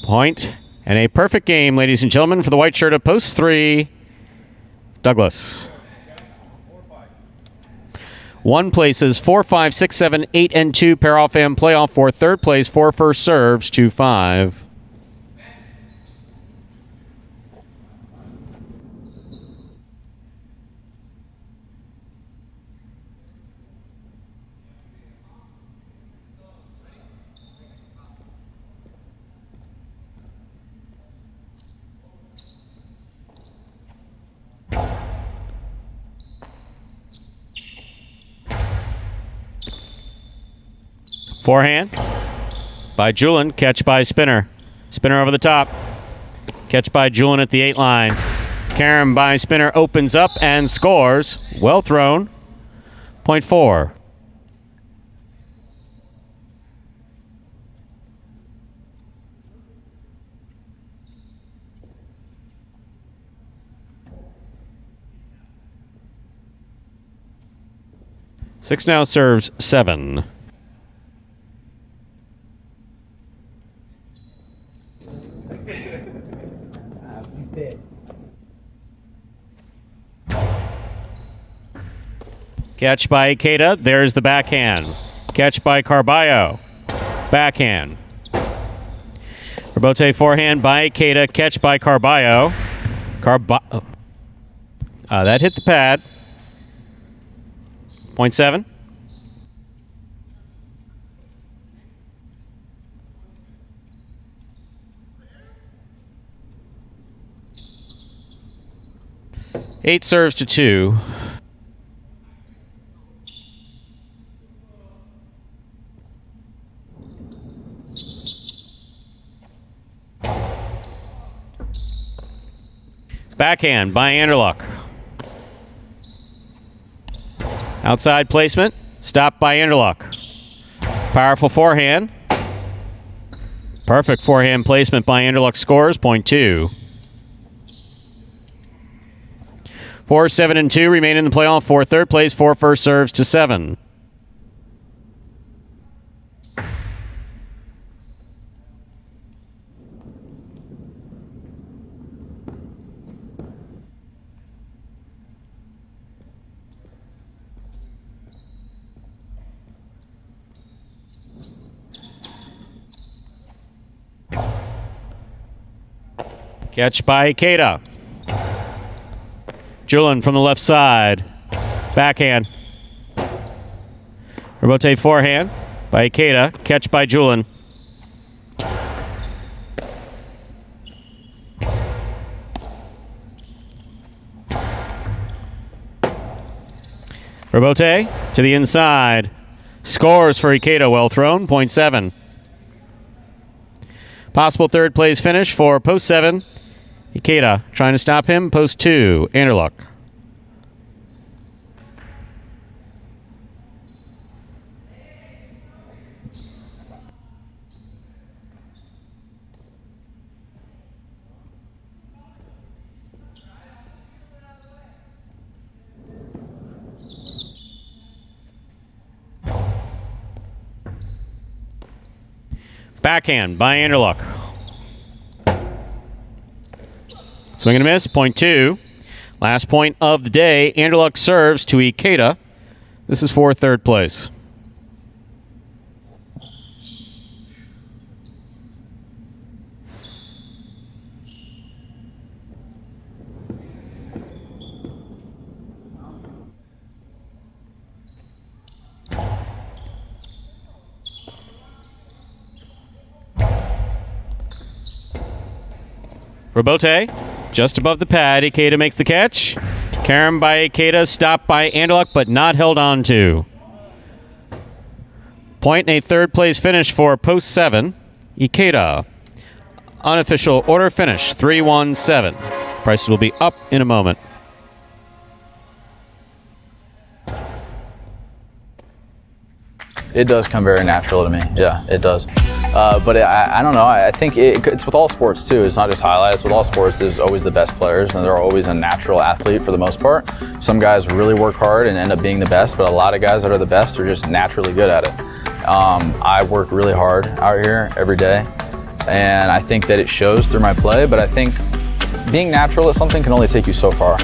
Point. And a perfect game, ladies and gentlemen, for the white shirt of post 3, Douglas. 1 places 4, 5, 6, 7, 8, and 2 pair off and playoff for third place, 4 first serves, 2, 5. Forehand by Julin. Catch by Spinner. Spinner over the top. Catch by Julin at the 8 line. Karam by Spinner opens up and scores. Well thrown. .4. Six now serves 7. Catch by Ikeda. There's the backhand. Catch by Carballo. Backhand. Rebote forehand by Ikeda. Catch by Carballo. That hit the pad. .7. Eight serves to 2. Backhand by Anderluck. Outside placement. Stopped by Anderluck. Powerful forehand. Perfect forehand placement by Anderluck. Scores .2. 4, 7, and 2 remain in the playoff for third place. 4 first serves to 7. Catch by Ikeda. Julin from the left side. Backhand. Rebote forehand by Ikeda. Catch by Julin. Rebote to the inside. Scores for Ikeda, well thrown, 0.7. Possible third place finish for post 7. Ikeda trying to stop him. Post 2, Anderluck. Backhand by Anderluck. Swing and a miss, 0.2. Last point of the day, Anderluck serves to Ikeda. This is for third place. Robote, just above the pad. Ikeda makes the catch. Carom by Ikeda, stopped by Anderluck, but not held on to. Point and a third place finish for post 7. Ikeda. Unofficial order finish, 3-1-7. Prices will be up in a moment. It does come very natural to me. Yeah, it does. But I don't know. I think it's with all sports too. It's not just highlights. With all sports, there's always the best players, and they're always a natural athlete for the most part. Some guys really work hard and end up being the best, but a lot of guys that are the best are just naturally good at it. I work really hard out here every day, and I think that it shows through my play. But I think being natural at something can only take you so far,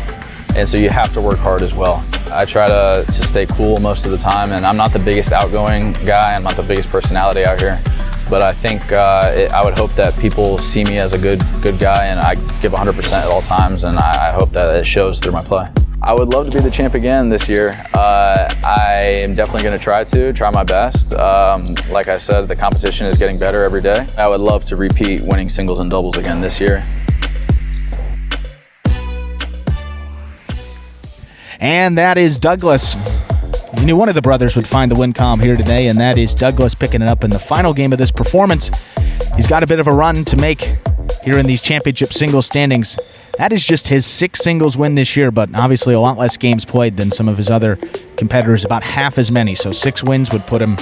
and so you have to work hard as well. I try to stay cool most of the time, and I'm not the biggest outgoing guy. I'm not the biggest personality out here. But I think I would hope that people see me as a good guy, and I give 100% at all times, and I hope that it shows through my play. I would love to be the champ again this year. I am definitely going to try my best. Like I said, the competition is getting better every day. I would love to repeat winning singles and doubles again this year. And that is Douglas. You knew one of the brothers would find the win column here today, and that is Douglas picking it up in the final game of this performance. He's got a bit of a run to make here in these championship singles standings. That is just his 6th singles win this year, but obviously a lot less games played than some of his other competitors, about half as many. So 6 wins would put him,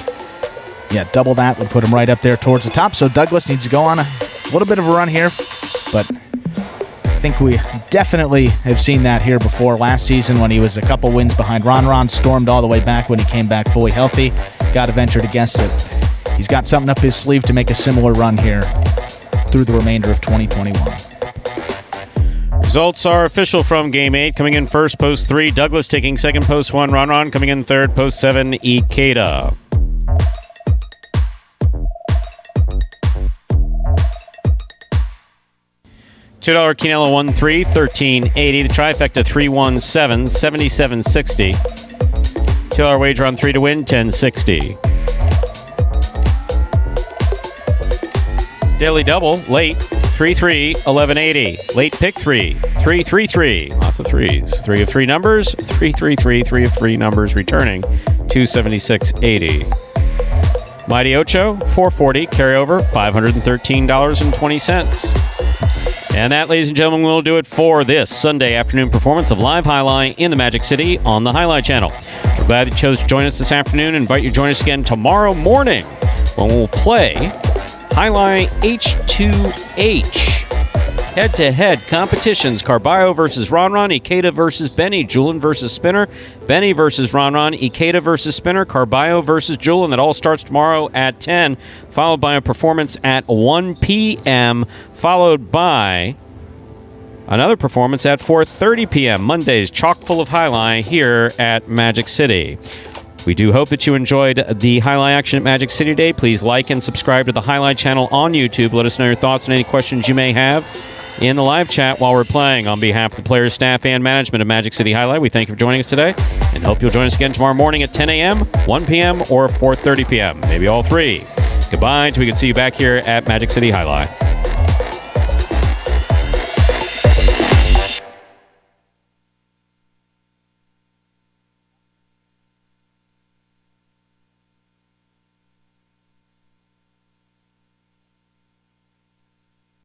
double that would put him right up there towards the top. So Douglas needs to go on a little bit of a run here, but I think we definitely have seen that here before. Last season when he was a couple wins behind Ron, stormed all the way back when he came back fully healthy. Got to venture to guess that he's got something up his sleeve to make a similar run here through the remainder of 2021. Results are official from Game 8. Coming in first, post 3, Douglas taking second, post 1, Ron. Coming in third, post 7, Ikeda. $2 Quinella 1-3, 13.80. The trifecta 3-1-7, 77.60. $2 wager on 3 to win, 10.60. Daily double, late, 3-3, 11.80. Late pick 3, 3-3-3. Lots of threes. 3 of 3 numbers, 3-3-3, 3 of 3 numbers returning, 276.80. Mighty Ocho, 440, carryover, $513.20. And that, ladies and gentlemen, will do it for this Sunday afternoon performance of Live Highlight in the Magic City on the Highlight Channel. We're glad that you chose to join us this afternoon and invite you to join us again tomorrow morning when we'll play Highlight H2H. Head-to-head competitions. Carballo versus Ron, Ikeda versus Benny, Julin versus Spinner, Benny versus Ron, Ikeda versus Spinner, Carballo versus Julin. That all starts tomorrow at 10, followed by a performance at 1 p.m., followed by another performance at 4:30 p.m. Mondays, chock full of highlight here at Magic City. We do hope that you enjoyed the highlight action at Magic City today. Please like and subscribe to the Highlight channel on YouTube. Let us know your thoughts and any questions you may have in the live chat while we're playing. On behalf of the players, staff, and management of Magic City Highlight, we thank you for joining us today and hope you'll join us again tomorrow morning at 10 a.m., 1 p.m., or 4:30 p.m. Maybe all 3. Goodbye until we can see you back here at Magic City Highlight.